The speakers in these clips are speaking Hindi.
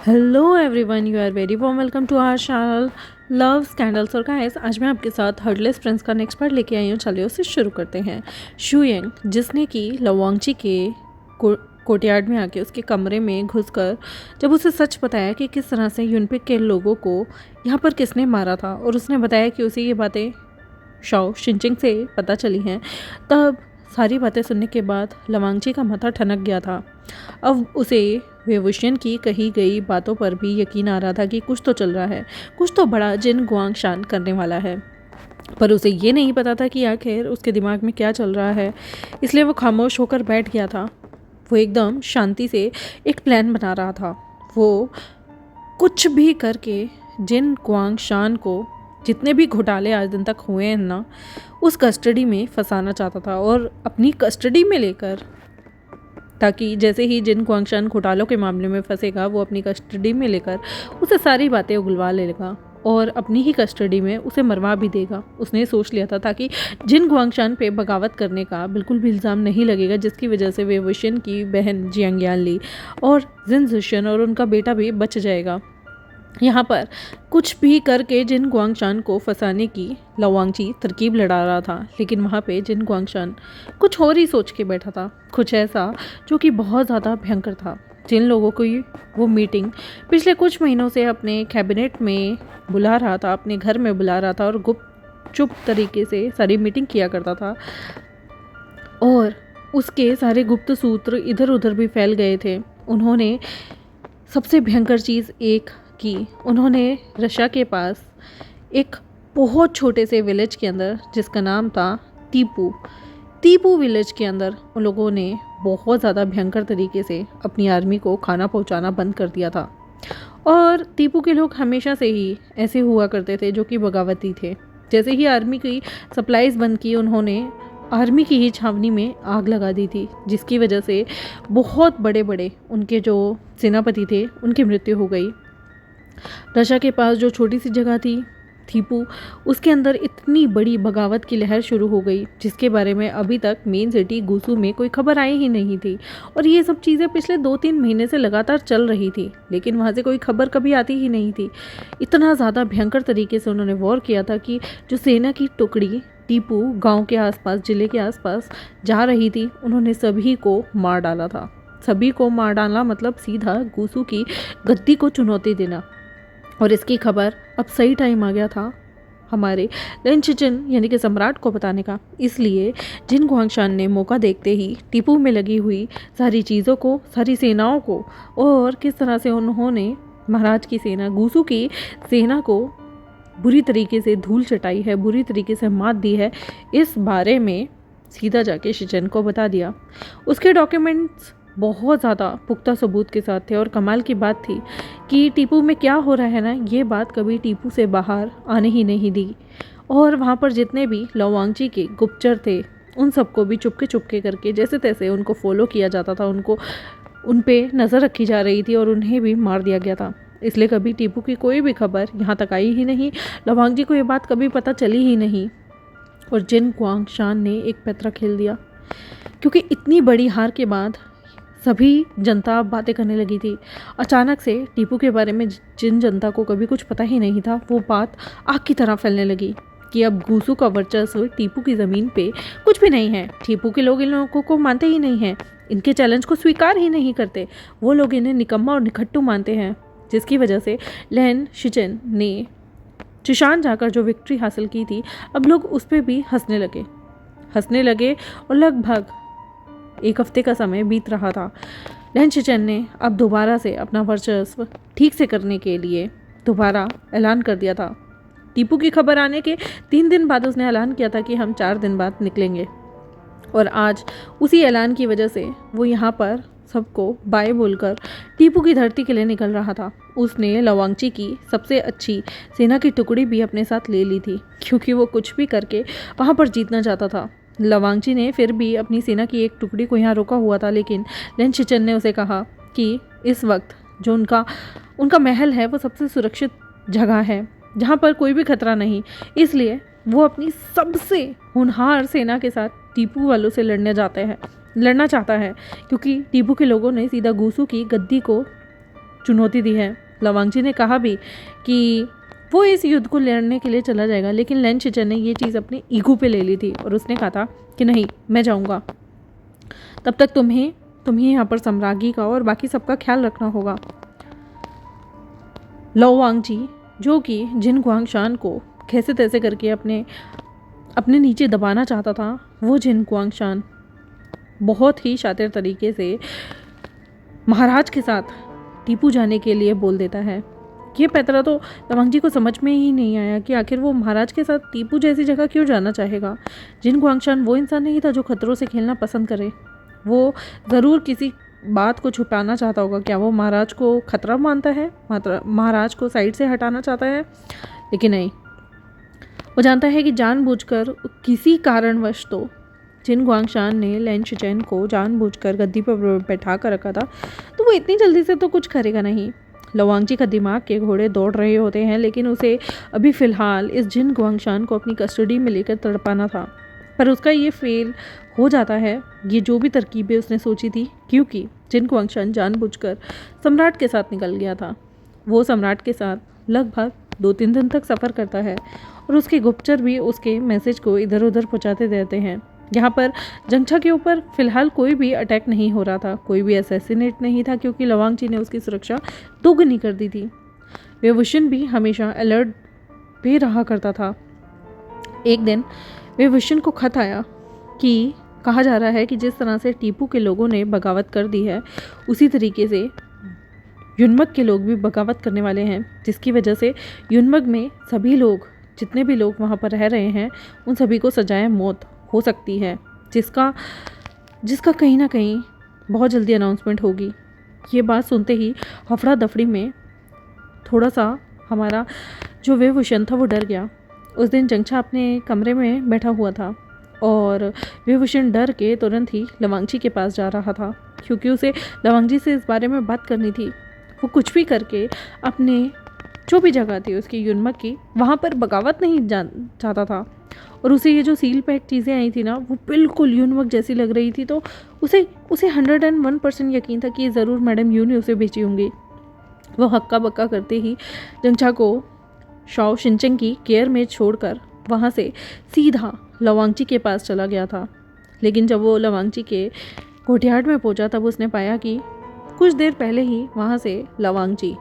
Hello everyone, you are very warm welcome to our channel love scandals. और गाइस, आज मैं आपके साथ हर्टलेस प्रिंस का नेक्स्ट पार्ट लेके आई हूँ। चलिए उसे शुरू करते हैं। शुयंग, जिसने कि लवांगची के कोर्टयार्ड में आके उसके कमरे में घुसकर जब उसे सच बताया कि किस तरह से यूनपिक के लोगों को यहाँ पर किसने मारा था, और उसने बताया कि उसे ये बातें शाओ शिनचिंग से पता चली हैं, तब सारी बातें सुनने के बाद लवांगची का माथा ठनक गया था। अब उसे वेवुशियन की कही गई बातों पर भी यकीन आ रहा था कि कुछ तो चल रहा है, कुछ तो बड़ा जिन गुआंगशान करने वाला है, पर उसे ये नहीं पता था कि आखिर उसके दिमाग में क्या चल रहा है। इसलिए वो खामोश होकर बैठ गया था। वो एकदम शांति से एक प्लान बना रहा था। वो कुछ भी करके जिन गुआंगशान को जितने भी घोटाले आज दिन तक हुए हैं ना, उस कस्टडी में फंसाना चाहता था और अपनी कस्टडी में लेकर, ताकि जैसे ही जिन गुआंगशान घोटालों के मामले में फंसेगा वो अपनी कस्टडी में लेकर उसे सारी बातें उगलवा लेगा और अपनी ही कस्टडी में उसे मरवा भी देगा। उसने सोच लिया था ताकि जिन गुआंगशान पे बगावत करने का बिल्कुल भी इल्ज़ाम नहीं लगेगा, जिसकी वजह से वे वेवुशियन की बहन जियांग यानली और जिन जुशियन और उनका बेटा भी बच जाएगा। यहाँ पर कुछ भी करके जिन गुआंगशान को फंसाने की लवांगची तरकीब लड़ा रहा था, लेकिन वहाँ पे जिन गुआंगशान कुछ और ही सोच के बैठा था, कुछ ऐसा जो कि बहुत ज़्यादा भयंकर था। जिन लोगों को वो मीटिंग पिछले कुछ महीनों से अपने कैबिनेट में बुला रहा था, अपने घर में बुला रहा था और चुप तरीके से सारी मीटिंग किया करता था, और उसके सारे गुप्त सूत्र इधर उधर भी फैल गए थे। उन्होंने सबसे भयंकर चीज़ एक की, उन्होंने रशिया के पास एक बहुत छोटे से विलेज के अंदर, जिसका नाम था तीपू विलेज के अंदर, उन लोगों ने बहुत ज़्यादा भयंकर तरीके से अपनी आर्मी को खाना पहुंचाना बंद कर दिया था। और तीपू के लोग हमेशा से ही ऐसे हुआ करते थे जो कि बगावती थे। जैसे ही आर्मी की सप्लाईज बंद की, उन्होंने आर्मी की ही छावनी में आग लगा दी थी, जिसकी वजह से बहुत बड़े बड़े उनके जो सेनापति थे उनकी मृत्यु हो गई। रशिया के पास जो छोटी सी जगह थी थीपू, उसके अंदर इतनी बड़ी बगावत की लहर शुरू हो गई, जिसके बारे में अभी तक मेन सिटी गुसू में कोई खबर आई ही नहीं थी। और ये सब चीज़ें पिछले 2-3 महीने से लगातार चल रही थी, लेकिन वहाँ से कोई खबर कभी आती ही नहीं थी। इतना ज़्यादा भयंकर तरीके से उन्होंने वॉर किया था कि जो सेना की टुकड़ी टीपू गांव के आसपास, जिले के आसपास जा रही थी, उन्होंने सभी को मार डाला था। सभी को मार डालना मतलब सीधा गुसू की गद्दी को चुनौती देना। और इसकी खबर अब सही टाइम आ गया था हमारे लिन शिचिन यानी कि सम्राट को बताने का। इसलिए जिन गुआंगशान ने मौका देखते ही टीपू में लगी हुई सारी चीज़ों को, सारी सेनाओं को, और किस तरह से उन्होंने महाराज की सेना, गुसू की सेना को बुरी तरीके से धूल चटाई है, बुरी तरीके से मात दी है, इस बारे में सीधा जाके शिचिन को बता दिया। उसके डॉक्यूमेंट्स बहुत ज़्यादा पुख्ता सबूत के साथ थे, और कमाल की बात थी कि टीपू में क्या हो रहा है ना, ये बात कभी टीपू से बाहर आने ही नहीं दी। और वहाँ पर जितने भी लवांगची के गुप्तचर थे, उन सबको भी चुपके करके जैसे तैसे उनको फॉलो किया जाता था, उनको उन पे नज़र रखी जा रही थी, और उन्हें भी मार दिया गया था। इसलिए कभी टीपू की कोई भी खबर यहाँ तक आई ही नहीं, लवांगची को ये बात कभी पता चली ही नहीं। और जिन गुआंगशान ने एक पैतरा खेल दिया, क्योंकि इतनी बड़ी हार के बाद सभी जनता बातें करने लगी थी। अचानक से टीपू के बारे में जिन जनता को कभी कुछ पता ही नहीं था, वो बात आग की तरह फैलने लगी कि अब गुसू का वर्चस्व टीपू की ज़मीन पे कुछ भी नहीं है। टीपू के लोग इन लोगों को मानते ही नहीं हैं, इनके चैलेंज को स्वीकार ही नहीं करते। वो लोग इन्हें निकम्मा और निखट्टू मानते हैं, जिसकी वजह से लिन शिचिन ने चिशान जाकर जो विक्ट्री हासिल की थी, अब लोग उस पर भी हंसने लगे। और लगभग 1 हफ्ते का समय बीत रहा था। लिन शिचिन ने अब दोबारा से अपना वर्चस्व ठीक से करने के लिए दोबारा ऐलान कर दिया था। टीपू की खबर आने के 3 दिन बाद उसने ऐलान किया था कि हम 4 दिन बाद निकलेंगे, और आज उसी ऐलान की वजह से वो यहाँ पर सबको बाय बोलकर टीपू की धरती के लिए निकल रहा था। उसने लवांगची की सबसे अच्छी सेना की टुकड़ी भी अपने साथ ले ली थी, क्योंकि वो कुछ भी करके वहाँ पर जीतना चाहता था। लवांगची ने फिर भी अपनी सेना की एक टुकड़ी को यहाँ रोका हुआ था, लेकिन लिन शिचिन ने उसे कहा कि इस वक्त जो उनका महल है वो सबसे सुरक्षित जगह है, जहाँ पर कोई भी खतरा नहीं। इसलिए वो अपनी सबसे होनहार सेना के साथ टीपू वालों से लड़ना चाहता है, क्योंकि टीपू के लोगों ने सीधा गुसू की गद्दी को चुनौती दी है। लवांगची ने कहा भी कि वो इस युद्ध को लड़ने के लिए चला जाएगा, लेकिन लैन शिचेन ने ये चीज़ अपने ईगो पे ले ली थी और उसने कहा था कि नहीं, मैं जाऊँगा, तब तक तुम्हें यहाँ पर सम्राज्ञी का और बाकी सबका ख्याल रखना होगा। लौ वांगजी, जो कि जिन गुआंगशान को कैसे तैसे करके अपने नीचे दबाना चाहता था, वो जिन गुआंगशान बहुत ही शातिर तरीके से महाराज के साथ टीपू जाने के लिए बोल देता है। ये पैतरा तो लवांगजी को समझ में ही नहीं आया कि आखिर वो महाराज के साथ टीपू जैसी जगह क्यों जाना चाहेगा। जिन गुआंगशान वो इंसान नहीं था जो खतरों से खेलना पसंद करे। वो ज़रूर किसी बात को छुपाना चाहता होगा। क्या वो महाराज को खतरा मानता है, महाराज को साइड से हटाना चाहता है? लेकिन नहीं, वो जानता है कि जानबूझकर किसी कारणवश तो जिन गुआंगशान ने लैन शिचेन को जानबूझकर गद्दी पर बैठा कर रखा था, तो वो इतनी जल्दी से तो कुछ करेगा नहीं। लवांगजी का दिमाग के घोड़े दौड़ रहे होते हैं, लेकिन उसे अभी फ़िलहाल इस जिन गुआंगशान को अपनी कस्टडी में लेकर तड़पाना था। पर उसका ये फेल हो जाता है, ये जो भी तरकीबें उसने सोची थी, क्योंकि जिन गुआंगशान जानबूझकर सम्राट के साथ निकल गया था। वो सम्राट के साथ लगभग 2-3 दिन तक सफ़र करता है और उसके गुप्तचर भी उसके मैसेज को इधर उधर पहुँचाते रहते हैं। यहाँ पर जंगछा के ऊपर फ़िलहाल कोई भी अटैक नहीं हो रहा था, कोई भी असैसिनेट नहीं था, क्योंकि लवांगजी ने उसकी सुरक्षा दोगुनी कर दी थी। वेवुशन भी हमेशा अलर्ट पे रहा करता था। एक दिन वेवुशन को खत आया कि कहा जा रहा है कि जिस तरह से टीपू के लोगों ने बगावत कर दी है, उसी तरीके से युनमक के लोग भी बगावत करने वाले हैं, जिसकी वजह से युनमक में सभी लोग, जितने भी लोग वहाँ पर रह रहे हैं, उन सभी को सजाए मौत हो सकती है, जिसका कहीं ना कहीं बहुत जल्दी अनाउंसमेंट होगी। ये बात सुनते ही हफड़ा दफड़ी में थोड़ा सा हमारा जो वेवुशन था वो डर गया। उस दिन जंगछा अपने कमरे में बैठा हुआ था और वेवुशन डर के तुरंत ही लवांगजी के पास जा रहा था, क्योंकि उसे लवांगजी से इस बारे में बात करनी थी। वो कुछ भी करके अपने जो भी जगह थी उसकी युनमक की, वहाँ पर बगावत नहीं चाहता था। और उसे ये जो सील पैक चीज़ें आई थी ना, वो बिल्कुल युनमक जैसी लग रही थी, तो उसे 101% यकीन था कि ये ज़रूर मैडम यू ने उसे भेजी होंगी। वो हक्का बक्का करते ही जंगछा को शाओ शिनचेंग की केयर में छोड़कर वहाँ से सीधा लवांगजी के पास चला गया था। लेकिन जब वो लवांगजी के कोर्टयार्ड में पहुँचा, तब उसने पाया कि कुछ देर पहले ही वहाँ से लवांगजी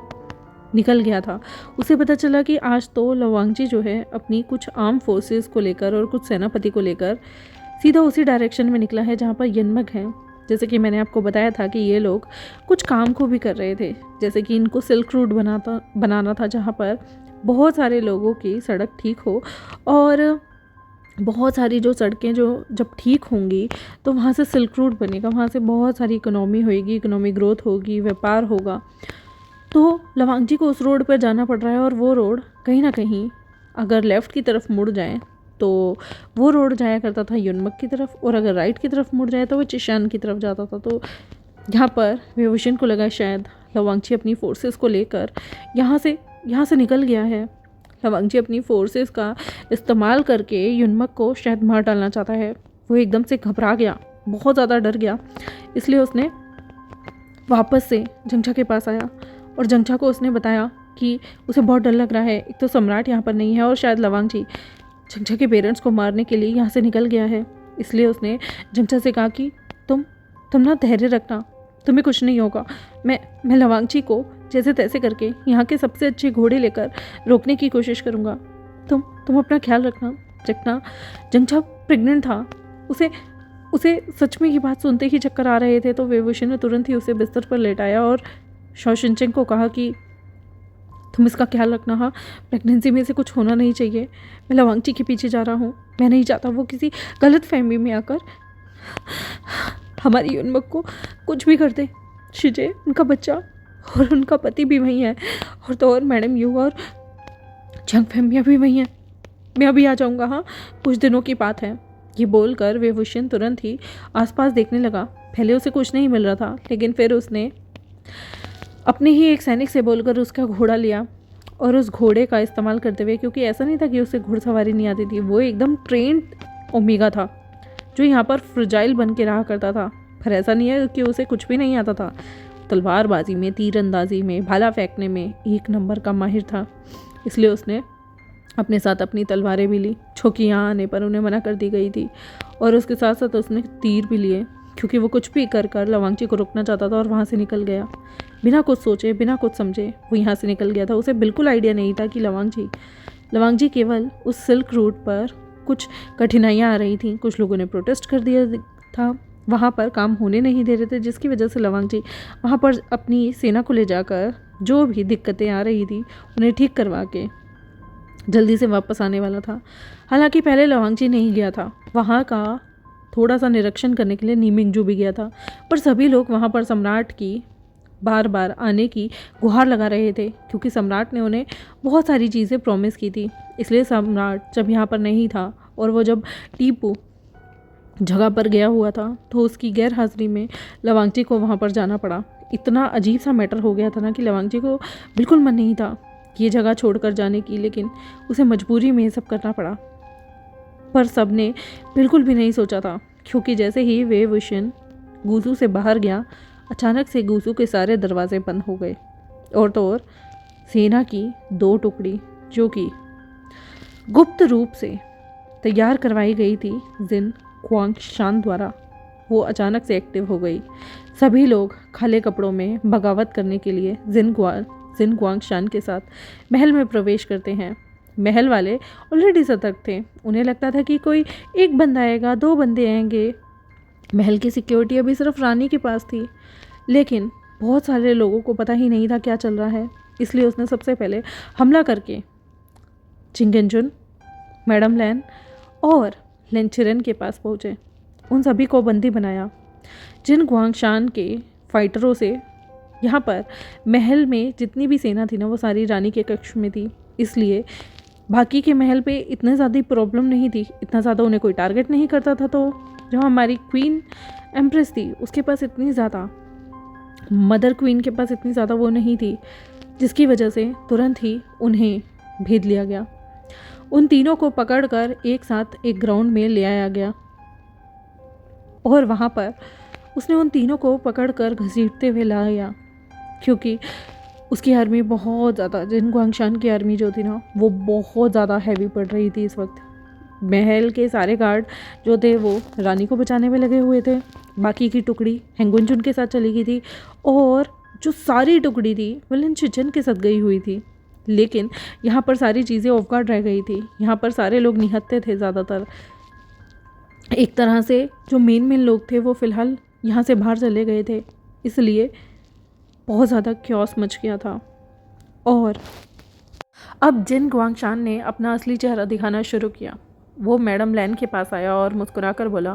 निकल गया था। उसे पता चला कि आज तो लवांगजी जो है अपनी कुछ आर्म फोर्सेस को लेकर और कुछ सेनापति को लेकर सीधा उसी डायरेक्शन में निकला है जहाँ पर युनमक है। जैसे कि मैंने आपको बताया था कि ये लोग कुछ काम को भी कर रहे थे, जैसे कि इनको सिल्क रूट बनाना था, जहाँ पर बहुत सारे लोगों की सड़क ठीक हो, और बहुत सारी जो सड़कें जो जब ठीक होंगी तो वहाँ से सिल्क रूट बनेगा, वहाँ से बहुत सारी इकोनॉमी होएगी, इकोनॉमी ग्रोथ होगी, व्यापार होगा। तो लवांगजी को उस रोड पर जाना पड़ रहा है, और वो रोड कहीं ना कहीं अगर लेफ़्ट की तरफ मुड़ जाए तो वो रोड जाया करता था युनमक की तरफ, और अगर राइट की तरफ मुड़ जाए तो वो चिशान की तरफ जाता था। तो यहाँ पर वेवुशन को लगा शायद लवांगजी अपनी फोर्सेस को लेकर यहाँ से निकल गया है। लवांगजी अपनी फोर्सेस का इस्तेमाल करके युनमक को शायद मार डालना चाहता है। वो एकदम से घबरा गया, बहुत ज़्यादा डर गया, इसलिए उसने वापस से जंगछा के पास आया और जंगछा को उसने बताया कि उसे बहुत डर लग रहा है। एक तो सम्राट यहाँ पर नहीं है, और शायद लवांगजी जंगछा के पेरेंट्स को मारने के लिए यहाँ से निकल गया है। इसलिए उसने जंगछा से कहा कि तुम ना धैर्य रखना, तुम्हें कुछ नहीं होगा। मैं लवांगजी को जैसे तैसे करके यहाँ के सबसे अच्छे घोड़े लेकर रोकने की कोशिश करूँगा। तुम अपना ख्याल रखना। जंगछा प्रेग्नेंट था, उसे सच में ये बात सुनते ही चक्कर आ रहे थे। तो वेवुशन ने तुरंत ही उसे बिस्तर पर लेटाया और शाओ शिनचेंग को कहा कि तुम इसका ख्याल रखना। हाँ, प्रेगनेंसी में से कुछ होना नहीं चाहिए। मैं लवांगजी के पीछे जा रहा हूँ, मैं नहीं चाहता वो किसी गलत फहमी में आकर हमारी युनमक को कुछ भी कर दे। शिजे, उनका बच्चा और उनका पति भी वहीं है, और तो और मैडम यू और जंग फैमिया भी वहीं हैं। मैं अभी आ जाऊँगा, हाँ, कुछ दिनों की बात है। ये बोलकर वेवुशन तुरंत ही आसपास देखने लगा। पहले उसे कुछ नहीं मिल रहा था, लेकिन फिर उसने अपने ही एक सैनिक से बोलकर उसका घोड़ा लिया, और उस घोड़े का इस्तेमाल करते हुए, क्योंकि ऐसा नहीं था कि उसे घुड़सवारी नहीं आती थी, वो एकदम ट्रेंड ओमेगा था जो यहाँ पर फ्रजाइल बन के रहा करता था। पर ऐसा नहीं है कि उसे कुछ भी नहीं आता था, तलवारबाजी में, तीरंदाजी में, भाला फेंकने में एक नंबर का माहिर था। इसलिए उसने अपने साथ अपनी तलवारें भी ली, जो कि यहाँ आने पर उन्हें मना कर दी गई थी। और उसके साथ साथ उसने तीर भी लिए, क्योंकि वो कुछ भी कर कर लवांगची को रोकना चाहता था और वहाँ से निकल गया। बिना कुछ सोचे, बिना कुछ समझे वो यहाँ से निकल गया था। उसे बिल्कुल आइडिया नहीं था कि लवांगची केवल उस सिल्क रूट पर कुछ कठिनाइयाँ आ रही थीं। कुछ लोगों ने प्रोटेस्ट कर दिया था, वहाँ पर काम होने नहीं दे रहे थे, जिसकी वजह से लवांगची वहाँ पर अपनी सेना को ले जाकर जो भी दिक्कतें आ रही थी उन्हें ठीक करवा के जल्दी से वापस आने वाला था। हालांकि पहले लवांगची नहीं गया था, वहाँ का थोड़ा सा निरीक्षण करने के लिए नीमिंगजू भी गया था, पर सभी लोग वहाँ पर सम्राट की बार बार आने की गुहार लगा रहे थे, क्योंकि सम्राट ने उन्हें बहुत सारी चीज़ें प्रॉमिस की थी। इसलिए सम्राट जब यहाँ पर नहीं था और वो जब टीपू जगह पर गया हुआ था तो उसकी गैर हाजिरी में लवांगची को वहाँ पर जाना पड़ा। इतना अजीब सा मैटर हो गया था ना कि लवांगची को बिल्कुल मन नहीं था ये जगह छोड़कर जाने की, लेकिन उसे मजबूरी में ये सब करना पड़ा। पर सब ने बिल्कुल भी नहीं सोचा था, क्योंकि जैसे ही वे विशन गुजू से बाहर गया, अचानक से गुजू के सारे दरवाजे बंद हो गए। और तो और सेना की 2 टुकड़ी जो कि गुप्त रूप से तैयार करवाई गई थी जिन क्वांगशान द्वारा, वो अचानक से एक्टिव हो गई। सभी लोग काले कपड़ों में बगावत करने के लिए जिन क्वांगशान के साथ महल में प्रवेश करते हैं। महल वाले ऑलरेडी सतर्क थे, उन्हें लगता था कि कोई एक बंदा आएगा, 2 बंदे आएंगे। महल की सिक्योरिटी अभी सिर्फ रानी के पास थी, लेकिन बहुत सारे लोगों को पता ही नहीं था क्या चल रहा है। इसलिए उसने सबसे पहले हमला करके चिंगेंजुन, मैडम लैन और लेंचिरन के पास पहुँचे। उन सभी को बंदी बनाया। जिन ग्वांगशान के फाइटरों से यहाँ पर महल में जितनी भी सेना थी ना, वो सारी रानी के कक्ष में थी। इसलिए बाकी के महल पे इतने ज़्यादा प्रॉब्लम नहीं थी, इतना ज़्यादा उन्हें कोई टारगेट नहीं करता था। तो जो हमारी क्वीन एम्प्रेस थी उसके पास इतनी ज़्यादा, मदर क्वीन के पास इतनी ज़्यादा वो नहीं थी, जिसकी वजह से तुरंत ही उन्हें भेद लिया गया। उन तीनों को पकड़कर एक साथ एक ग्राउंड में ले आया गया और वहाँ पर उसने उन तीनों को पकड़कर घसीटते हुए लाया, क्योंकि उसकी आर्मी बहुत ज़्यादा, जिन ग्वांगशान की आर्मी जो थी ना, वो बहुत ज़्यादा हैवी पड़ रही थी इस वक्त। महल के सारे गार्ड जो थे वो रानी को बचाने में लगे हुए थे, बाकी की टुकड़ी हेंगुनजुन के साथ चली गई थी और जो सारी टुकड़ी थी वो लिनशिचन के साथ गई हुई थी। लेकिन यहाँ पर सारी चीज़ें ऑफ गार्ड रह गई थी। यहाँ पर सारे लोग निहत्थे थे ज़्यादातर। एक तरह से जो मेन लोग थे वो फ़िलहाल यहाँ से बाहर चले गए थे, इसलिए बहुत ज़्यादा क्योस मच गया था। और अब जिन ग्वांगशान ने अपना असली चेहरा दिखाना शुरू किया, वो मैडम लैन के पास आया और मुस्कुराकर बोला,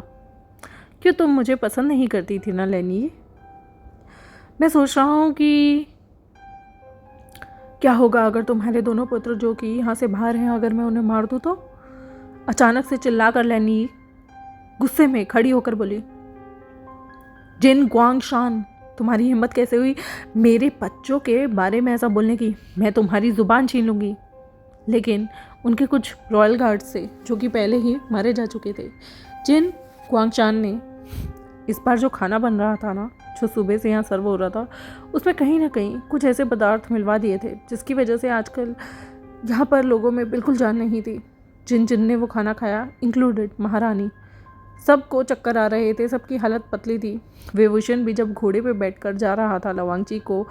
क्यों तुम मुझे पसंद नहीं करती थी ना लैनी? मैं सोच रहा हूँ कि क्या होगा अगर तुम्हारे दोनों पुत्र जो कि यहाँ से बाहर हैं, अगर मैं उन्हें मार दूँ तो? अचानक से चिल्लाकर लैनी गुस्से में खड़ी होकर बोली, जिन ग्वांगशान, तुम्हारी हिम्मत कैसे हुई मेरे बच्चों के बारे में ऐसा बोलने की? मैं तुम्हारी ज़ुबान छीन लूँगी। लेकिन उनके कुछ रॉयल गार्ड्स थे जो कि पहले ही मारे जा चुके थे। जिन ग्वांगशान ने इस बार जो खाना बन रहा था ना, जो सुबह से यहाँ सर्व हो रहा था, उसमें कहीं ना कहीं कुछ ऐसे पदार्थ मिलवा दिए थे जिसकी वजह से आजकल यहाँ पर लोगों में बिल्कुल जान नहीं थी। जिन ने वो खाना खाया, इंक्लूडेड महारानी, सबको चक्कर आ रहे थे, सबकी हालत पतली थी। विभूषण भी जब घोड़े पे बैठकर जा रहा था लवांगची को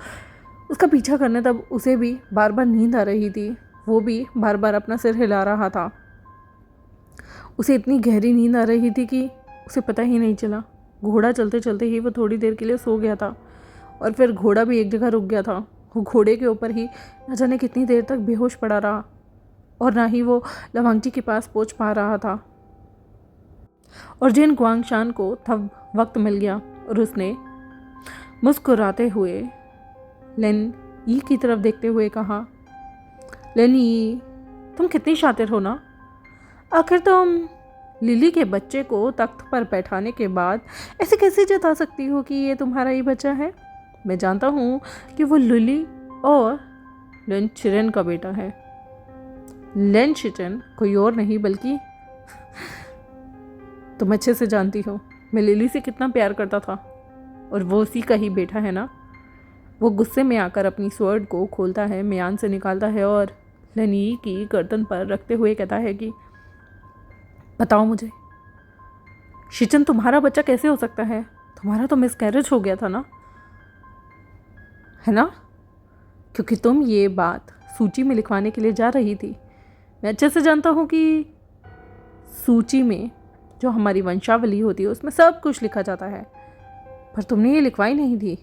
उसका पीछा करने, तब उसे भी बार बार नींद आ रही थी। वो भी बार बार अपना सिर हिला रहा था। उसे इतनी गहरी नींद आ रही थी कि उसे पता ही नहीं चला। घोड़ा चलते चलते ही वो थोड़ी देर के लिए सो गया था और फिर घोड़ा भी एक जगह रुक गया था। वो घोड़े के ऊपर ही न जाने कितनी देर तक बेहोश पड़ा रहा और ना ही वो लवांगची के पास पहुंच पा रहा था। और जिन ग्वांगशान को तब वक्त मिल गया और उसने मुस्कुराते हुए लेन ई की तरफ देखते हुए कहा, लेनी, तुम कितनी शातिर हो ना। आखिर तुम लिली के बच्चे को तख्त पर बैठाने के बाद ऐसे कैसे जता सकती हो कि ये तुम्हारा ही बच्चा है? मैं जानता हूँ कि वो लिली और लेंचिरन का बेटा है। लेंचिरन कोई और नहीं बल्कि तुम अच्छे से जानती हो मैं लिली से कितना प्यार करता था और वो उसी का ही बेटा है ना। वो गुस्से में आकर अपनी स्वॉर्ड को खोलता है, म्यान से निकालता है और लेनी की गर्दन पर रखते हुए कहता है कि बताओ मुझे, शिचन तुम्हारा बच्चा कैसे हो सकता है? तुम्हारा तो मिसकैरेज हो गया था ना, है ना? क्योंकि तुम ये बात सूची में लिखवाने के लिए जा रही थी। मैं अच्छे से जानता हूँ कि सूची में जो हमारी वंशावली होती है उसमें सब कुछ लिखा जाता है, पर तुमने ये लिखवाई नहीं थी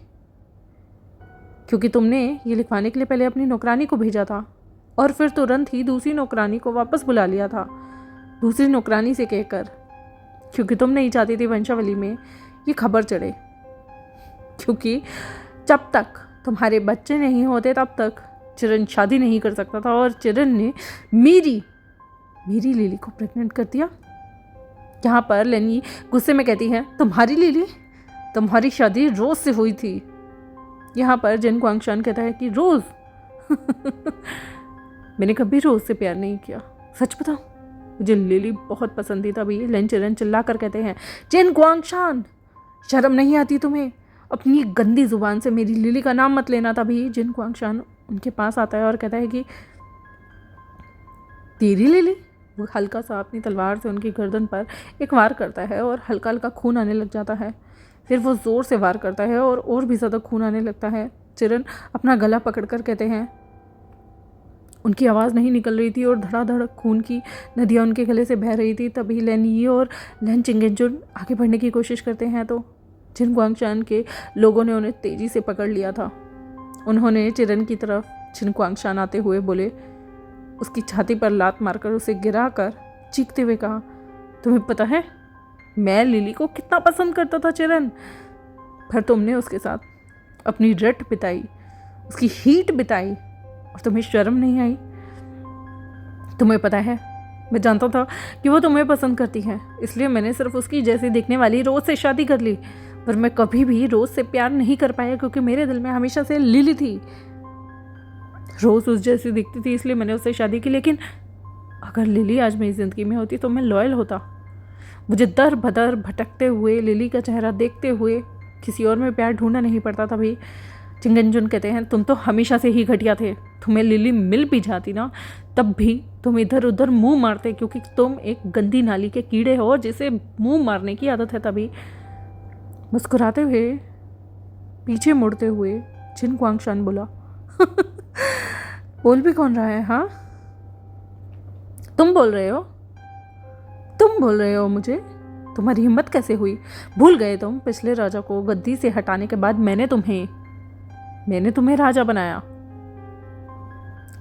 क्योंकि तुमने ये लिखवाने के लिए पहले अपनी नौकरानी को भेजा था और फिर तुरंत ही दूसरी नौकरानी को वापस बुला लिया था, दूसरी नौकरानी से कहकर, क्योंकि तुम नहीं चाहती थी वंशावली में ये खबर चढ़े। क्योंकि जब तक तुम्हारे बच्चे नहीं होते तब तक चिरन शादी नहीं कर सकता था और चिरन ने मेरी लिली को प्रेग्नेंट कर दिया। यहाँ पर लेनी गुस्से में कहती है तुम्हारी लिली? तुम्हारी शादी रोज से हुई थी। यहाँ पर जिन क्वांगशान कहता है कि रोज मैंने कभी रोज से प्यार नहीं किया, सच बताऊं मुझे लिली बहुत पसंद थी। तभी लेन चिरन चिल्ला कर कहते हैं जिन क्वांगशान, शर्म नहीं आती तुम्हें? अपनी गंदी जुबान से मेरी लिली का नाम मत लेना। तभी जिन क्वांगशान उनके पास आता है और कहता है कि तेरी लिली? वो हल्का सा अपनी तलवार से उनकी गर्दन पर एक वार करता है और हल्का हल्का खून आने लग जाता है। फिर वो ज़ोर से वार करता है और भी ज़्यादा खून आने लगता है। चिरन अपना गला पकड़कर कहते हैं, उनकी आवाज़ नहीं निकल रही थी और धड़ाधड़ खून की नदियाँ उनके गले से बह रही थी। तभी लेन यी और लेन चिंगेंजुन आगे बढ़ने की कोशिश करते हैं तो जिन क्वांगशान के लोगों ने उन्हें तेज़ी से पकड़ लिया था। उन्होंने चिरन की तरफ जिन क्वांगशान आते हुए बोले, उसकी छाती पर लात मारकर उसे गिरा कर चीखते हुए कहा, तुम्हें पता है मैं लिली को कितना पसंद करता था चिरन, पर तुमने उसके साथ अपनी रट बिताई, उसकी हीट बिताई और तुम्हें शर्म नहीं आई? तुम्हें पता है मैं जानता था कि वो तुम्हें पसंद करती है, इसलिए मैंने सिर्फ उसकी जैसी दिखने वाली रोज से शादी कर ली, पर मैं कभी भी रोज से प्यार नहीं कर पाया क्योंकि मेरे दिल में हमेशा से लिली थी। रोज उस जैसी दिखती थी इसलिए मैंने उससे शादी की, लेकिन अगर लिली आज मेरी ज़िंदगी में होती तो मैं लॉयल होता। मुझे दर बदर भटकते हुए लिली का चेहरा देखते हुए किसी और में प्यार ढूंढना नहीं पड़ता। तभी चिंगेंजुन कहते हैं, तुम तो हमेशा से ही घटिया थे। तुम्हें लिली मिल भी जाती ना तब भी तुम इधर उधर मुंह मारते क्योंकि तुम एक गंदी नाली के कीड़े हो जिसे मुंह मारने की आदत है। तभी मुस्कुराते हुए पीछे मुड़ते हुए जिन क्वांगशान बोला, बोल भी कौन रहा है? हाँ, तुम बोल रहे हो? तुम बोल रहे हो मुझे? तुम्हारी हिम्मत कैसे हुई? भूल गए तुम पिछले राजा को गद्दी से हटाने के बाद मैंने तुम्हें राजा बनाया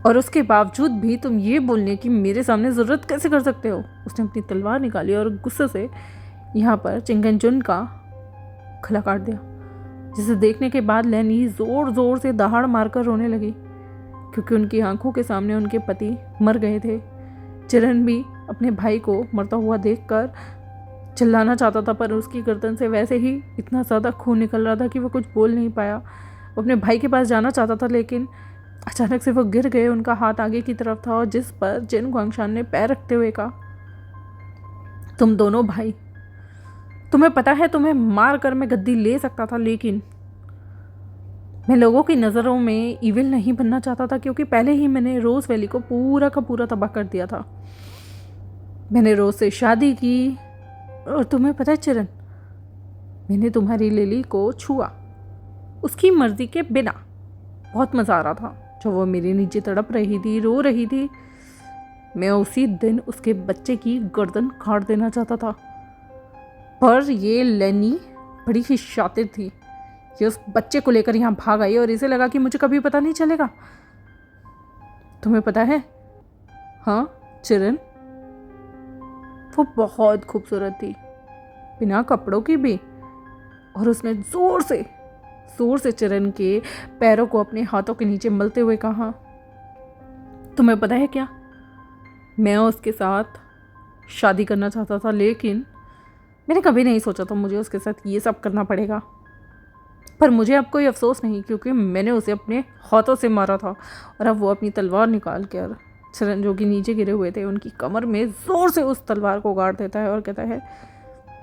और उसके बावजूद भी तुम ये बोलने की मेरे सामने ज़रूरत कैसे कर सकते हो? उसने अपनी तलवार निकाली और गुस्से से यहाँ पर चिंगेंजुन का गला काट दिया, जिसे देखने के बाद लेनी ज़ोर ज़ोर से दहाड़ मारकर रोने लगी क्योंकि उनकी आंखों के सामने उनके पति मर गए थे। चिरन भी अपने भाई को मरता हुआ देखकर चिल्लाना चाहता था पर उसकी गर्दन से वैसे ही इतना ज़्यादा खून निकल रहा था कि वो कुछ बोल नहीं पाया। वो अपने भाई के पास जाना चाहता था लेकिन अचानक से वो गिर गए। उनका हाथ आगे की तरफ था और जिस पर जिन क्वांगशान ने पैर रखते हुए कहा, तुम दोनों भाई, तुम्हें पता है तुम्हें मार कर मैं गद्दी ले सकता था, लेकिन मैं लोगों की नज़रों में इविल नहीं बनना चाहता था क्योंकि पहले ही मैंने रोज़ वैली को पूरा का पूरा तबाह कर दिया था। मैंने रोज़ से शादी की और तुम्हें पता है चिरन, मैंने तुम्हारी लिली को छुआ उसकी मर्जी के बिना। बहुत मज़ा आ रहा था जब वो मेरे नीचे तड़प रही थी, रो रही थी। मैं उसी दिन उसके बच्चे की गर्दन काट देना चाहता था, पर ये लेनी बड़ी ही शातिर थी। ये उस बच्चे को लेकर यहाँ भाग आई और इसे लगा कि मुझे कभी पता नहीं चलेगा। तुम्हें पता है, हाँ चिरन, वो बहुत खूबसूरत थी बिना कपड़ों की भी। और उसने ज़ोर से चिरन के पैरों को अपने हाथों के नीचे मलते हुए कहा, तुम्हें पता है क्या, मैं उसके साथ शादी करना चाहता था लेकिन मैंने कभी नहीं सोचा था मुझे उसके साथ ये सब करना पड़ेगा। पर मुझे अब कोई अफसोस नहीं क्योंकि मैंने उसे अपने हाथों से मारा था। और अब वो अपनी तलवार निकाल कर चिरन जो कि नीचे गिरे हुए थे उनकी कमर में ज़ोर से उस तलवार को गाड़ देता है और कहता है,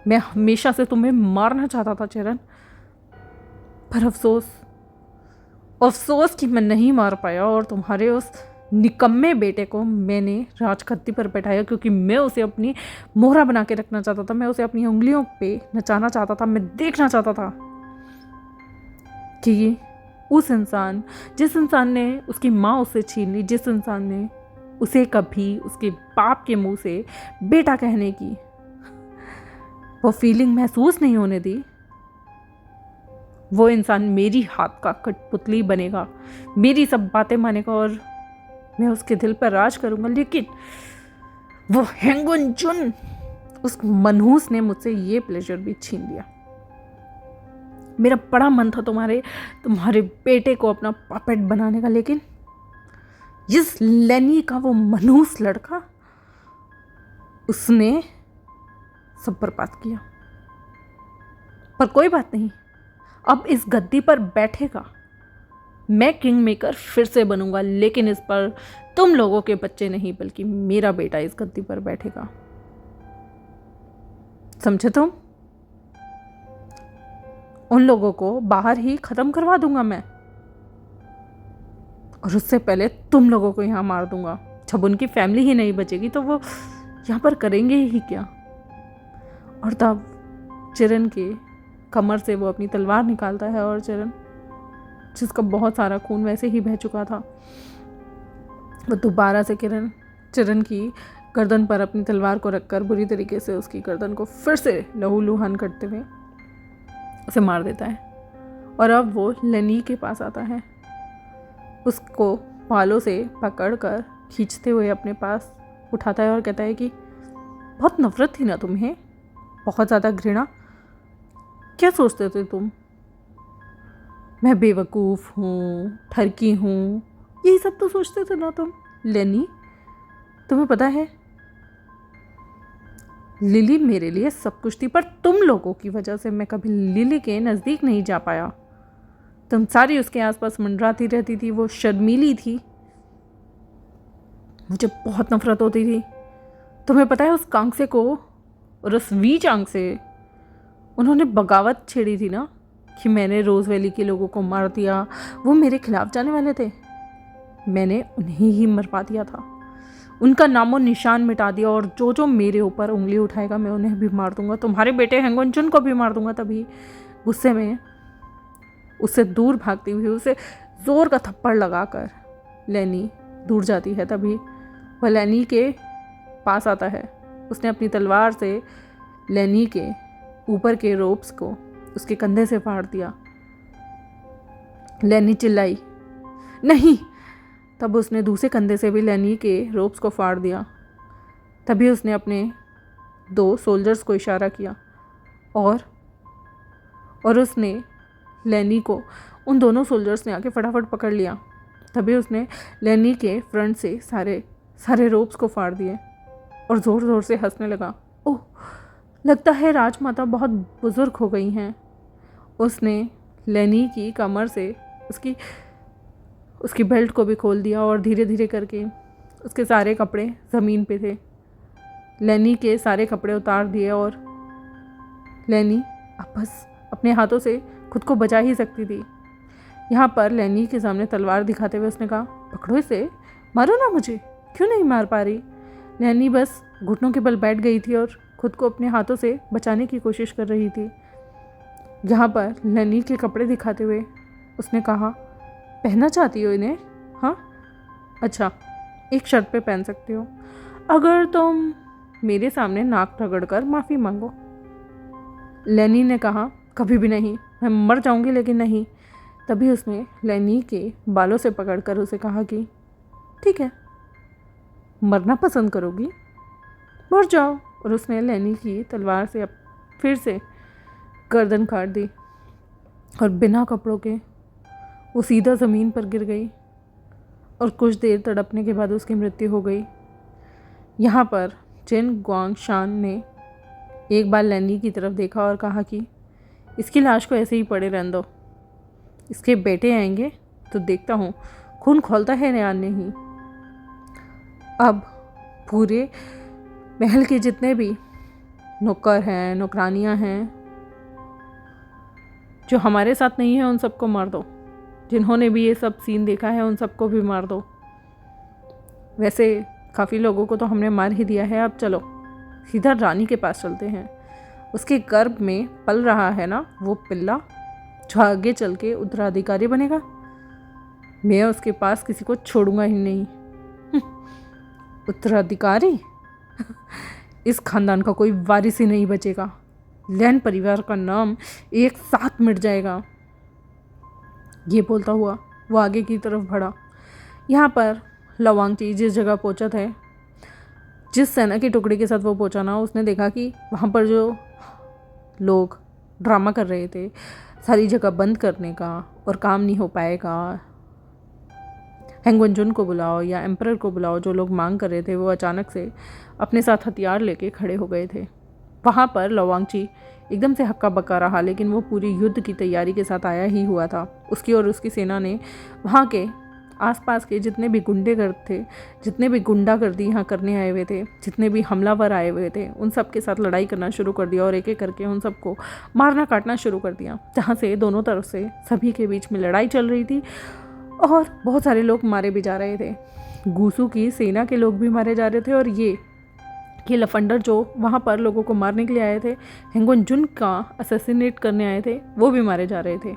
मैं हमेशा से तुम्हें मारना चाहता था चिरन, पर अफसोस अफसोस कि मैं नहीं मार पाया और तुम्हारे उस निकम्मे बेटे को मैंने राजगद्दी पर बैठाया, क्योंकि मैं उसे अपनी मोहरा बना के रखना चाहता था। मैं उसे अपनी उंगलियों पे नचाना चाहता था। मैं देखना चाहता था कि उस इंसान, जिस इंसान ने उसकी माँ उससे छीन ली, जिस इंसान ने उसे कभी उसके बाप के मुंह से बेटा कहने की वो फीलिंग महसूस नहीं होने दी, वो इंसान मेरी हाथ का कठपुतली बनेगा, मेरी सब बातें मानेगा और मैं उसके दिल पर राज करूंगा। लेकिन वो हैंगुन जुन, उस मनहूस ने मुझसे ये प्लेजर भी छीन लिया। मेरा बड़ा मन था तुम्हारे बेटे को अपना पपेट बनाने का, लेकिन जिस लेनी का वो मनहूस लड़का, उसने सब बर्बाद किया। पर कोई बात नहीं, अब इस गद्दी पर बैठेगा मैं किंग मेकर फिर से बनूंगा, लेकिन इस पर तुम लोगों के बच्चे नहीं बल्कि मेरा बेटा इस गद्दी पर बैठेगा। समझे तुम? उन लोगों को बाहर ही खत्म करवा दूंगा मैं, और उससे पहले तुम लोगों को यहाँ मार दूंगा। जब उनकी फैमिली ही नहीं बचेगी तो वो यहाँ पर करेंगे ही क्या। और तब चिरन के कमर से वो अपनी तलवार निकालता है, और चिरन, जिसका बहुत सारा खून वैसे ही बह चुका था, वो दोबारा से चिरन की गर्दन पर अपनी तलवार को रखकर बुरी तरीके से उसकी गर्दन को फिर से लहूलुहान करते हुए उसे मार देता है। और अब वो लेनी के पास आता है, उसको बालों से पकड़कर खींचते हुए अपने पास उठाता है और कहता है कि बहुत नफरत थी ना तुम्हें, बहुत ज़्यादा घृणा। क्या सोचते थे तुम? मैं बेवकूफ़ हूँ, ठरकी हूँ, यही सब तो सोचते थे ना तुम लेनी। तुम्हें पता है लिली मेरे लिए सब कुछ थी, पर तुम लोगों की वजह से मैं कभी लिली के नज़दीक नहीं जा पाया। तुम सारी उसके आसपास मंडराती रहती थी, वो शर्मीली थी, मुझे बहुत नफरत होती थी। तुम्हें पता है उस कांसे को और उस वीचांग से उन्होंने बगावत छेड़ी थी ना, कि मैंने रोज़ वैली के लोगों को मार दिया। वो मेरे खिलाफ जाने वाले थे, मैंने उन्हें ही मरवा दिया था, उनका नामो निशान मिटा दिया, और जो जो मेरे ऊपर उंगली उठाएगा मैं उन्हें भी मार दूंगा। तुम्हारे बेटे हैंगुन जुन को भी मार दूंगा। तभी गुस्से में उससे दूर भागती हुई उसे जोर का थप्पड़ लगाकर लेनी दूर जाती है। तभी वह लेनी के पास आता है। उसने अपनी तलवार से लेनी के ऊपर के रोप्स को उसके कंधे से फाड़ दिया। लेनी चिल्लाई, नहीं। तब उसने दूसरे कंधे से भी लेनी के रोप्स को फाड़ दिया। तभी उसने अपने 2 सोल्जर्स को इशारा किया और उसने लेनी को, उन दोनों सोल्जर्स ने आके फटाफट पकड़ लिया। तभी उसने लेनी के फ्रंट से सारे रोप्स को फाड़ दिए और ज़ोर ज़ोर से हंसने लगा। ओह, लगता है राजमाता बहुत बुज़ुर्ग हो गई हैं। उसने लेनी की कमर से उसकी बेल्ट को भी खोल दिया और धीरे धीरे करके उसके सारे कपड़े ज़मीन पे थे। लेनी के सारे कपड़े उतार दिए और लेनी अब बस अपने हाथों से खुद को बचा ही सकती थी। यहाँ पर लेनी के सामने तलवार दिखाते हुए उसने कहा, पकड़ो इसे, मारो ना मुझे। क्यों नहीं मार पा रही? लेनी बस घुटनों के बल बैठ गई थी और खुद को अपने हाथों से बचाने की कोशिश कर रही थी। यहाँ पर लेनी के कपड़े दिखाते हुए उसने कहा, पहनना चाहती हो इन्हें? हाँ, अच्छा, एक शर्त पे पहन सकते हो, अगर तुम मेरे सामने नाक रगड़कर माफ़ी मांगो। लेनी ने कहा, कभी भी नहीं, मैं मर जाऊंगी लेकिन नहीं। तभी उसने लेनी के बालों से पकड़कर उसे कहा कि ठीक है, मरना पसंद करोगी, मर जाओ। और उसने लेनी की तलवार से अब फिर से गर्दन काट दी और बिना कपड़ों के वो सीधा ज़मीन पर गिर गई और कुछ देर तड़पने के बाद उसकी मृत्यु हो गई। यहाँ पर जिन गुआंगशान ने एक बार लेनी की तरफ देखा और कहा कि इसकी लाश को ऐसे ही पड़े रहने दो, इसके बेटे आएंगे तो देखता हूँ खून खोलता है या नहीं। अब पूरे महल के जितने भी नौकर हैं, नौकरानियाँ हैं जो हमारे साथ नहीं हैं, उन सबको मार दो। जिन्होंने भी ये सब सीन देखा है उन सबको भी मार दो। वैसे काफ़ी लोगों को तो हमने मार ही दिया है, अब चलो सीधा रानी के पास चलते हैं। उसके गर्भ में पल रहा है ना वो पिल्ला जो आगे चल के उत्तराधिकारी बनेगा। मैं उसके पास किसी को छोड़ूंगा ही नहीं। उत्तराधिकारी इस खानदान का कोई वारिस ही नहीं बचेगा। लैन परिवार का नाम एक साथ मिट जाएगा। ये बोलता हुआ वो आगे की तरफ बढ़ा। यहाँ पर लवांगची जिस जगह पहुँचा था, जिस सेना की टुकड़ी के साथ वो पहुँचा ना, उसने देखा कि वहाँ पर जो लोग ड्रामा कर रहे थे सारी जगह बंद करने का और काम नहीं हो पाएगा, हैंग वंजुन को बुलाओ या एम्परर को बुलाओ, जो लोग मांग कर रहे थे वो अचानक से अपने साथ हथियार लेके खड़े हो गए थे। वहाँ पर लवांगची एकदम से हक्का बक्का रहा, लेकिन वो पूरी युद्ध की तैयारी के साथ आया ही हुआ था। उसकी और उसकी सेना ने वहाँ के आसपास के जितने भी गुंडेगर्द थे, जितने भी गुंडागर्दी यहाँ करने आए हुए थे, जितने भी हमलावर आए हुए थे, उन सब के साथ लड़ाई करना शुरू कर दिया और एक एक करके उन सबको मारना काटना शुरू कर दिया। जहाँ से दोनों तरफ से सभी के बीच में लड़ाई चल रही थी और बहुत सारे लोग मारे भी जा रहे थे। गूसू की सेना के लोग भी मारे जा रहे थे और ये लफंडर जो वहाँ पर लोगों को मारने के लिए आए थे, हैंग वंजुन का असैसिनेट करने आए थे, वो भी मारे जा रहे थे।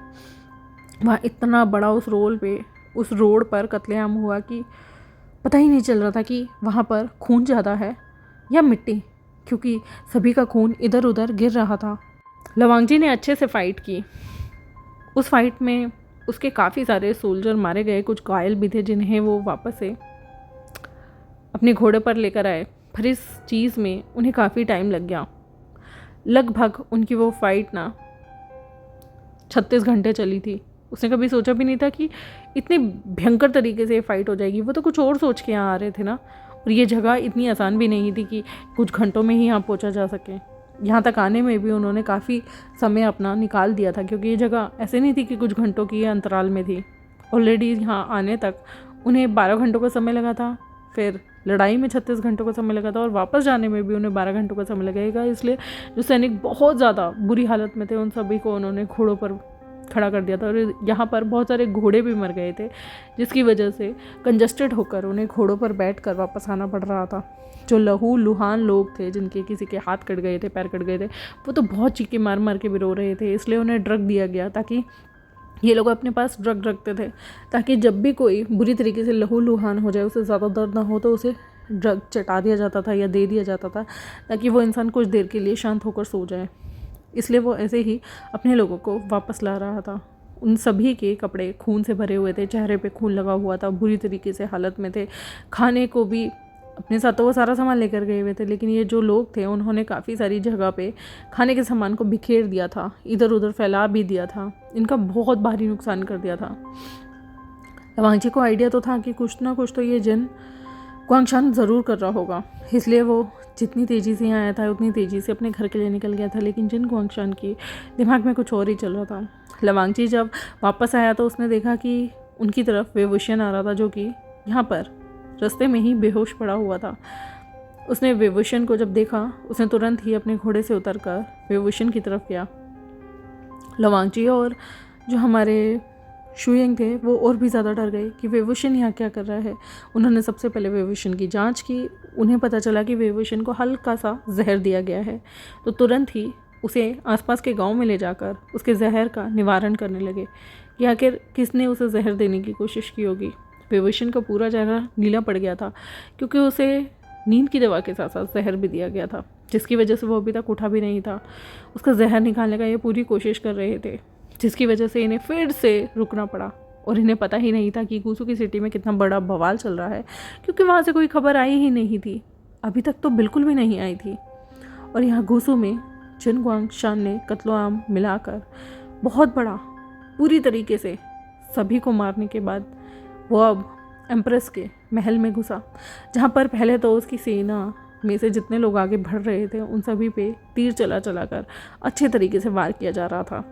वहाँ इतना बड़ा उस रोड पर कत्लेआम हुआ कि पता ही नहीं चल रहा था कि वहाँ पर खून ज़्यादा है या मिट्टी, क्योंकि सभी का खून इधर उधर गिर रहा था। लवांगजी ने अच्छे से फाइट की। उस फाइट में उसके काफ़ी सारे सोल्जर मारे गए, कुछ घायल भी थे जिन्हें वो वापस से अपने घोड़े पर लेकर आए। पर इस चीज़ में उन्हें काफ़ी टाइम लग गया। लगभग उनकी वो फाइट ना 36 घंटे चली थी। उसने कभी सोचा भी नहीं था कि इतनी भयंकर तरीके से फाइट हो जाएगी। वो तो कुछ और सोच के यहाँ आ रहे थे ना, और ये जगह इतनी आसान भी नहीं थी कि कुछ घंटों में ही यहाँ पहुँचा जा सके। यहाँ तक आने में भी उन्होंने काफ़ी समय अपना निकाल दिया था, क्योंकि ये जगह ऐसे नहीं थी कि कुछ घंटों की अंतराल में थी। ऑलरेडी यहाँ आने तक उन्हें 12 घंटों का समय लगा था, फिर लड़ाई में 36 घंटों का समय लगा था और वापस जाने में भी उन्हें 12 घंटों का समय लगेगा। इसलिए जो सैनिक बहुत ज़्यादा बुरी हालत में थे उन सभी को उन्होंने घोड़ों पर खड़ा कर दिया था। और यहाँ पर बहुत सारे घोड़े भी मर गए थे, जिसकी वजह से कंजस्टेड होकर उन्हें घोड़ों पर बैठकर वापस आना पड़ रहा था। जो लहू लुहान लोग थे, जिनके किसी के हाथ कट गए थे, पैर कट गए थे, वो तो बहुत चीखे मार मार के भी रो रहे थे। इसलिए उन्हें ड्रग दिया गया, ताकि ये लोग अपने पास ड्रग रखते थे, ताकि जब भी कोई बुरी तरीके से लहू लुहान हो जाए, उसे ज़्यादा दर्द ना हो, तो उसे ड्रग चटा दिया जाता था या दे दिया जाता था, ताकि वो इंसान कुछ देर के लिए शांत होकर सो जाए। इसलिए वो ऐसे ही अपने लोगों को वापस ला रहा था। उन सभी के कपड़े खून से भरे हुए थे, चेहरे पे खून लगा हुआ था, बुरी तरीके से हालत में थे। खाने को भी अपने साथ तो वो सारा सामान लेकर गए हुए थे, लेकिन ये जो लोग थे उन्होंने काफ़ी सारी जगह पे खाने के सामान को बिखेर दिया था, इधर उधर फैला भी दिया था। इनका बहुत भारी नुकसान कर दिया था। लवांगची को आइडिया तो था कि कुछ ना कुछ तो ये जिन गुआंगशान ज़रूर कर रहा होगा, इसलिए वो जितनी तेज़ी से यहाँ आया था उतनी तेज़ी से अपने घर के लिए निकल गया था। लेकिन जिन गुआंगशान के दिमाग में कुछ और ही चल रहा था। लवांगची जब वापस आया तो उसने देखा कि उनकी तरफ वेवुशियन आ रहा था, जो कि यहाँ पर रास्ते में ही बेहोश पड़ा हुआ था। उसने वेवुशियन को जब देखा, उसने तुरंत ही अपने घोड़े से उतरकर वेवुशियन की तरफ गया। लवांगची और जो हमारे शुयिंग थे वो और भी ज़्यादा डर गए कि वेवुशियन यहाँ क्या कर रहा है। उन्होंने सबसे पहले वेवुशियन की जांच की। उन्हें पता चला कि वेवुशियन को हल्का सा जहर दिया गया है, तो तुरंत ही उसे आसपास के गांव में ले जाकर उसके जहर का निवारण करने लगे कि आखिर किसने उसे जहर देने की कोशिश की होगी। वेवुशियन का पूरा चेहरा नीला पड़ गया था, क्योंकि उसे नींद की दवा के साथ साथ जहर भी दिया गया था, जिसकी वजह से वो अभी तक उठा भी नहीं था। उसका जहर निकालने का ये पूरी कोशिश कर रहे थे, जिसकी वजह से इन्हें फिर से रुकना पड़ा। और इन्हें पता ही नहीं था कि गूसू की सिटी में कितना बड़ा बवाल चल रहा है, क्योंकि वहाँ से कोई खबर आई ही नहीं थी, अभी तक तो बिल्कुल भी नहीं आई थी। और यहाँ गूसू में जिन गुआंगशान ने कत्लो-आम मिलाकर बहुत बड़ा पूरी तरीके से सभी को मारने के बाद वो अब एम्प्रेस के महल में घुसा, जहाँ पर पहले तो उसकी सेना में से जितने लोग आगे बढ़ रहे थे उन सभी पे तीर चला कर अच्छे तरीके से वार किया जा रहा था।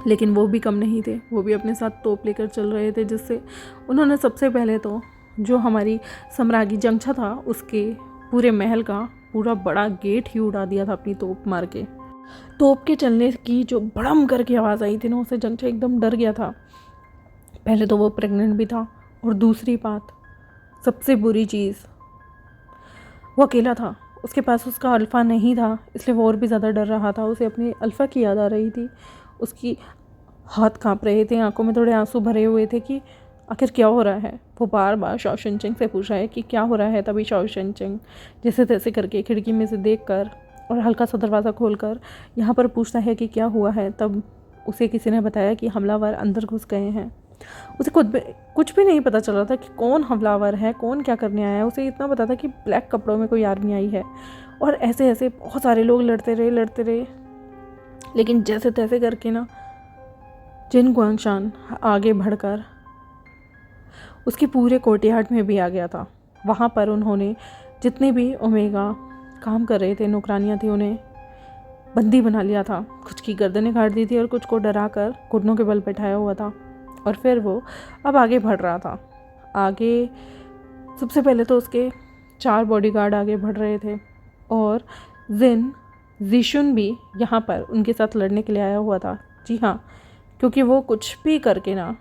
लेकिन वो भी कम नहीं थे, वो भी अपने साथ तोप लेकर चल रहे थे, जिससे उन्होंने सबसे पहले तो जो हमारी सम्राज्ञी जंगछा था उसके पूरे महल का पूरा बड़ा गेट ही उड़ा दिया था अपनी तोप मार के। तोप के चलने की जो बड़म करके आवाज़ आई थी ना, उससे जंगछा एकदम डर गया था। पहले तो वो प्रेग्नेंट भी था, और दूसरी बात, सबसे बुरी चीज़, वो अकेला था। उसके पास उसका अल्फ़ा नहीं था, इसलिए वो और भी ज़्यादा डर रहा था। उसे अपनी अल्फ़ा की याद आ रही थी। उसकी हाथ काँप रहे थे, आंखों में थोड़े आंसू भरे हुए थे कि आखिर क्या हो रहा है। वो बार बार शाओ शिनचेंग से पूछ रहा है कि क्या हो रहा है। तभी शाओ शिनचेंग जैसे तैसे करके खिड़की में से देखकर और हल्का सा दरवाज़ा खोलकर यहाँ पर पूछता है कि क्या हुआ है। तब उसे किसी ने बताया कि हमलावर अंदर घुस गए हैं। उसे कुछ भी नहीं पता चल रहा था कि कौन हमलावर है, कौन क्या करने आया है। उसे इतना पता था कि ब्लैक कपड़ों में कोई आर्मी आई है, और ऐसे ऐसे बहुत सारे लोग लड़ते रहे। लेकिन जैसे तैसे करके ना जिन गुआंगशान आगे बढ़कर उसके पूरे कोर्टयार्ड में भी आ गया था। वहाँ पर उन्होंने जितने भी ओमेगा काम कर रहे थे, नौकरानियाँ थी, उन्हें बंदी बना लिया था। कुछ की गर्दनें काट दी थी और कुछ को डरा कर घुटनों के बल बैठाया हुआ था। और फिर वो अब आगे बढ़ रहा था। आगे सबसे पहले तो उसके 4 बॉडीगार्ड आगे बढ़ रहे थे, और जिन जीशुन भी यहाँ पर उनके साथ लड़ने के लिए आया हुआ था। जी हाँ, क्योंकि वो कुछ भी करके ना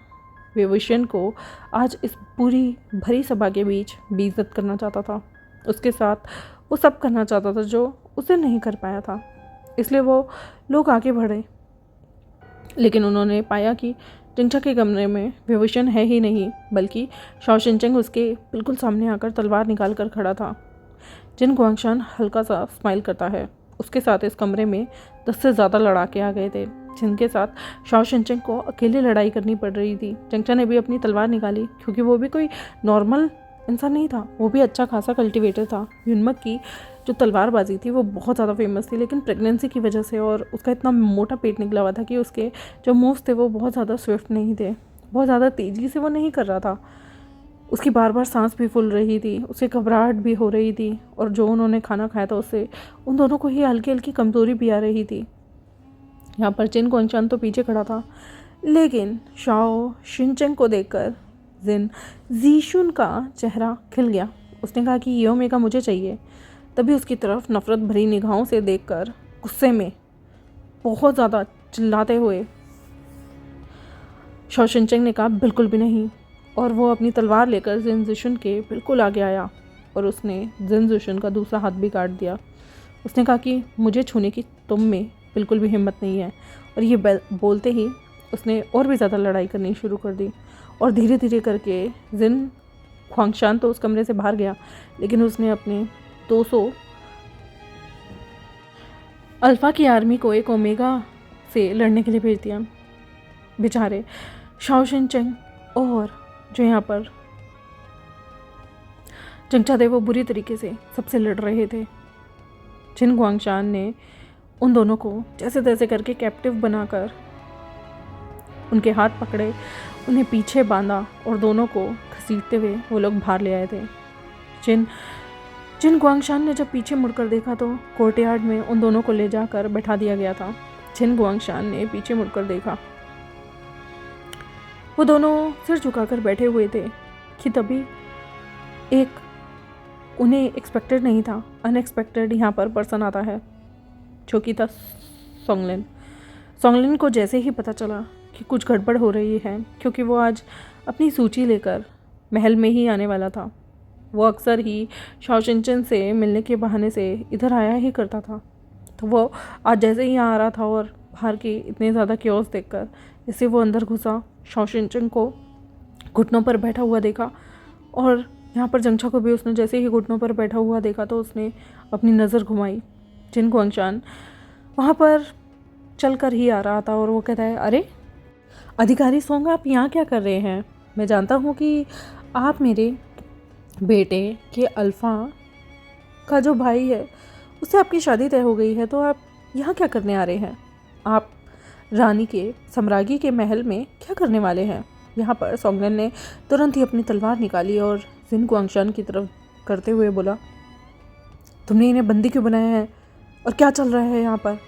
विवशन को आज इस पूरी भरी सभा के बीच बेइज्जत करना चाहता था। उसके साथ वो सब करना चाहता था जो उसे नहीं कर पाया था। इसलिए वो लोग आगे बढ़े, लेकिन उन्होंने पाया कि जिंगचा के कमरे में विभूषण है ही नहीं, बल्कि शाओ शिनचेंग उसके बिल्कुल सामने आकर तलवार निकाल कर खड़ा था। जिन गुआंगशान हल्का सा स्माइल करता है। उसके साथ इस कमरे में 10 से ज़्यादा लड़ाके आ गए थे, जिनके साथ शाओ शिनचेंग को अकेले लड़ाई करनी पड़ रही थी। जिंगचा ने भी अपनी तलवार निकाली, क्योंकि वो भी कोई नॉर्मल इंसान नहीं था, वो भी अच्छा खासा कल्टिवेटर था। यूनमक की जो तलवारबाजी थी वो बहुत ज़्यादा फेमस थी, लेकिन प्रेगनेंसी की वजह से और उसका इतना मोटा पेट निकला हुआ था कि उसके जो मूव्स थे वो बहुत ज़्यादा स्विफ्ट नहीं थे, बहुत ज़्यादा तेज़ी से वो नहीं कर रहा था। उसकी बार बार सांस भी फूल रही थी, उसे घबराहट भी हो रही थी, और जो उन्होंने खाना खाया था उससे उन दोनों को ही हल्की हल्की कमज़ोरी भी आ रही थी। यहाँ पर जिन गुआंगशान तो पीछे खड़ा था, लेकिन शाओ शिनचेंग को देखकर जिन जीशुन का चेहरा खिल गया। उसने कहा कि ये ओमेगा मुझे चाहिए। तभी उसकी तरफ नफ़रत भरी निगाहों से देखकर गुस्से में बहुत ज़्यादा चिल्लाते हुए शाओ शिनचेंग ने कहा बिल्कुल भी नहीं, और वो अपनी तलवार लेकर जिन जीशुन के बिल्कुल आगे आया और उसने जिन जीशुन का दूसरा हाथ भी काट दिया। उसने कहा कि मुझे छूने की तुम में बिल्कुल भी हिम्मत नहीं है, और ये बोलते ही उसने और भी ज़्यादा लड़ाई करनी शुरू कर दी। और धीरे धीरे करके जिन ख्वांगशान तो उस कमरे से बाहर गया, लेकिन उसने अपने 200 अल्फ़ा की आर्मी को एक ओमेगा से लड़ने के लिए भेज दिया। बेचारे शाओ शिनचेंग और जो यहाँ पर जिंगचा थे वो बुरी तरीके से सबसे लड़ रहे थे। जिन गुआंगशान ने उन दोनों को जैसे तैसे करके कैप्टिव बनाकर उनके हाथ पकड़े, उन्हें पीछे बांधा और दोनों को घसीटते हुए वो लोग बाहर ले आए थे। जिन गुआंगशान ने जब पीछे मुड़कर देखा तो कोर्टयार्ड में उन दोनों को ले जाकर बैठा दिया गया था। जिन गुआंगशान ने पीछे मुड़कर देखा, वो दोनों सिर झुकाकर बैठे हुए थे कि तभी एक उन्हें एक्सपेक्टेड नहीं था, अनएक्सपेक्टेड यहाँ पर पर्सन आता है, जो कि था सोंगलिन। सोंगलिन को जैसे ही पता चला कि कुछ गड़बड़ हो रही है, क्योंकि वो आज अपनी सूची लेकर महल में ही आने वाला था। वो अक्सर ही शाओ शिनचेंग से मिलने के बहाने से इधर आया ही करता था। तो वो आज जैसे ही यहाँ आ रहा था और बाहर की इतने ज़्यादा क्योस देखकर जैसे वो अंदर घुसा, शाओ शिनचेंग को घुटनों पर बैठा हुआ देखा, और यहाँ पर जिंगचा को भी उसने जैसे ही घुटनों पर बैठा हुआ देखा तो उसने अपनी नज़र घुमाई। जिन गुआंगशान वहाँ पर चल कर ही आ रहा था, और वो कहता है, अरे अधिकारी सोंग, आप यहाँ क्या कर रहे हैं? मैं जानता हूँ कि आप मेरे बेटे के अल्फ़ा का जो भाई है उससे आपकी शादी तय हो गई है, तो आप यहाँ क्या करने आ रहे हैं? आप रानी के सम्राज्ञी के महल में क्या करने वाले हैं? यहाँ पर सोंगलिन ने तुरंत ही अपनी तलवार निकाली और जिन गुआंगशान की तरफ करते हुए बोला, तुमने इन्हें बंदी क्यों बनाया है और क्या चल रहा है यहाँ पर?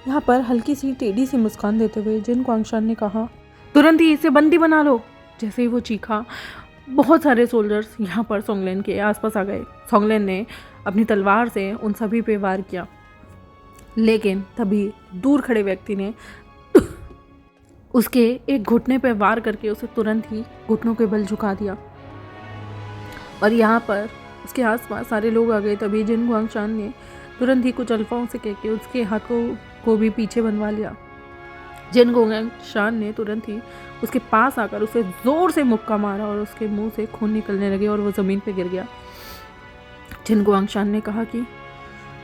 यहाँ पर हल्की सी टेढ़ी सी मुस्कान देते हुए जिन गुआंगशान ने कहा, तुरंत ही इसे बंदी बना लो। जैसे ही वो चीखा, बहुत सारे सोल्जर्स यहाँ पर सोंगलिन के आसपास आ गए। सोंगलिन ने अपनी तलवार से उन सभी पे वार किया, लेकिन तभी दूर खड़े व्यक्ति ने उसके एक घुटने पे वार करके उसे तुरंत ही घुटनों के बल झुका दिया। और यहाँ पर उसके आसपास सारे लोग आ गए। तभी जिन गुआंगशान ने तुरंत ही कुछ अल्फाओं से कह के उसके हाथों को भी पीछे बनवा लिया। जिन गुआंगशान ने तुरंत ही उसके पास आकर उसे जोर से मुक्का मारा और उसके मुंह से खून निकलने लगे और वो ज़मीन पे गिर गया। जिन गुआंगशान ने कहा कि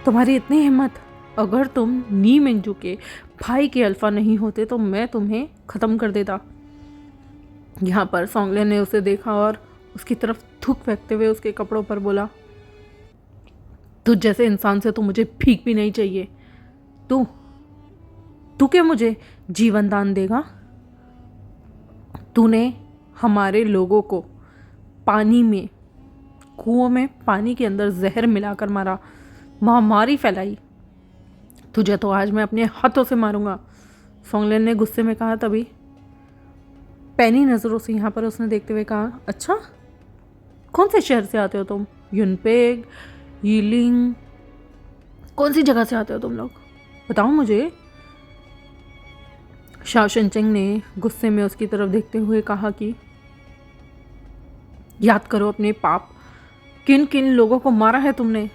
तुम्हारी इतनी हिम्मत, अगर तुम नी मिंगजू के भाई के अल्फा नहीं होते तो मैं तुम्हें ख़त्म कर देता। यहाँ पर सोंगलेन ने उसे देखा और उसकी तरफ थूक फेंकते हुए उसके कपड़ों पर बोला, तुझ जैसे इंसान से तो मुझे भीख भी नहीं चाहिए। तू तू क्या मुझे जीवन दान देगा? तूने हमारे लोगों को पानी में, कुओं में पानी के अंदर जहर मिलाकर मारा, महामारी फैलाई। तुझे तो आज मैं अपने हाथों से मारूंगा, सोंगलेन ने गुस्से में कहा। तभी पैनी नज़रों से यहाँ पर उसने देखते हुए कहा, अच्छा कौन से शहर से आते हो तुम? युनपेग, यीलिंग, कौन सी जगह से आते हो तुम लोग? बताओ मुझे। शाओ शिनचेंग ने गुस्से में उसकी तरफ देखते हुए कहा कि याद करो अपने पाप, किन किन लोगों को मारा है तुमने।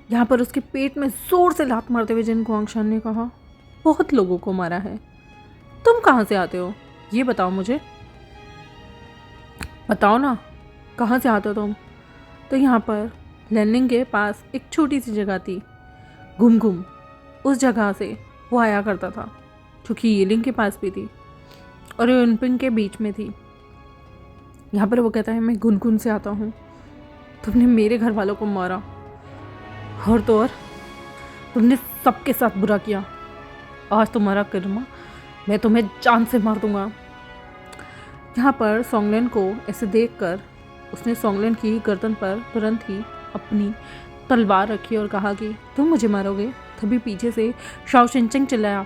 यहाँ पर उसके पेट में जोर से लात मारते हुए जिन गुआंगशान ने कहा, बहुत लोगों को मारा है। तुम कहाँ से आते हो ये बताओ मुझे, बताओ ना कहाँ से आते हो तुम? तो यहाँ पर लैंडिंग के पास एक छोटी सी जगह थी, घुम, उस जगह से वो आया करता था, क्योंकि यीलिंग के पास भी थी और युनपिंग के बीच में थी। यहाँ पर वो कहता है, मैं गुनगुन से आता हूँ। तुमने मेरे घर वालों को मारा और तो और तुमने सबके साथ बुरा किया। आज तुम्हारा कर्म, मैं तुम्हें जान से मार दूंगा। यहाँ पर सोंगलेन को ऐसे देखकर उसने सोंगलेन की गर्दन पर तुरंत ही अपनी तलवार रखी और कहा कि तुम मुझे मारोगे? तभी पीछे से शाओ शिनचेंग चिल्लाया,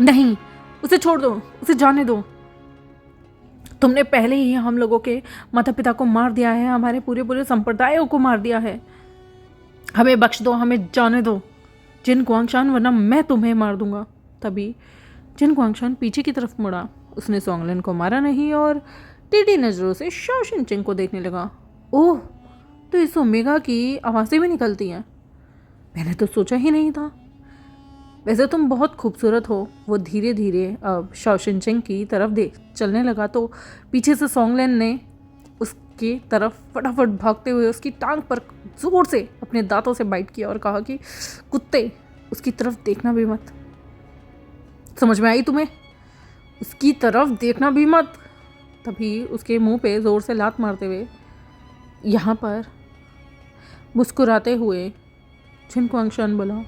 नहीं, उसे छोड़ दो, उसे जाने दो। तुमने पहले ही हम लोगों के माता पिता को मार दिया है, हमारे पूरे संप्रदायों को मार दिया है। हमें बख्श दो, हमें जाने दो जिन गुआंगशान, वरना मैं तुम्हें मार दूंगा। तभी जिन गुआंगशान पीछे की तरफ मुड़ा। उसने सोंगलेन को मारा नहीं और टेढ़ी नज़रों से शाओ शिनचेंग को देखने लगा। ओह, तो इस ओमेगा की आवाज़ें भी निकलती हैं, मैंने तो सोचा ही नहीं था। वैसे तुम बहुत खूबसूरत हो। वो धीरे धीरे अब शाओ शिनचेंग की तरफ देख चलने लगा तो पीछे से सोंगलेन ने उसकी तरफ फटाफट भागते हुए उसकी टांग पर जोर से अपने दांतों से बाइट किया और कहा कि कुत्ते, उसकी तरफ देखना भी मत। समझ में आई तुम्हें? उसकी तरफ देखना भी मत। तभी उसके मुंह पे ज़ोर से लात मारते हुए यहाँ पर मुस्कुराते हुए जिन गुआंगशान बोला,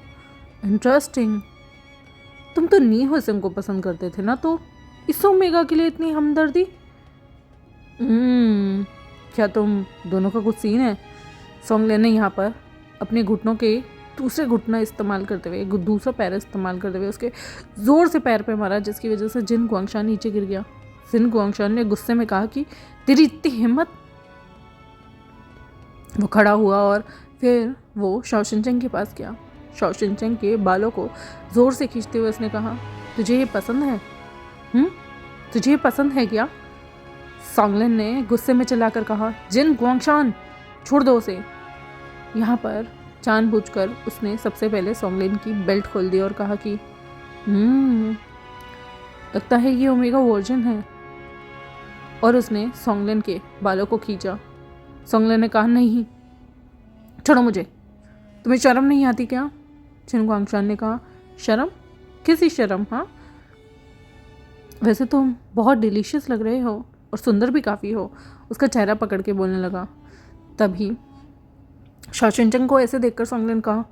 इंटरेस्टिंग, तुम तो नी हुसैन को पसंद करते थे ना, तो इस ओमेगा के लिए इतनी हमदर्दी? क्या तुम दोनों का कुछ सीन है? सोंगलेन ने यहाँ पर अपने घुटनों के दूसरे घुटना इस्तेमाल करते हुए, दूसरा पैर इस्तेमाल करते हुए उसके ज़ोर से पैर पे मारा, जिसकी वजह से जिन गुआंगशान नीचे गिर गया। जिन गुआंगशान ने गुस्से में कहा कि तेरी इतनी हिम्मत। वो खड़ा हुआ और फिर वो शाओ शिनचेंग के पास गया। शाओ शिनचेंग के बालों को ज़ोर से खींचते हुए उसने कहा, तुझे ये पसंद है? तुझे ये पसंद है क्या? सोंगलेन ने गुस्से में चिल्लाकर कहा, जिन गुआंगशान, छोड़ दो उसे। यहाँ पर जानबूझकर उसने सबसे पहले सोंगलेन की बेल्ट खोल दी और कहा कि लगता है ये ओमेगा वर्जन है। और उसने सोंगलेन के बालों को खींचा। सोंगलेन ने कहा, नहीं, छोड़ो मुझे, तुम्हें शर्म नहीं आती क्या? जिन गुआंगशान ने कहा, शर्म? किसी शर्म? हाँ, वैसे तुम बहुत डिलीशियस लग रहे हो और सुंदर भी काफ़ी हो। उसका चेहरा पकड़ के बोलने लगा। तभी शाओ शिनचेंग को ऐसे देखकर सोंगलेन कहा,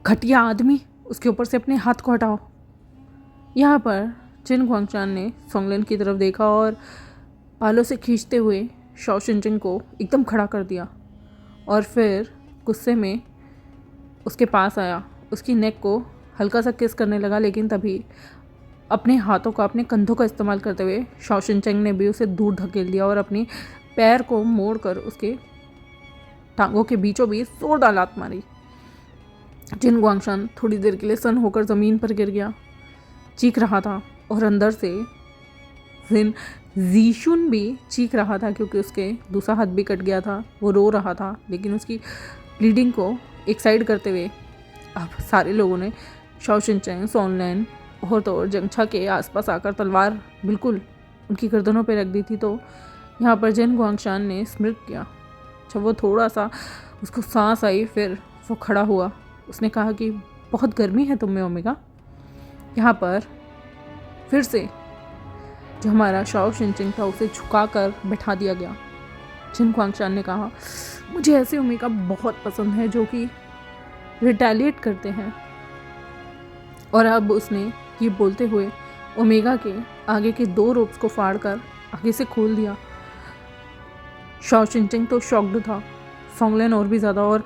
घटिया आदमी, उसके ऊपर से अपने हाथ को हटाओ। यहाँ पर जिन गुआंगशान ने सोंगलेन की तरफ देखा और बालों से खींचते हुए शाओ शिनचेंग को एकदम खड़ा कर दिया और फिर गुस्से में उसके पास आया, उसकी नेक को हल्का सा किस करने लगा। लेकिन तभी अपने हाथों का, अपने कंधों का इस्तेमाल करते हुए शाओ शिनचेंग ने भी उसे दूर धकेल दिया और अपनी पैर को मोड़कर उसके टांगों के बीचों बीच जोरदार लात मारी। जिन गुआंगशान थोड़ी देर के लिए सन होकर ज़मीन पर गिर गया, चीख रहा था और अंदर से जिन जीशुन भी चीख रहा था क्योंकि उसके दूसरा हाथ भी कट गया था। वो रो रहा था, लेकिन उसकी ब्लीडिंग को एक साइड करते हुए अब सारे लोगों ने शाओ शिनचैंग, सॉन्गलैन और तो और जंगछा के आसपास आकर तलवार बिल्कुल उनकी गर्दनों पर रख दी थी। तो यहाँ पर जिन गुआंगशान ने स्मृत किया। जब वो थोड़ा सा उसको सांस आई, फिर वो खड़ा हुआ। उसने कहा कि बहुत गर्मी है तुम में ओमेगा। यहाँ पर फिर से जो हमारा शाओ शिनचैंग था उसे झुकाकर बैठा दिया गया। जिन गुआंगशान ने कहा, मुझे ऐसे ओमेगा बहुत पसंद है जो कि रिटेलिएट करते हैं। और अब उसने ये बोलते हुए ओमेगा के आगे के 2 रोप्स को फाड़कर आगे से खोल दिया। शाओ शिनचैंग तो शॉक्ड था, सॉन्गलैन और भी ज़्यादा, और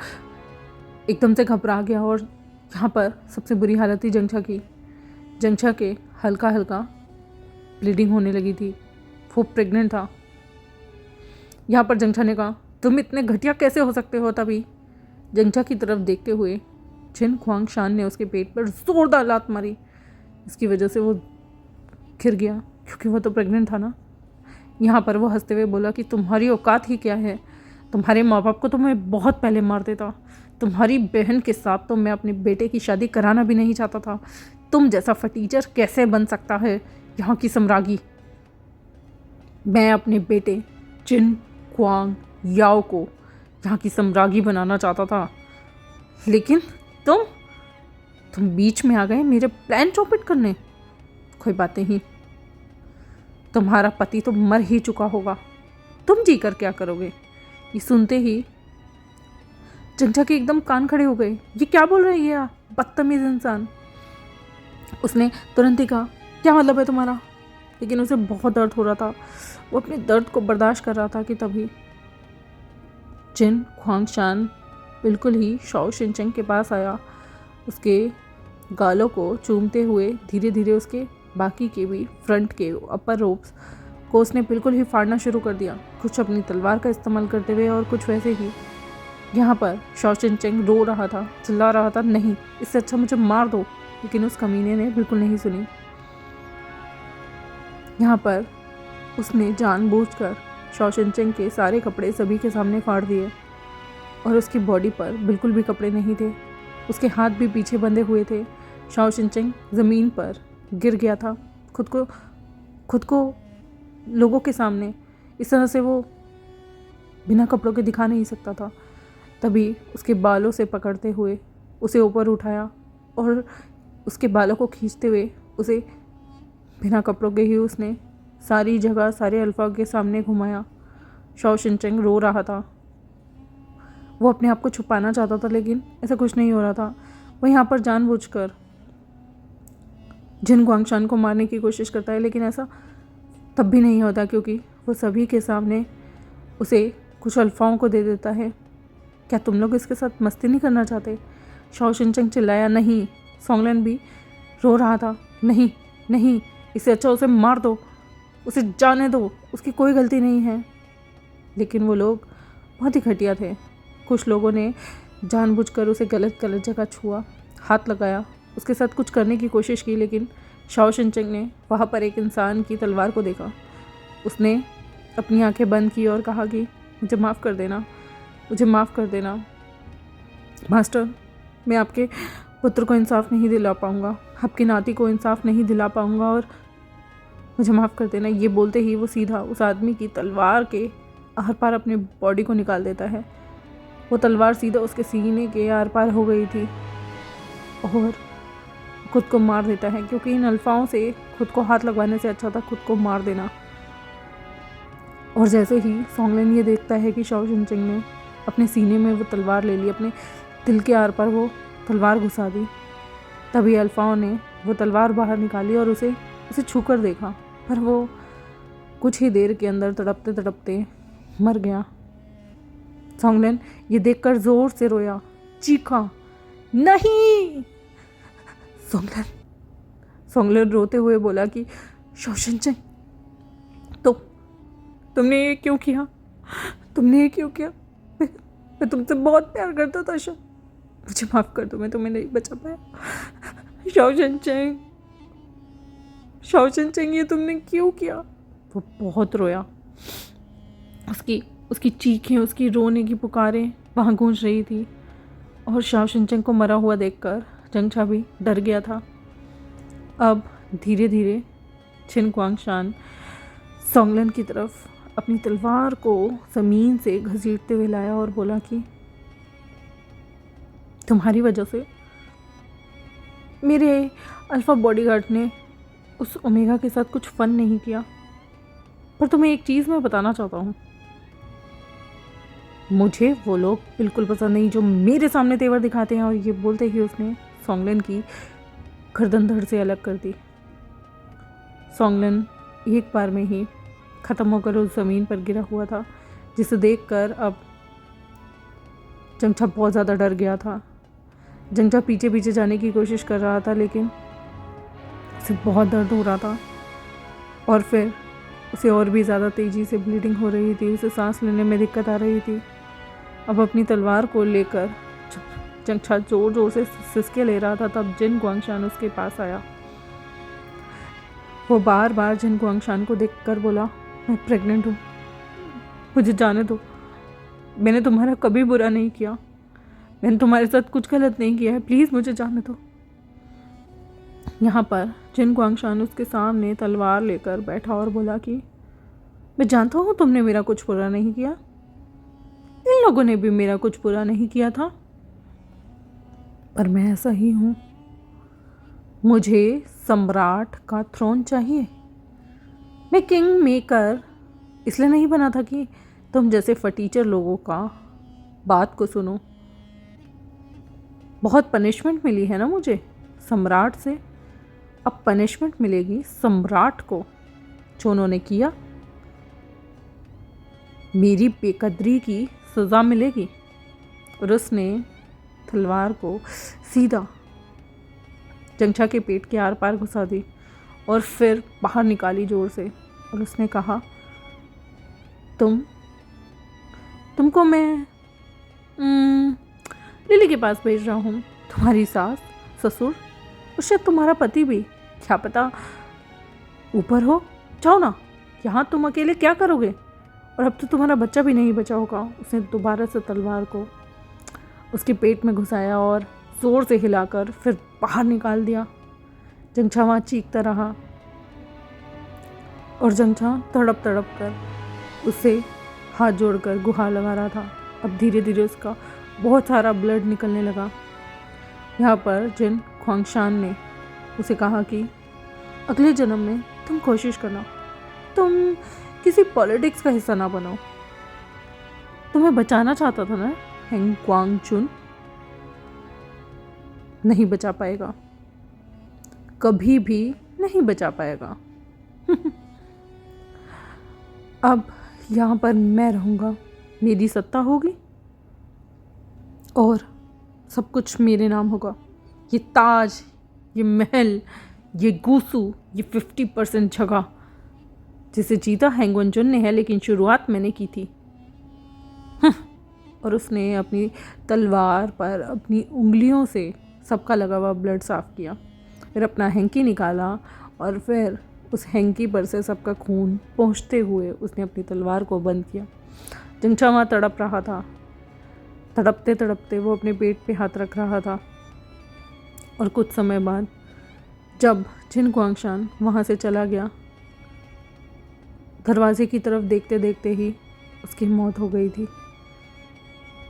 एकदम से घबरा गया। और यहाँ पर सबसे बुरी हालत थी जंगछा की। जंगछा के हल्का हल्का ब्लीडिंग होने लगी थी। वो प्रेग्नेंट था। यहाँ पर जंगछा ने कहा, तुम इतने घटिया कैसे हो सकते हो। तभी जंगछा की तरफ देखते हुए जिन गुआंगशान ने उसके पेट पर जोरदार लात मारी। इसकी वजह से वो गिर गया क्योंकि वो तो प्रेग्नेंट था ना। यहाँ पर वो हंसते हुए बोला कि तुम्हारी औकात ही क्या है। तुम्हारे माँ बाप को तो मैं बहुत पहले मार देता। तुम्हारी बहन के साथ तो मैं अपने बेटे की शादी कराना भी नहीं चाहता था। तुम जैसा फटीचर कैसे बन सकता है यहाँ की सम्राज्ञी। मैं अपने बेटे जिन क्वांग याओ को यहाँ की सम्राज्ञी बनाना चाहता था, लेकिन तुम बीच में आ गए मेरे प्लान चौपट करने। कोई बात नहीं, तुम्हारा पति तो मर ही चुका होगा, तुम जी कर क्या करोगे। ये सुनते ही जंगछा के एकदम कान खड़े हो गए। ये क्या बोल रही है आप, बदतमीज इंसान। उसने तुरंत ही कहा, क्या मतलब है तुम्हारा। लेकिन उसे बहुत दर्द हो रहा था। वो अपने दर्द को बर्दाश्त कर रहा था कि तभी जिन गुआंगशान बिल्कुल ही शाओ शिनचैंग के पास आया। उसके गालों को चूमते हुए धीरे धीरे उसके बाकी के भी फ्रंट के अपर रोप्स को उसने बिल्कुल ही फाड़ना शुरू कर दिया, कुछ अपनी तलवार का इस्तेमाल करते हुए और कुछ वैसे ही। यहाँ पर शाओ शिनचैंग रो रहा था, चिल्ला रहा था, नहीं इससे अच्छा मुझे मार दो। लेकिन उस कमीने ने बिल्कुल नहीं सुनी। यहाँ पर उसने जानबूझकर शाओ शिनचैंग के सारे कपड़े सभी के सामने फाड़ दिए और उसकी बॉडी पर बिल्कुल भी कपड़े नहीं थे। उसके हाथ भी पीछे बंधे हुए थे। शाओ शिनचैंग ज़मीन पर गिर गया था, खुद को लोगों के सामने इस तरह से वो बिना कपड़ों के दिखा नहीं सकता था। तभी उसके बालों से पकड़ते हुए उसे ऊपर उठाया और उसके बालों को खींचते हुए उसे बिना कपड़ों के ही उसने सारी जगह सारे अल्फा के सामने घुमाया। शाओ शिनचैंग रो रहा था। वो अपने आप को छुपाना चाहता था, लेकिन ऐसा कुछ नहीं हो रहा था। वो यहाँ पर जानबूझकर जिन गुआंगशान को मारने की कोशिश करता है, लेकिन ऐसा तब भी नहीं होता क्योंकि वो सभी के सामने उसे कुछ अल्फाओं को दे देता है। क्या तुम लोग इसके साथ मस्ती नहीं करना चाहते। शाओ शिनचैंग चिल्लाया। नहीं। सॉन्गलैन भी रो रहा था, नहीं नहीं, इससे अच्छा उसे मार दो, उसे जाने दो, उसकी कोई गलती नहीं है। लेकिन वो लोग बहुत ही घटिया थे। कुछ लोगों ने जानबूझकर उसे गलत जगह छुआ, हाथ लगाया, उसके साथ कुछ करने की कोशिश की। लेकिन शाओ शिनचैंग ने वहाँ पर एक इंसान की तलवार को देखा। उसने अपनी आंखें बंद की और कहा कि मुझे माफ़ कर देना, मुझे माफ़ कर देना मास्टर। मैं आपके पुत्र को इंसाफ नहीं दिला पाऊँगा, आपकी नाती को इंसाफ नहीं दिला पाऊँगा और मुझे माफ़ कर देना। ये बोलते ही वो सीधा उस आदमी की तलवार के आर पार अपनी बॉडी को निकाल देता है। वो तलवार सीधा उसके सीने के आर पार हो गई थी और खुद को मार देता है, क्योंकि इन अल्फाओं से खुद को हाथ लगवाने से अच्छा था खुद को मार देना। और जैसे ही सॉन्गलैन ये देखता है कि शाओ शिनचैंग ने अपने सीने में वो तलवार ले ली, अपने दिल के आर पार वो तलवार घुसा दी, तभी अल्फाओं ने वो तलवार बाहर निकाली और उसे छूकर देखा, पर वो कुछ ही देर के अंदर तड़पते तड़पते मर गया। सॉन्गलैन ये देखकर जोर से रोया, चीखा, नहीं। सॉन्गलैन रोते हुए बोला कि शाओ शिनचैंग तुमने ये क्यों किया, तुमने ये क्यों किया। मैं तुमसे बहुत प्यार करता था शाओ, मुझे माफ़ कर दो, मैं तुम्हें नहीं बचा पाया। शाओ शिनचैंग शाओशिन ये तुमने क्यों किया? वो बहुत रोया। उसकी चीखें, उसकी रोने की पुकारें वहाँ गूंज रही थी। और शाओशिन को मरा हुआ देखकर जंगछा भी डर गया था। अब धीरे धीरे छिन गुआंगशान सोंगलन की तरफ अपनी तलवार को ज़मीन से घसीटते हुए लाया और बोला कि तुम्हारी वजह से मेरे अल्फ़ा बॉडीगार्ड ने उस ओमेगा के साथ कुछ फन नहीं किया। पर तुम्हें एक चीज़ मैं बताना चाहता हूँ, मुझे वो लोग बिल्कुल पसंद नहीं जो मेरे सामने तेवर दिखाते हैं। और ये बोलते ही उसने सोंगलन की गर्दन धड़ से अलग कर दी। सोंगलन एक बार में ही ख़त्म होकर उस ज़मीन पर गिरा हुआ था, जिसे देखकर अब जंगछा बहुत ज़्यादा डर गया था। जंगछा पीछे पीछे जाने की कोशिश कर रहा था, लेकिन उसे बहुत दर्द हो रहा था और फिर उसे और भी ज़्यादा तेज़ी से ब्लीडिंग हो रही थी। उसे सांस लेने में दिक्कत आ रही थी। अब अपनी तलवार को लेकर जंगछा ज़ोर ज़ोर से सिसके ले रहा था, तब जिन गुआंगशान उसके पास आया। वो बार बार जिन गुआंगशान को देखकर बोला, मैं प्रेग्नेंट हूँ, मुझे जाने दो। मैंने तुम्हारा कभी बुरा नहीं किया, मैंने तुम्हारे साथ कुछ गलत नहीं किया है, प्लीज़ मुझे जाने दो। यहाँ पर जिन गुआंगशान उसके सामने तलवार लेकर बैठा और बोला कि मैं जानता हूँ तुमने मेरा कुछ बुरा नहीं किया, इन लोगों ने भी मेरा कुछ बुरा नहीं किया था, पर मैं ऐसा ही हूँ। मुझे सम्राट का थ्रोन चाहिए। मैं किंग मेकर इसलिए नहीं बना था कि तुम जैसे फटीचर लोगों का बात को सुनो। बहुत पनिशमेंट मिली है ना मुझे सम्राट से, अब पनिशमेंट मिलेगी सम्राट को जो उन्होंने किया। मेरी बेकदरी की सज़ा मिलेगी। और उसने तलवार को सीधा जंगछा के पेट के आर पार घुसा दी और फिर बाहर निकाली जोर से। और उसने कहा, तुमको मैं लिली के पास भेज रहा हूँ। तुम्हारी सास, ससुर और शायद तुम्हारा पति भी, क्या पता ऊपर हो। जाओ ना, यहाँ तुम अकेले क्या करोगे? और अब तो तुम्हारा बच्चा भी नहीं बचा होगा। उसने दोबारा से तलवार को उसके पेट में घुसाया और ज़ोर से हिलाकर फिर बाहर निकाल दिया। जंगछा वहाँ चीखता रहा और जंगछा तड़प तड़प कर उससे हाथ जोड़कर गुहार लगा रहा था। अब धीरे धीरे उसका बहुत सारा ब्लड निकलने लगा। यहाँ पर जिन गुआंगशान ने उसे कहा कि अगले जन्म में तुम कोशिश करना, तुम किसी पॉलिटिक्स का हिस्सा ना बनो। तुम्हें बचाना चाहता था ना हेंग गुआंगचुन, नहीं बचा पाएगा, कभी भी नहीं बचा पाएगा। अब यहाँ पर मैं रहूँगा, मेरी सत्ता होगी और सब कुछ मेरे नाम होगा। ये ताज, ये महल, ये गुसु, ये 50% जगह जिसे जीता हेंग गुआंगचुन ने है, लेकिन शुरुआत मैंने की थी। और उसने अपनी तलवार पर अपनी उंगलियों से सबका लगा हुआ ब्लड साफ़ किया, फिर अपना हैंकी निकाला और फिर उस हैंकी पर से सबका खून पहुँचते हुए उसने अपनी तलवार को बंद किया। जंगछा वहाँ तड़प रहा था। तड़पते तड़पते वो अपने पेट पे हाथ रख रहा था। और कुछ समय बाद जब जिन गुआंगशान वहाँ से चला गया, दरवाजे की तरफ देखते देखते ही उसकी मौत हो गई थी।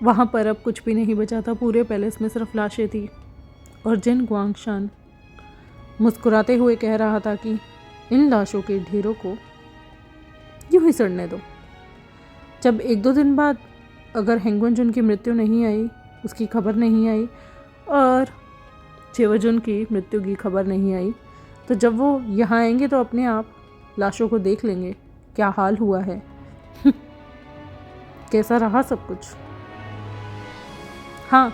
वहाँ पर अब कुछ भी नहीं बचा था। पूरे पैलेस में सिर्फ लाशें थी। और जिन गुआंगशान मुस्कुराते हुए कह रहा था कि इन लाशों के ढेरों को यूं ही सड़ने दो। जब 1-2 दिन बाद अगर हेंग गुआंगचुन की मृत्यु नहीं आई, उसकी खबर नहीं आई, और चेवजुन की मृत्यु की खबर नहीं आई, तो जब वो यहाँ आएंगे तो अपने आप लाशों को देख लेंगे क्या हाल हुआ है। कैसा रहा सब कुछ। हाँ,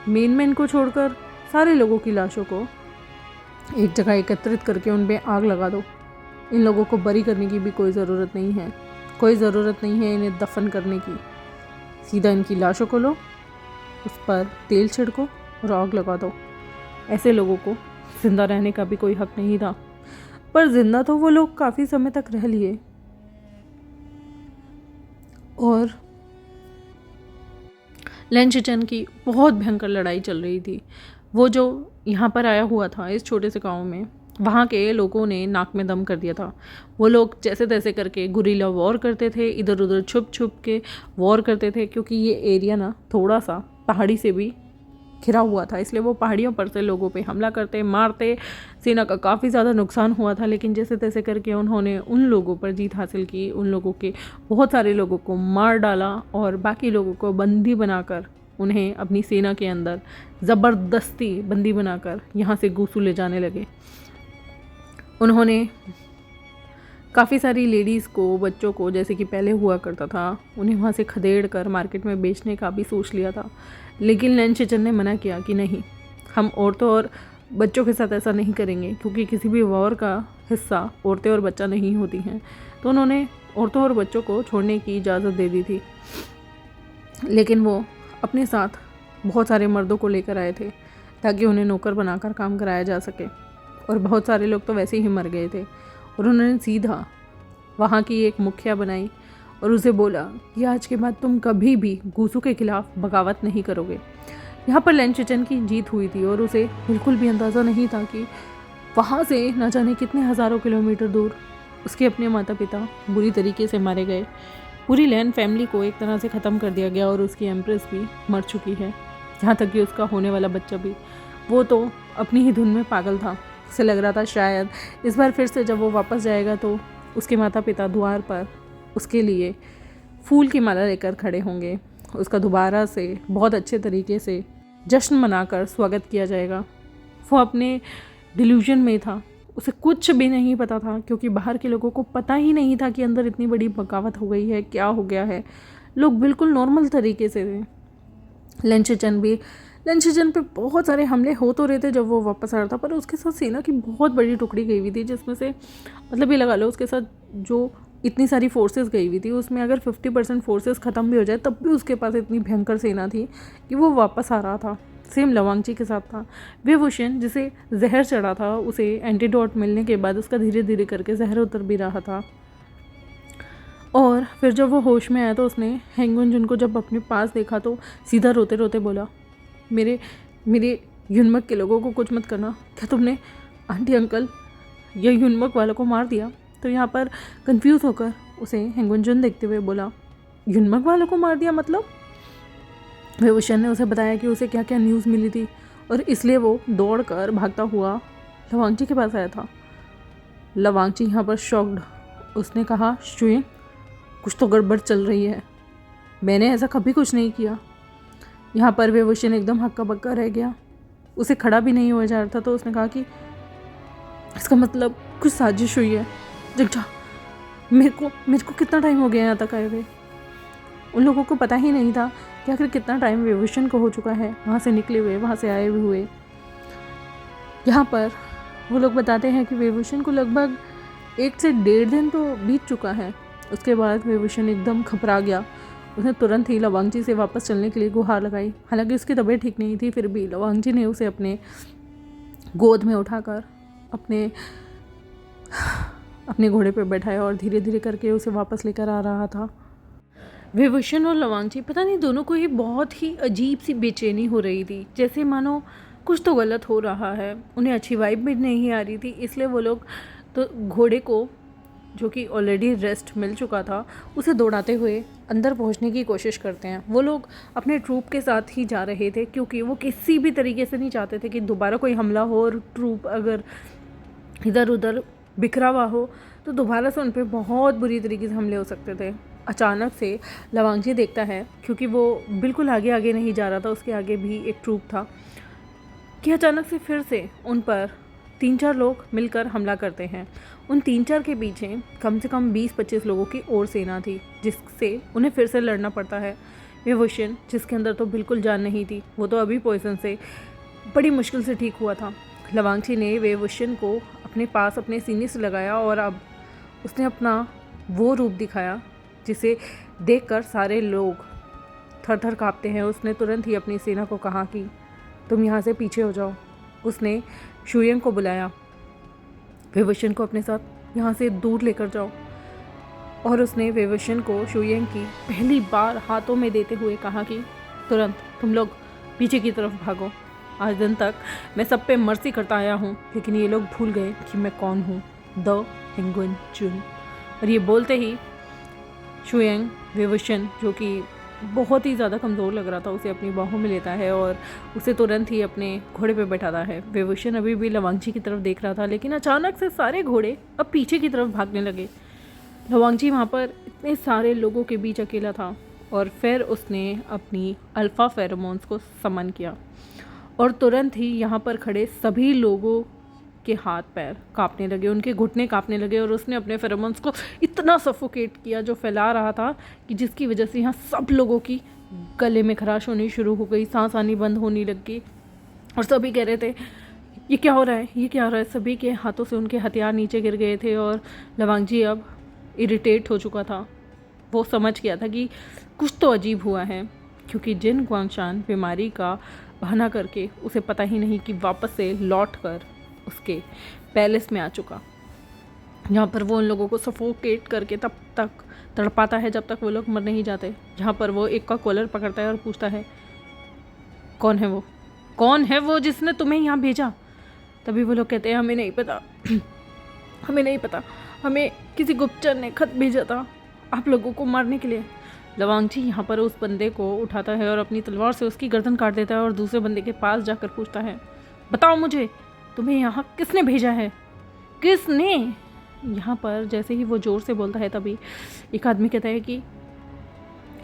मेन को छोड़कर सारे लोगों की लाशों को एक जगह एकत्रित करके उन पे आग लगा दो। इन लोगों को बरी करने की भी कोई ज़रूरत नहीं है, कोई ज़रूरत नहीं है इन्हें दफन करने की। सीधा इनकी लाशों को लो, उस पर तेल छिड़को और आग लगा दो। ऐसे लोगों को जिंदा रहने का भी कोई हक नहीं था। पर जिंदा तो वो लोग काफ़ी समय तक रह लिए। और लेंशिचन की बहुत भयंकर लड़ाई चल रही थी। वो जो यहाँ पर आया हुआ था इस छोटे से गांव में, वहाँ के लोगों ने नाक में दम कर दिया था। वो लोग जैसे तैसे करके गुरिल्ला वॉर करते थे, इधर उधर छुप छुप के वॉर करते थे, क्योंकि ये एरिया ना थोड़ा सा पहाड़ी से भी घिरा हुआ था, इसलिए वो पहाड़ियों पर से लोगों पे हमला करते, मारते। सेना का काफ़ी ज़्यादा नुकसान हुआ था, लेकिन जैसे तैसे करके उन्होंने उन लोगों पर जीत हासिल की। उन लोगों के बहुत सारे लोगों को मार डाला और बाकी लोगों को बंदी बनाकर उन्हें अपनी सेना के अंदर ज़बरदस्ती बंदी बनाकर यहाँ से गूसू ले जाने लगे। उन्होंने काफ़ी सारी लेडीज़ को, बच्चों को, जैसे कि पहले हुआ करता था, उन्हें वहाँ से खदेड़ कर मार्केट में बेचने का भी सोच लिया था। लेकिन लेंशिचन ने मना किया कि नहीं, हम औरतों और बच्चों के साथ ऐसा नहीं करेंगे, क्योंकि किसी भी वॉर का हिस्सा औरतें और बच्चा नहीं होती हैं। तो उन्होंने औरतों और बच्चों को छोड़ने की इजाज़त दे दी थी, लेकिन वो अपने साथ बहुत सारे मर्दों को लेकर आए थे ताकि उन्हें नौकर बनाकर काम कराया जा सके। और बहुत सारे लोग तो वैसे ही मर गए थे। और उन्होंने सीधा वहाँ की एक मुखिया बनाई और उसे बोला कि आज के बाद तुम कभी भी गूसू के खिलाफ बगावत नहीं करोगे। यहाँ पर लेंशिचन की जीत हुई थी और उसे बिल्कुल भी अंदाज़ा नहीं था कि वहाँ से न जाने कितने हज़ारों किलोमीटर दूर उसके अपने माता पिता बुरी तरीके से मारे गए। पूरी लैन फैमिली को एक तरह से ख़त्म कर दिया गया और उसकी एम्प्रेस भी मर चुकी है, यहाँ तक कि उसका होने वाला बच्चा भी। वो तो अपनी ही धुन में पागल था। उसे लग रहा था शायद इस बार फिर से जब वो वापस जाएगा तो उसके माता पिता द्वार पर उसके लिए फूल की माला लेकर खड़े होंगे। उसका दोबारा से बहुत अच्छे तरीके से जश्न मनाकर स्वागत किया जाएगा। वो अपने डिल्यूजन में था, उसे कुछ भी नहीं पता था, क्योंकि बाहर के लोगों को पता ही नहीं था कि अंदर इतनी बड़ी बगावत हो गई है, क्या हो गया है। लोग बिल्कुल नॉर्मल तरीके से थे। लेंशिचन पे बहुत सारे हमले हो तो रहे थे जब वो वापस आ रहा था, पर उसके साथ सेना की बहुत बड़ी टुकड़ी गई हुई थी, जिसमें से मतलब ये लगा लो उसके साथ जो इतनी सारी फोर्सेस गई हुई थी उसमें अगर 50% फोर्सेस ख़त्म भी हो जाए तब भी उसके पास इतनी भयंकर सेना थी कि वो वापस आ रहा था। सेम लवांगची के साथ था। वेवुशन जिसे जहर चढ़ा था, उसे एंटीडोट मिलने के बाद उसका धीरे धीरे करके जहर उतर भी रहा था। और फिर जब वो होश में आया तो उसने हेंगुन को जब अपने पास देखा तो सीधा रोते रोते बोला, मेरे युनमक के लोगों को कुछ मत करना। क्या तुमने आंटी अंकल या युनमक वालों को मार दिया? तो यहाँ पर कंफ्यूज होकर उसे हेंगुन देखते हुए बोला, युनमक वालों को मार दिया मतलब? वेवुशन ने उसे बताया कि उसे क्या क्या न्यूज़ मिली थी और इसलिए वो दौड़कर भागता हुआ लवांगची के पास आया था। लवांगची यहाँ पर शॉक्ड। उसने कहा, शुएं, कुछ तो गड़बड़ चल रही है, मैंने ऐसा कभी कुछ नहीं किया। यहाँ पर वेवुशन एकदम हक्का बक्का रह गया, उसे खड़ा भी नहीं हुआ जा रहा था। तो उसने कहा कि इसका मतलब कुछ साजिश हुई है। जग जा, मेरे को कितना टाइम हो गया यहाँ तक आए हुए। उन लोगों को पता ही नहीं था कि आखिर कितना टाइम वेवुशन को हो चुका है वहाँ से निकले हुए, वहाँ से आए हुए। यहाँ पर वो लोग बताते हैं कि वेवुशन को लगभग 1 से 1.5 दिन तो बीत चुका है। उसके बाद वेवुशन एकदम घबरा गया। उसने तुरंत ही लवांगची से वापस चलने के लिए गुहार लगाई। हालांकि उसकी तबीयत ठीक नहीं थी, फिर भी लवांगची ने उसे अपने गोद में उठाकर अपने घोड़े पर बैठाया और धीरे धीरे करके उसे वापस लेकर आ रहा था। वेवुशन और लवांगची पता नहीं दोनों को ही बहुत ही अजीब सी बेचैनी हो रही थी, जैसे मानो कुछ तो गलत हो रहा है। उन्हें अच्छी वाइब भी नहीं आ रही थी, इसलिए वो लोग तो घोड़े को, जो कि ऑलरेडी रेस्ट मिल चुका था, उसे दौड़ाते हुए अंदर पहुंचने की कोशिश करते हैं। वो लोग अपने ट्रूप के साथ ही जा रहे थे, क्योंकि वो किसी भी तरीके से नहीं चाहते थे कि दोबारा कोई हमला हो और ट्रूप अगर इधर उधर बिखरा हुआ हो तो दोबारा से उन पर बहुत बुरी तरीके से हमले हो सकते थे। अचानक से लवांगची देखता है, क्योंकि वो बिल्कुल आगे आगे नहीं जा रहा था, उसके आगे भी एक ट्रूप था, कि अचानक से फिर से उन पर 3-4 लोग मिलकर हमला करते हैं। उन 3-4 के पीछे कम से कम 20-25 लोगों की और सेना थी, जिससे उन्हें फिर से लड़ना पड़ता है। वेवुशन, जिसके अंदर तो बिल्कुल जान नहीं थी, वो तो अभी पॉइजन से बड़ी मुश्किल से ठीक हुआ था। लवांगची ने वेवुशन को अपने पास अपने सीने से लगाया और अब उसने अपना वो रूप दिखाया जिसे देखकर सारे लोग थर थर काँपते हैं। उसने तुरंत ही अपनी सेना को कहा कि तुम यहाँ से पीछे हो जाओ। उसने शुएंग को बुलाया वेवशन को अपने साथ यहाँ से दूर लेकर जाओ। और उसने वेवशन को शुयेंग की पहली बार हाथों में देते हुए कहा कि तुरंत तुम लोग पीछे की तरफ भागो। आज दिन तक मैं सब पे मर्जी करता आया हूँ, लेकिन ये लोग भूल गए कि मैं कौन हूँ, द हेंगुइन चुन। और ये बोलते ही शुयेंग वेवशन, जो कि बहुत ही ज़्यादा कमज़ोर लग रहा था, उसे अपनी बाहों में लेता है और उसे तुरंत ही अपने घोड़े पे बैठाता है। वेवशन अभी भी लवांगची की तरफ देख रहा था, लेकिन अचानक से सारे घोड़े अब पीछे की तरफ भागने लगे। लवांगची वहाँ पर इतने सारे लोगों के बीच अकेला था और फिर उसने अपनी अल्फ़ा फेरोमोन्स को समन किया और तुरंत ही यहाँ पर खड़े सभी लोगों के हाथ पैर कांपने लगे, उनके घुटने कांपने लगे और उसने अपने फेरोमोन्स को इतना सफोकेट किया, जो फैला रहा था, कि जिसकी वजह से यहाँ सब लोगों की गले में खराश होनी शुरू हो गई, सांस आनी बंद होने लग गई और सभी कह रहे थे ये क्या हो रहा है, ये क्या हो रहा है। सभी के हाथों से उनके हथियार नीचे गिर गए थे और लवांगजी अब इरिटेट हो चुका था। वो समझ गया था कि कुछ तो अजीब हुआ है, क्योंकि जिन गुआंगशान बीमारी का बहाना करके उसे पता ही नहीं कि वापस से लौट कर उसके पैलेस में आ चुका, जहाँ पर वो उन लोगों को सफोकेट करके तब तक तड़पाता है जब तक वो लोग मर नहीं जाते, जहाँ पर वो एक का कॉलर पकड़ता है और पूछता है कौन है वो, कौन है वो जिसने तुम्हें यहाँ भेजा। तभी वो लोग कहते हैं हमें नहीं पता हमें नहीं पता, हमें किसी गुप्तचर ने खत भेजा था आप लोगों को मारने के लिए। लवांगची यहाँ पर उस बंदे को उठाता है और अपनी तलवार से उसकी गर्दन काट देता है और दूसरे बंदे के पास जाकर पूछता है बताओ मुझे, तुम्हें यहाँ किसने भेजा है, किसने। यहाँ पर जैसे ही वो ज़ोर से बोलता है, तभी एक आदमी कहता है कि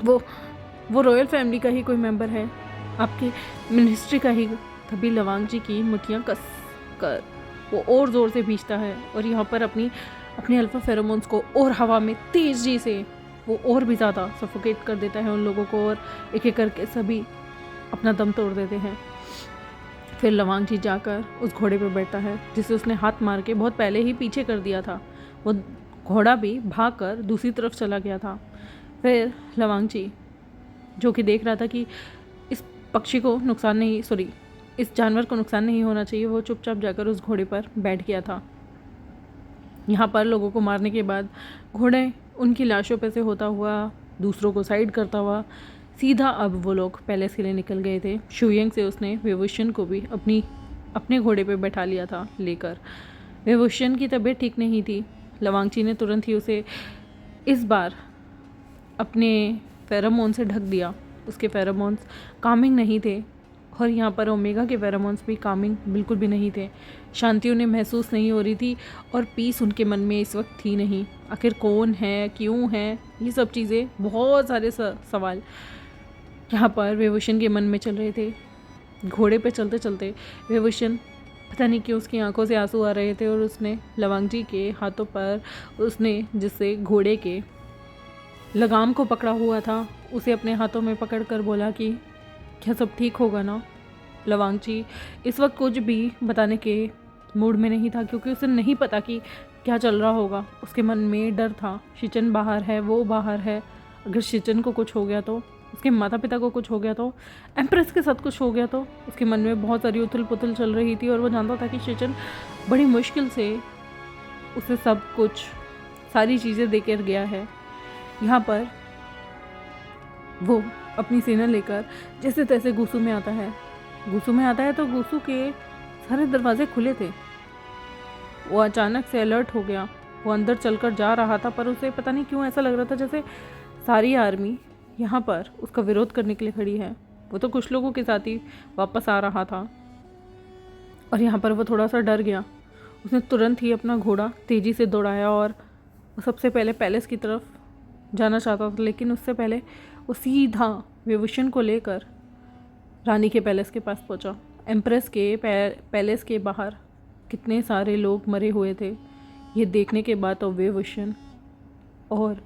वो रॉयल फैमिली का ही कोई मेंबर है, आपके मिनिस्ट्री का ही। तभी लवांगची की मुट्ठियाँ कस कर वो और ज़ोर से भींचता है और यहाँ पर अपने अल्फा फेरोमोन्स को और हवा में तेज़ी से वो और भी ज़्यादा सफोकेट कर देता है उन लोगों को, और एक एक करके सभी अपना दम तोड़ देते हैं। फिर लवांगची जाकर उस घोड़े पर बैठता है जिसे उसने हाथ मार के बहुत पहले ही पीछे कर दिया था। वो घोड़ा भी भागकर दूसरी तरफ चला गया था। फिर लवांगची, जो कि देख रहा था कि इस पक्षी को नुकसान नहीं, सॉरी इस जानवर को नुकसान नहीं होना चाहिए, वो चुपचाप जाकर उस घोड़े पर बैठ गया था। यहाँ पर लोगों को मारने के बाद घोड़े उनकी लाशों पे से होता हुआ, दूसरों को साइड करता हुआ सीधा अब वो लोग पैलेस के लिए निकल गए थे। शुयेंग से उसने वेवुशन को भी अपने घोड़े पे बैठा लिया था लेकर। वेवुशन की तबीयत ठीक नहीं थी। लवांगची ने तुरंत ही उसे इस बार अपने फेरोमोन से ढक दिया। उसके फेरोमोन्स कामिंग नहीं थे और यहाँ पर ओमेगा के फेरोमोन्स भी कामिंग बिल्कुल भी नहीं थे। शांति उन्हें महसूस नहीं हो रही थी और पीस उनके मन में इस वक्त थी नहीं। आखिर कौन है, क्यों है, ये सब चीज़ें, बहुत सारे सवाल यहाँ पर वेवुशन के मन में चल रहे थे। घोड़े पे चलते चलते वेवुशन, पता नहीं क्यों उसकी आंखों से आंसू आ रहे थे और उसने लवांगजी के हाथों पर उसने जिससे घोड़े के लगाम को पकड़ा हुआ था उसे अपने हाथों में पकड़ कर बोला कि क्या सब ठीक होगा ना। लवांगची इस वक्त कुछ भी बताने के मूड में नहीं था, क्योंकि उसे नहीं पता कि क्या चल रहा होगा। उसके मन में डर था, शिचन बाहर है, वो बाहर है, अगर शिचन को कुछ हो गया तो, उसके माता पिता को कुछ हो गया तो, एम्प्रेस के साथ कुछ हो गया तो। उसके मन में बहुत सारी उथल पुथल चल रही थी और वो जानता था कि शिचन बड़ी मुश्किल से उसे सब कुछ, सारी चीज़ें देकर गया है। यहाँ पर वो अपनी सेना लेकर जैसे तैसे गुसू में आता है। गुसू में आता है तो गुसू के सारे दरवाजे खुले थे। वो अचानक से अलर्ट हो गया। वो अंदर चलकर जा रहा था, पर उसे पता नहीं क्यों ऐसा लग रहा था जैसे सारी आर्मी यहाँ पर उसका विरोध करने के लिए खड़ी है। वो तो कुछ लोगों के साथ ही वापस आ रहा था और यहाँ पर वो थोड़ा सा डर गया। उसने तुरंत ही अपना घोड़ा तेज़ी से दौड़ाया और वो सबसे पहले पैलेस की तरफ जाना चाहता था, लेकिन उससे पहले वो सीधा वेवुशन को लेकर रानी के पैलेस के पास पहुंचा। एम्प्रेस के पैलेस के बाहर कितने सारे लोग मरे हुए थे, ये देखने के बाद तो वेवुशन और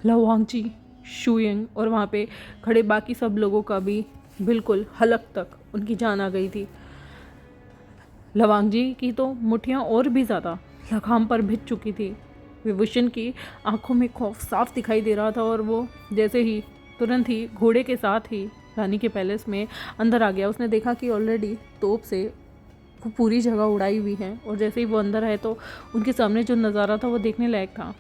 लवांगची, शुयेंग और वहाँ पे खड़े बाकी सब लोगों का भी बिल्कुल हलक तक उनकी जान आ गई थी। लवांगजी की तो मुट्ठियाँ और भी ज़्यादा लगाम पर भिज चुकी थी। वेवुशन की आंखों में खौफ साफ दिखाई दे रहा था और वो जैसे ही तुरंत ही घोड़े के साथ ही रानी के पैलेस में अंदर आ गया। उसने देखा कि ऑलरेडी तोप से वो पूरी जगह उड़ाई हुई है। और जैसे ही वो अंदर आए तो उनके सामने जो नज़ारा था वो देखने लायक था।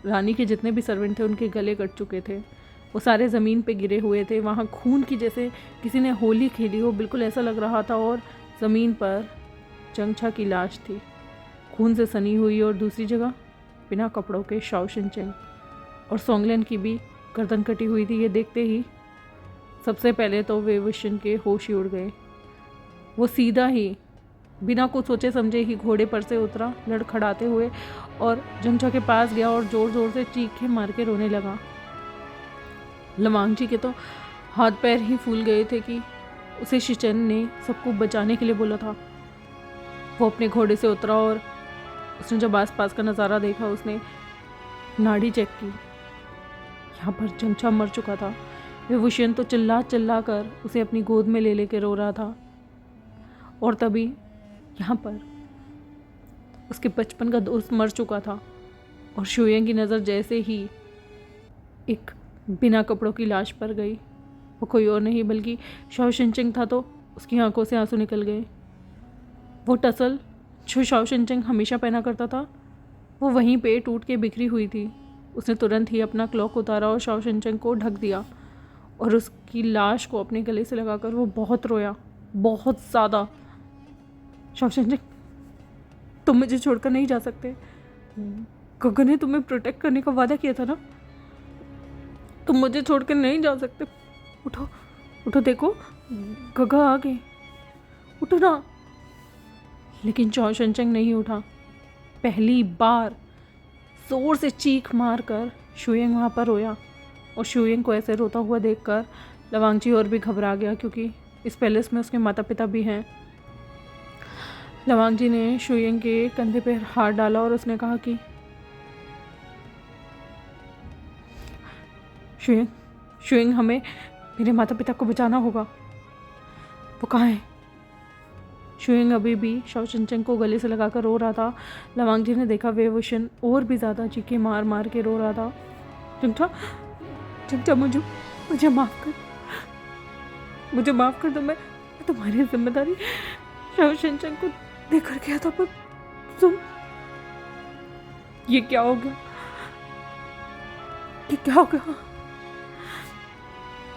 रानी के जितने भी सर्वेंट थे उनके गले कट चुके थे, वो सारे ज़मीन पे गिरे हुए थे। वहाँ खून की जैसे किसी ने होली खेली हो, बिल्कुल ऐसा लग रहा था। और ज़मीन पर चंगछा की लाश थी, खून से सनी हुई। और दूसरी जगह बिना कपड़ों के शाओ शिनचेंग और सोंगलिन की भी गर्दन कटी हुई थी। ये देखते ही सबसे पहले तो वे विशन के होश ही उड़ गए। वो सीधा ही बिना कुछ सोचे समझे ही घोड़े पर से उतरा लड़खड़ाते हुए और जंगछा के पास गया और ज़ोर ज़ोर से चीखे मार के रोने लगा। लवांगजी के तो हाथ पैर ही फूल गए थे कि उसे शिचेन ने सबको बचाने के लिए बोला था। वो अपने घोड़े से उतरा और उसने जब आसपास का नज़ारा देखा, उसने नाड़ी चेक की। यहाँ पर जंगछा मर चुका था। विभूषण तो चिल्ला चिल्ला कर उसे अपनी गोद में ले लेके रो रहा था। और तभी यहाँ पर उसके बचपन का दोस्त मर चुका था। और शुयेंग की नज़र जैसे ही एक बिना कपड़ों की लाश पर गई, वो कोई और नहीं बल्कि शाओ शिनचेंग था। तो उसकी आंखों से आंसू निकल गए। वो टसल जो शाओ शिनचेंग हमेशा पहना करता था, वो वहीं पे टूट के बिखरी हुई थी। उसने तुरंत ही अपना क्लॉक उतारा और शाओ शिनचेंग को ढक दिया और उसकी लाश को अपने गले से लगाकर वो बहुत रोया, बहुत ज़्यादा। शाओ शिनचेंग, तुम मुझे छोड़कर नहीं जा सकते। गगन ने तुम्हें प्रोटेक्ट करने का वादा किया था ना, तुम मुझे छोड़कर नहीं जा सकते। उठो उठो, देखो गगा आ गए, उठो ना। लेकिन शाओ शिनचेंग नहीं उठा। पहली बार जोर से चीख मार कर शुयेंग वहाँ पर रोया। और शुयेंग को ऐसे रोता हुआ देखकर लवांगजी और भी घबरा गया, क्योंकि इस पैलेस में उसके माता पिता भी हैं। लवांगजी ने शुयेंग के कंधे पर हाथ डाला और उसने कहा कि शुयेंग, हमें मेरे माता पिता को बचाना होगा। वो कहाँ है? शुयेंग अभी भी शाओ शिनचेंग को गले से लगाकर रो रहा था। लवांगजी ने देखा वे विशन और भी ज़्यादा चीखे मार मार के रो रहा था। जंगछा, मुझे माफ़ कर, मुझे माफ़ कर दो। मैं तुम्हारी जिम्मेदारी शाओ शिनचेंग को देकर गया था, पर तुम, ये क्या हो गया? ये क्या हो गया?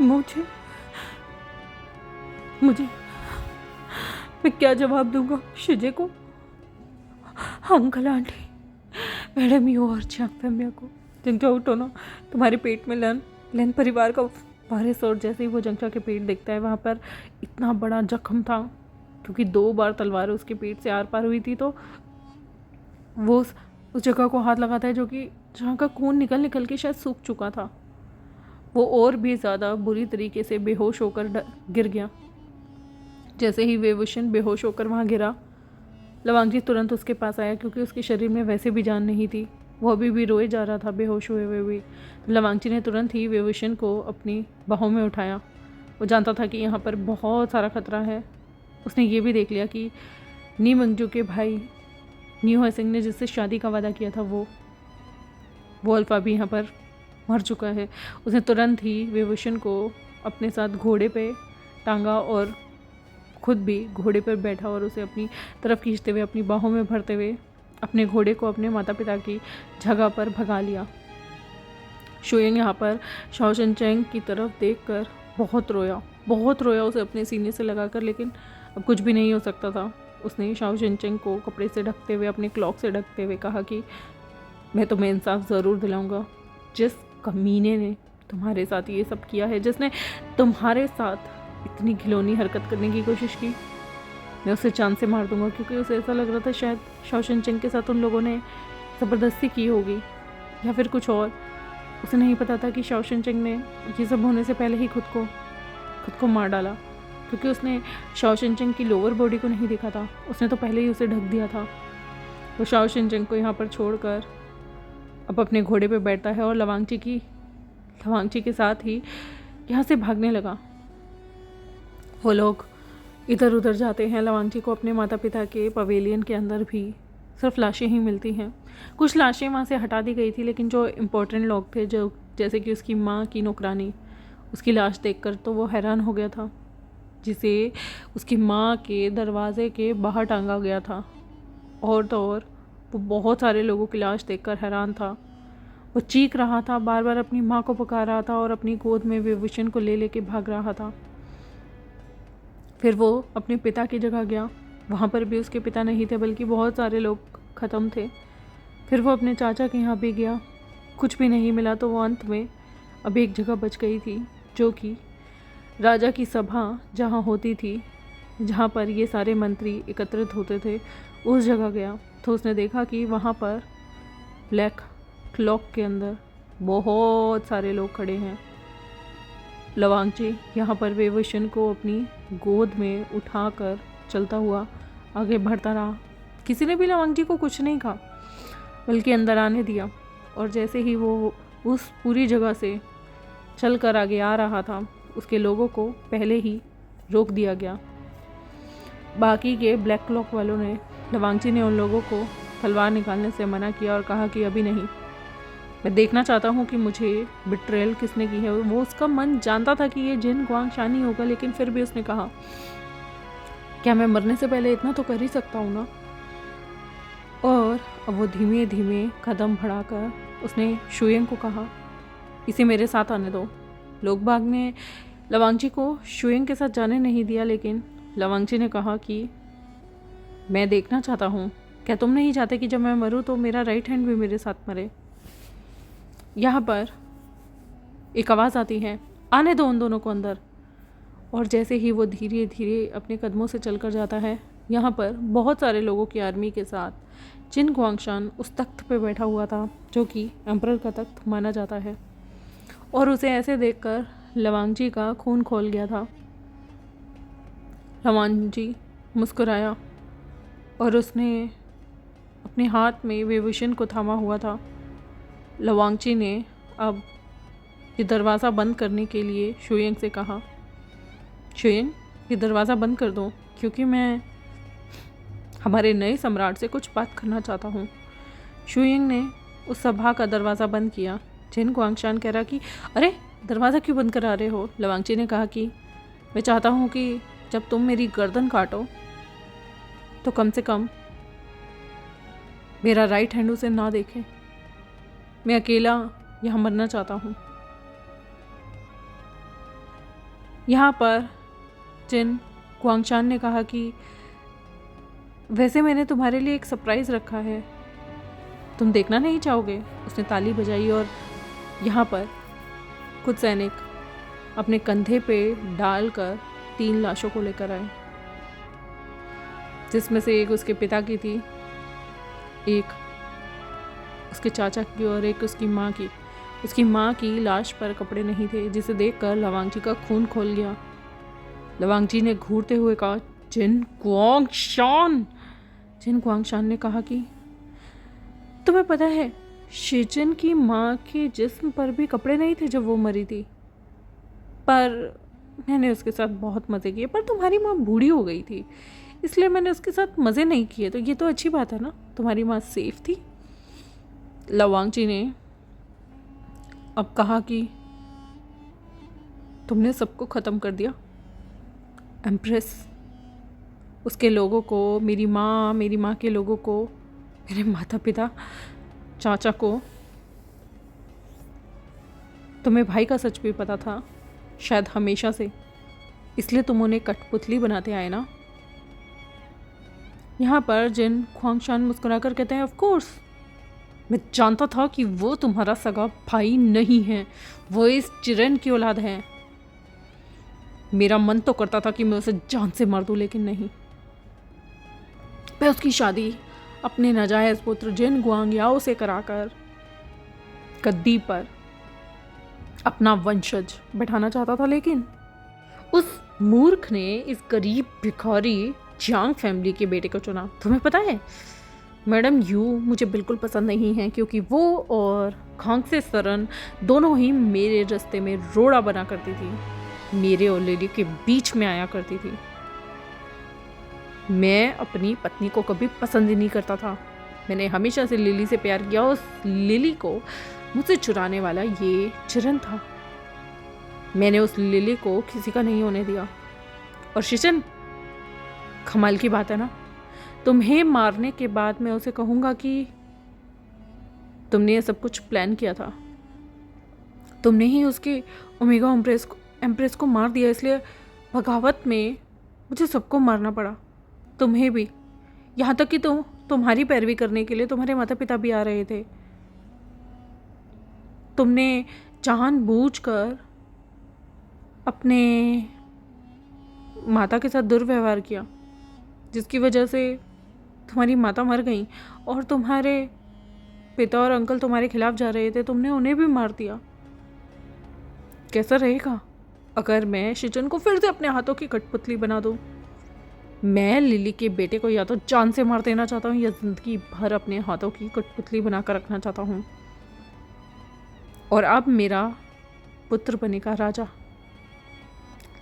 मुझे मैं क्या जवाब दूंगा शिजे को, अंकल आंटी, मैडम यू और चांगफेमिया को? जंगछा, उठो ना, तुम्हारे पेट में लेन परिवार का वारिस। और जैसे ही वो जंगछा के पेट देखता है, वहाँ पर इतना बड़ा जख्म था, क्योंकि 2 बार तलवार उसके पेट से आर पार हुई थी। तो वो उस जगह को हाथ लगाता है जो कि जहाँ का खून निकल के शायद सूख चुका था। वो और भी ज़्यादा बुरी तरीके से बेहोश होकर गिर गया। जैसे ही वेवुशन बेहोश होकर वहाँ गिरा, लवांगजी तुरंत उसके पास आया, क्योंकि उसके शरीर में वैसे भी जान नहीं थी। वो अभी भी रोए जा रहा था बेहोश हुए हुए भी। लवांगजी ने तुरंत ही वेवुशन को अपनी बाहों में उठाया। वो जानता था कि यहाँ पर बहुत सारा खतरा है। उसने ये भी देख लिया कि नी मंगजू के भाई न्यू हसिंग ने जिससे शादी का वादा किया था, वो अल्फा भी यहाँ पर मर चुका है। उसने तुरंत ही वेवुशन को अपने साथ घोड़े पे टांगा और खुद भी घोड़े पर बैठा और उसे अपनी तरफ खींचते हुए, अपनी बाहों में भरते हुए अपने घोड़े को अपने माता पिता की जगह पर भगा लिया। शुयेंग यहाँ पर शाओ शिनचेंग की तरफ देखकर बहुत रोया उसे अपने सीने से लगाकर। लेकिन अब कुछ भी नहीं हो सकता था। उसने शाओ शिनचेंग को कपड़े से ढकते हुए, अपने क्लॉक से ढकते हुए कहा कि मैं तुम्हें इंसाफ ज़रूर दिलाऊंगा। जिस कमीने ने तुम्हारे साथ ये सब किया है, जिसने तुम्हारे साथ इतनी घिनौनी हरकत करने की कोशिश की, मैं उसे चांद से मार दूंगा। क्योंकि उसे ऐसा लग रहा था शायद शाओ शिनचेंग के साथ उन लोगों ने ज़बरदस्ती की होगी या फिर कुछ और। उसे नहीं पता था कि शाओ शिनचेंग ने ये सब होने से पहले ही खुद को मार डाला, क्योंकि उसने शाओ शिनचेंग की लोअर बॉडी को नहीं देखा था। उसने तो पहले ही उसे ढक दिया था। वो शाओ शिनचेंग को यहाँ पर छोड़कर अब अपने घोड़े पे बैठता है और लवांगजी के साथ ही यहाँ से भागने लगा। वो लोग इधर उधर जाते हैं। लवांगजी को अपने माता पिता के पवेलियन के अंदर भी सिर्फ लाशें ही मिलती हैं। कुछ लाशें वहाँ से हटा दी गई थी, लेकिन जो इम्पोर्टेंट लोग थे, जो जैसे कि उसकी माँ की नौकरानी, उसकी लाश देखकर तो वो हैरान हो गया था। जिसे उसकी माँ के दरवाजे के बाहर टांगा गया था। और तो और वो बहुत सारे लोगों की लाश देखकर हैरान था। वो चीख रहा था, बार बार अपनी माँ को पुकार रहा था और अपनी गोद में विभूषण को ले लेके भाग रहा था। फिर वो अपने पिता की जगह गया, वहाँ पर भी उसके पिता नहीं थे बल्कि बहुत सारे लोग ख़त्म थे। फिर वो अपने चाचा के यहाँ भी गया, कुछ भी नहीं मिला। तो वो अंत में अब एक जगह बच गई थी, जो कि राजा की सभा जहाँ होती थी, जहाँ पर ये सारे मंत्री एकत्रित होते थे, उस जगह गया। तो उसने देखा कि वहाँ पर ब्लैक क्लॉक के अंदर बहुत सारे लोग खड़े हैं। लवांगची यहाँ पर विभूषण को अपनी गोद में उठाकर चलता हुआ आगे बढ़ता रहा। किसी ने भी लवांगची को कुछ नहीं कहा, बल्कि अंदर आने दिया। और जैसे ही वो उस पूरी जगह से चल कर आगे आ रहा था, उसके लोगों को पहले ही रोक दिया गया। बाकी के ब्लैक क्लॉक वालों ने, लवांगची ने उन लोगों को तलवार निकालने से मना किया और कहा कि अभी नहीं, मैं देखना चाहता हूँ कि मुझे बिट्रेल किसने की है। वो उसका मन जानता था कि ये जिन गुआंगशान ही होगा, लेकिन फिर भी उसने कहा, क्या मैं मरने से पहले इतना तो कर ही सकता हूँ ना। और अब वो धीमे धीमे कदम बढ़ाकर उसने शुयेंग को कहा, इसे मेरे साथ आने दो। लोग बाग ने लवांगची को शुयेंग के साथ जाने नहीं दिया, लेकिन लवांगची ने कहा कि मैं देखना चाहता हूँ, क्या तुम नहीं चाहते कि जब मैं मरूँ तो मेरा राइट हैंड भी मेरे साथ मरे। यहाँ पर एक आवाज़ आती है, आने दो उन दोनों को अंदर। और जैसे ही वो धीरे धीरे अपने कदमों से चलकर जाता है, यहाँ पर बहुत सारे लोगों की आर्मी के साथ जिन गुआंगशान उस तख्त पे बैठा हुआ था, जो कि एम्परर का तख्त माना जाता है। और उसे ऐसे देखकर लवांगची का खून खोल गया था। लवांगची मुस्कुराया और उसने अपने हाथ में विभूषण को थामा हुआ था। लवांगची ने अब ये दरवाज़ा बंद करने के लिए शुयेंग से कहा, शुयेंग ये दरवाज़ा बंद कर दो, क्योंकि मैं हमारे नए सम्राट से कुछ बात करना चाहता हूँ। शुयेंग ने उस सभा का दरवाज़ा बंद किया। जिन गुआंगशान कह रहा कि अरे दरवाज़ा क्यों बंद करा रहे हो। लवांगची ने कहा कि मैं चाहता हूँ कि जब तुम मेरी गर्दन काटो तो कम से कम मेरा राइट हैंड उसे ना देखे। मैं अकेला यहाँ मरना चाहता हूँ। यहाँ पर जिन गुआंगशान ने कहा कि वैसे मैंने तुम्हारे लिए एक सरप्राइज़ रखा है, तुम देखना नहीं चाहोगे। उसने ताली बजाई और यहाँ पर कुछ सैनिक अपने कंधे पे डालकर 3 लाशों को लेकर आए, जिसमें से एक उसके पिता की थी, एक उसके चाचा की और एक उसकी माँ की। उसकी माँ की लाश पर कपड़े नहीं थे, जिसे देखकर लवांगची का खून खोल गया। लवांगची ने घूरते हुए कहा, जिन गुआंगशान। जिन गुआंगशान ने कहा कि तुम्हें पता है शीजिन की माँ के जिस्म पर भी कपड़े नहीं थे जब वो मरी थी, पर मैंने उसके साथ बहुत मज़े किए। पर तुम्हारी माँ बूढ़ी हो गई थी, इसलिए मैंने उसके साथ मज़े नहीं किए। तो ये तो अच्छी बात है ना, तुम्हारी माँ सेफ थी। लवांगची ने अब कहा कि तुमने सबको ख़त्म कर दिया, एम्प्रेस, उसके लोगों को, मेरी माँ के लोगों को, मेरे माता पिता, चाचा को। तुम्हें भाई का सच भी पता था, शायद हमेशा से, इसलिए तुम उन्हें कठपुतली बनाते आए ना। यहाँ पर जिन गुआंगशान मुस्कुरा कर कहते हैं, ऑफ कोर्स मैं जानता था कि वो तुम्हारा सगा भाई नहीं है, वो इस चिरन की औलाद है। मेरा मन तो करता था कि मैं उसे जान से मार दूं, लेकिन नहीं। मैं उसकी शादी अपने नाजायज पुत्र जिन गुआंगयाओ से कराकर गद्दी पर अपना वंशज बैठाना चाहता था, लेकिन उस मूर्ख ने इस गरीब भिखारी जियांग फैमिली के बेटे को चुना। तुम्हें पता है मैडम यू मुझे बिल्कुल पसंद नहीं है, क्योंकि वो और खांगसे सरन दोनों ही मेरे रास्ते में रोड़ा बना करती थी, मेरे और लिली के बीच में आया करती थी। मैं अपनी पत्नी को कभी पसंद ही नहीं करता था। मैंने हमेशा से लिली से प्यार किया। उस लिली को मुझसे चुराने वाला ये चिरन था। मैंने उस लिली को किसी का नहीं होने दिया। और शिशन, कमाल की बात है ना, तुम्हें मारने के बाद मैं उसे कहूँगा कि तुमने ये सब कुछ प्लान किया था, तुमने ही उसके ओमेगा एम्प्रेस को मार दिया, इसलिए बगावत में मुझे सबको मारना पड़ा, तुम्हें भी, यहाँ तक कि तुम्हारी पैरवी करने के लिए तुम्हारे माता पिता भी आ रहे थे। तुमने जानबूझकर अपने माता के साथ दुर्व्यवहार किया, जिसकी वजह से तुम्हारी माता मर गई और तुम्हारे पिता और अंकल तुम्हारे खिलाफ जा रहे थे, तुमने उन्हें भी मार दिया। कैसा रहेगा अगर मैं शिजन को फिर से अपने हाथों की कठपुतली बना दूं? मैं लिली के बेटे को या तो जान से मार देना चाहता हूँ या जिंदगी भर अपने हाथों की कठपुतली बनाकर रखना चाहता हूँ। और अब मेरा पुत्र बनेगा राजा।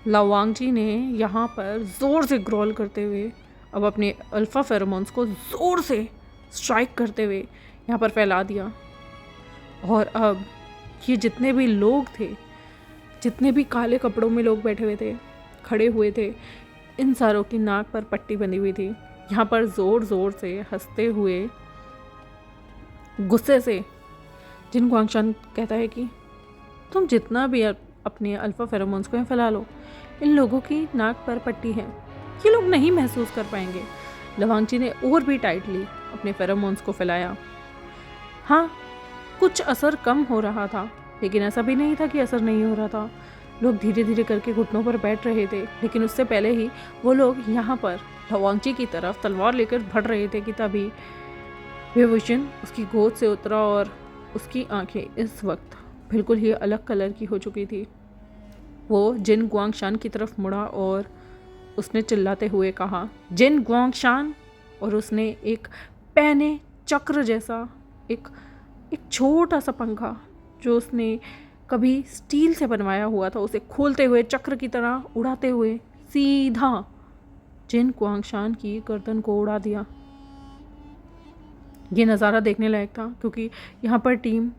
लवांगजी ने यहाँ पर ज़ोर से ग्रोल करते हुए अब अपने अल्फ़ा फेरोमोन्स को ज़ोर से स्ट्राइक करते हुए यहाँ पर फैला दिया। और अब ये जितने भी लोग थे, जितने भी काले कपड़ों में लोग बैठे हुए थे, खड़े हुए थे, इन सारों की नाक पर पट्टी बंधी हुई थी। यहाँ पर ज़ोर ज़ोर से हंसते हुए गुस्से से जिन गुआंगशान कहता है कि तुम जितना भी अपने अल्फ़ा फेरोमोन्स को फैला लो, इन लोगों की नाक पर पट्टी है, ये लोग नहीं महसूस कर पाएंगे। लवांगजी ने और भी टाइटली अपने फेरोमोन्स को फैलाया। हाँ, कुछ असर कम हो रहा था, लेकिन ऐसा भी नहीं था कि असर नहीं हो रहा था। लोग धीरे धीरे करके घुटनों पर बैठ रहे थे, लेकिन उससे पहले ही वो लोग यहाँ पर लवांगजी की तरफ तलवार लेकर बढ़ रहे थे कि तभी विभूषण उसकी गोद से उतरा और उसकी आंखें इस वक्त बिल्कुल ही अलग कलर की हो चुकी थी। वो जिन गुआंगशान की तरफ मुड़ा और उसने चिल्लाते हुए कहा, जिन गुआंगशान। और उसने एक पैने चक्र जैसा एक छोटा सा पंखा जो उसने कभी स्टील से बनवाया हुआ था, उसे खोलते हुए चक्र की तरह उड़ाते हुए सीधा जिन गुआंगशान की गर्दन को उड़ा दिया। ये नज़ारा देखने लायक था, क्योंकि यहाँ पर टीम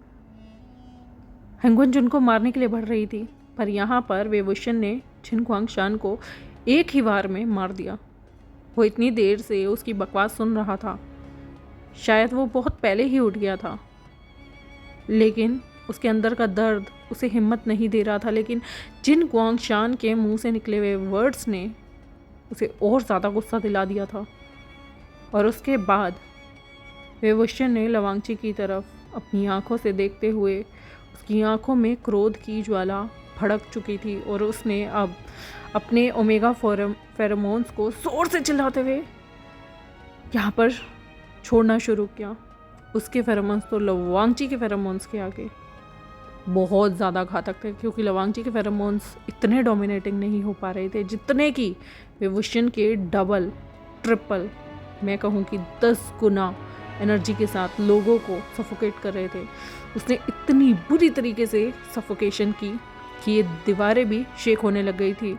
हेंगुन को मारने के लिए बढ़ रही थी, पर यहाँ पर विभूषण ने जिन गुआंगशान को एक ही बार में मार दिया। वो इतनी देर से उसकी बकवास सुन रहा था, शायद वो बहुत पहले ही उठ गया था, लेकिन उसके अंदर का दर्द उसे हिम्मत नहीं दे रहा था। लेकिन जिन गुआंगशान के मुंह से निकले हुए वर्ड्स ने उसे और ज़्यादा गुस्सा दिला दिया था। और उसके बाद विभूषण ने लवांगजी की तरफ अपनी आंखों से देखते हुए, उसकी आंखों में क्रोध की ज्वाला भड़क चुकी थी और उसने अब अपने ओमेगा फेरोमोन्स को जोर से चिल्लाते हुए यहाँ पर छोड़ना शुरू किया। उसके फेरोमोन्स तो लवांगजी के फेरोमोन्स के आगे बहुत ज़्यादा घातक थे, क्योंकि लवांगजी के फेरोमोन्स इतने डोमिनेटिंग नहीं हो पा रहे थे जितने कि विभूषण के डबल ट्रिपल, मैं कहूँ कि 10 गुना एनर्जी के साथ लोगों को सफोकेट कर रहे थे। उसने इतनी बुरी तरीके से सफोकेशन की कि ये दीवारें भी शेक होने लग गई थी।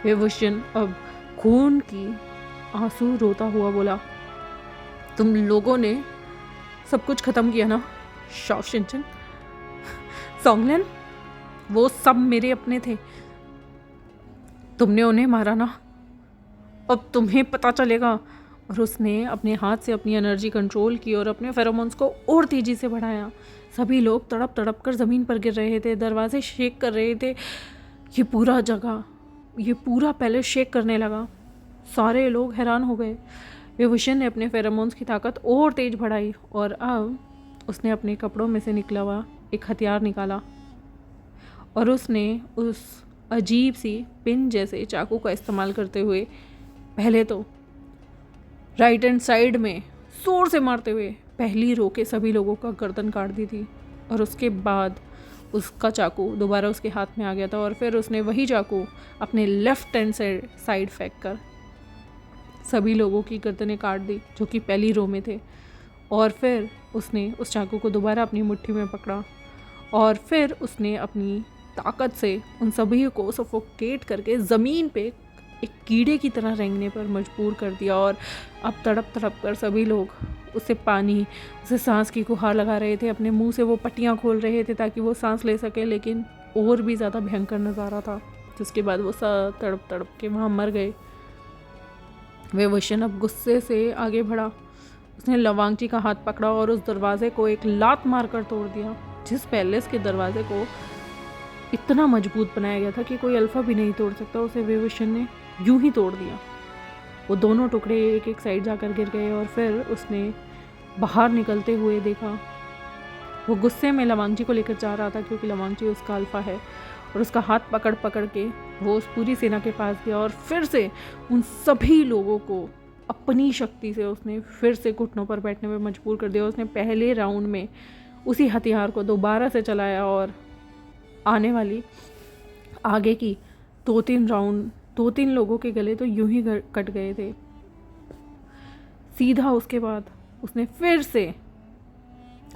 विभूषण अब खून की आंसू रोता हुआ बोला, तुम लोगों ने सब कुछ ख़त्म किया ना शॉ शिनचेन, सोंगलिन, वो सब मेरे अपने थे, तुमने उन्हें मारा ना, अब तुम्हें पता चलेगा। और उसने अपने हाथ से अपनी एनर्जी कंट्रोल की और अपने फेरोमोन्स को और तेज़ी से बढ़ाया। सभी लोग तड़प तड़प कर ज़मीन पर गिर रहे थे, दरवाजे शेक कर रहे थे, ये पूरा जगह, ये पूरा पैलेस शेक करने लगा। सारे लोग हैरान हो गए। विभूषण ने अपने फेरोमोन्स की ताकत और तेज़ बढ़ाई और अब उसने अपने कपड़ों में से निकला हुआ एक हथियार निकाला और उसने उस अजीब सी पिन जैसे चाकू का इस्तेमाल करते हुए पहले तो राइट हैंड साइड में जोर से मारते हुए पहली रो के सभी लोगों का गर्दन काट दी थी। और उसके बाद उसका चाकू दोबारा उसके हाथ में आ गया था और फिर उसने वही चाकू अपने लेफ्ट हैंड साइड फेंक कर सभी लोगों की गर्दनें काट दी जो कि पहली रो में थे। और फिर उसने उस चाकू को दोबारा अपनी मुट्ठी में पकड़ा और फिर उसने अपनी ताकत से उन सभी को सफोकेट करके ज़मीन पे एक कीड़े की तरह रेंगने पर मजबूर कर दिया। और अब तड़प तड़प कर सभी लोग उसे पानी, उसे सांस की गुहार लगा रहे थे, अपने मुंह से वो पट्टियाँ खोल रहे थे ताकि वो सांस ले सके। लेकिन और भी ज़्यादा भयंकर नज़ारा था। जिसके बाद वो सब तड़प तड़प के वहाँ मर गए। विभूषण अब गुस्से से आगे बढ़ा। उसने लवांगची का हाथ पकड़ा और उस दरवाजे को एक लात मारकर तोड़ दिया। जिस पैलेस के दरवाजे को इतना मजबूत बनाया गया था कि कोई अल्फा भी नहीं तोड़ सकता, उसे विभूषण ने यूं ही तोड़ दिया। वो दोनों टुकड़े एक एक साइड जाकर गिर गए और फिर उसने बाहर निकलते हुए देखा। वो गुस्से में लवांगची को लेकर जा रहा था क्योंकि लवांगची उसका अल्फा है, और उसका हाथ पकड़ पकड़ के वो उस पूरी सेना के पास गया और फिर से उन सभी लोगों को अपनी शक्ति से उसने फिर से घुटनों पर बैठने में मजबूर कर दिया। उसने पहले राउंड में उसी हथियार को दोबारा से चलाया और आने वाली आगे की 2-3 राउंड 2-3 लोगों के गले तो यूं ही कट गए थे। सीधा उसके बाद उसने फिर से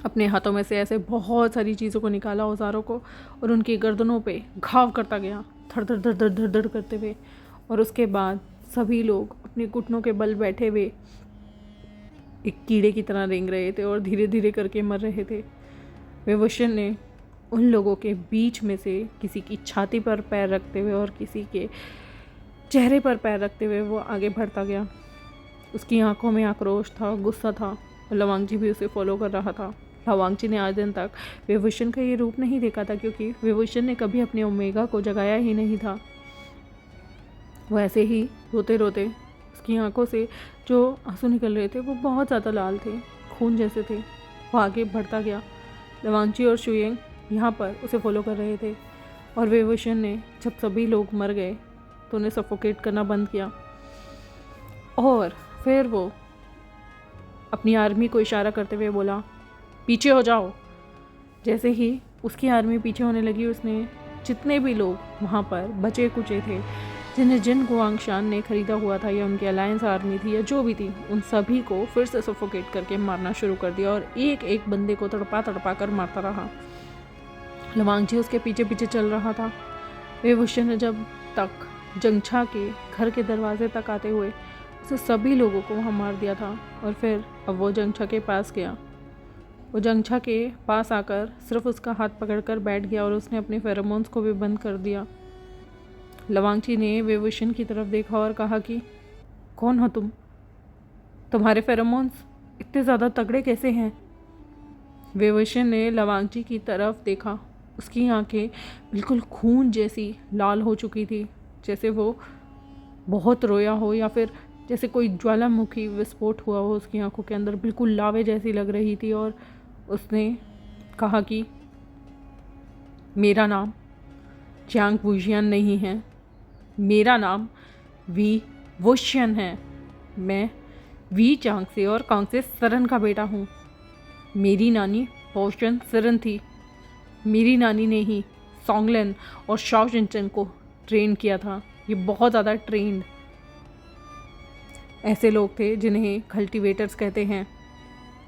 अपने हाथों में से ऐसे बहुत सारी चीज़ों को निकाला, औजारों को, और उनकी गर्दनों पे घाव करता गया धड़ धड़ धड़ धड़ धड़ धड़ करते हुए। और उसके बाद सभी लोग अपने घुटनों के बल बैठे हुए एक कीड़े की तरह रेंग रहे थे और धीरे धीरे करके मर रहे थे। विभूषण ने उन लोगों के बीच में से किसी की छाती पर पैर रखते हुए और किसी के चेहरे पर पैर रखते हुए वो आगे बढ़ता गया। उसकी आंखों में आक्रोश था, गुस्सा था, और लवांगची भी उसे फॉलो कर रहा था। लवांगची ने आज दिन तक विभूषण का ये रूप नहीं देखा था क्योंकि विभूषण ने कभी अपने ओमेगा को जगाया ही नहीं था। वो ऐसे ही रोते रोते, उसकी आंखों से जो आंसू निकल रहे थे वो बहुत ज़्यादा लाल थे, खून जैसे थे। वो आगे बढ़ता गया। लवांगची और शुयेंग यहाँ पर उसे फॉलो कर रहे थे, और विभूषण ने जब सभी लोग मर गए तो उन्हें सफोकेट करना बंद किया। और फिर वो अपनी आर्मी को इशारा करते हुए बोला, पीछे हो जाओ। जैसे ही उसकी आर्मी पीछे होने लगी, उसने जितने भी लोग वहाँ पर बचे कुचे थे, जिन्हें जिन गुआंगशान ने ख़रीदा हुआ था या उनकी अलायंस आर्मी थी या जो भी थी, उन सभी को फिर से सफोकेट करके मारना शुरू कर दिया और एक एक बंदे को तड़पा तड़पा कर मारता रहा। लवांगची उसके पीछे पीछे चल रहा था। विभूषण ने जब तक जंगछा के घर के दरवाजे तक आते हुए उसे सभी लोगों को वहाँ मार दिया था, और फिर अब वो जंगछा के पास गया। वो जंगछा के पास आकर सिर्फ उसका हाथ पकड़कर बैठ गया और उसने अपने फेरोमोन्स को भी बंद कर दिया। लवांगची ने विभूषण की तरफ देखा और कहा कि कौन हो तुम? तुम्हारे फेरोमोन्स इतने ज़्यादा तगड़े कैसे हैं? विभूषण ने लवांगची की तरफ देखा। उसकी आंखें बिल्कुल खून जैसी लाल हो चुकी थी, जैसे वो बहुत रोया हो या फिर जैसे कोई ज्वालामुखी विस्फोट हुआ हो। उसकी आंखों के अंदर बिल्कुल लावे जैसी लग रही थी, और उसने कहा कि मेरा नाम च्याँग वुशियन नहीं है, मेरा नाम वी वुशियन है। मैं वी चांग से और कांग से सरन का बेटा हूँ। मेरी नानी पोशन सरन थी। मेरी नानी ने ही सोंगलेन और शाओ शिनचेन को ट्रेन किया था। ये बहुत ज़्यादा ट्रेंड ऐसे लोग थे जिन्हें कल्टीवेटर्स कहते हैं।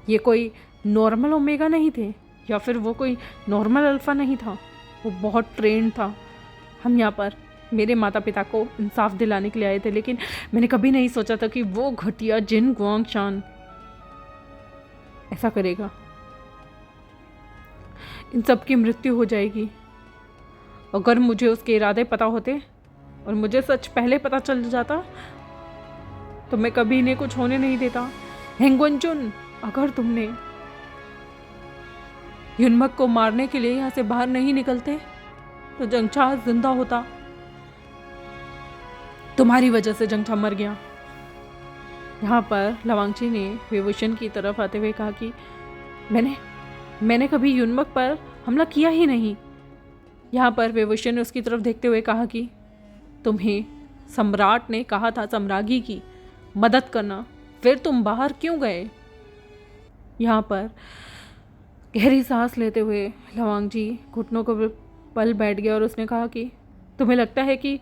ये कोई नॉर्मल ओमेगा नहीं थे या फिर वो कोई नॉर्मल अल्फ़ा नहीं था, वो बहुत ट्रेंड था। हम यहाँ पर मेरे माता पिता को इंसाफ दिलाने के लिए आए थे, लेकिन मैंने कभी नहीं सोचा था कि वो घटिया जिन गुआंगशान ऐसा करेगा। इन सब की मृत्यु हो जाएगी। अगर मुझे उसके इरादे पता होते और मुझे सच पहले पता चल जाता तो मैं कभी इन्हें कुछ होने नहीं देता। हेंगवनचुन, अगर तुमने युनमक को मारने के लिए यहाँ से बाहर नहीं निकलते तो जंगछा जिंदा होता। तुम्हारी वजह से जंगछा मर गया। यहाँ पर लवांगची ने विभूषण की तरफ आते हुए कहा कि मैंने कभी युनमक पर हमला किया ही नहीं। यहाँ पर विभूषण ने उसकी तरफ देखते हुए कहा कि तुम्हें सम्राट ने कहा था सम्राज्ञी की मदद करना, फिर तुम बाहर क्यों गए? यहाँ पर गहरी सांस लेते हुए लवांगची घुटनों को पल बैठ गया और उसने कहा कि तुम्हें लगता है कि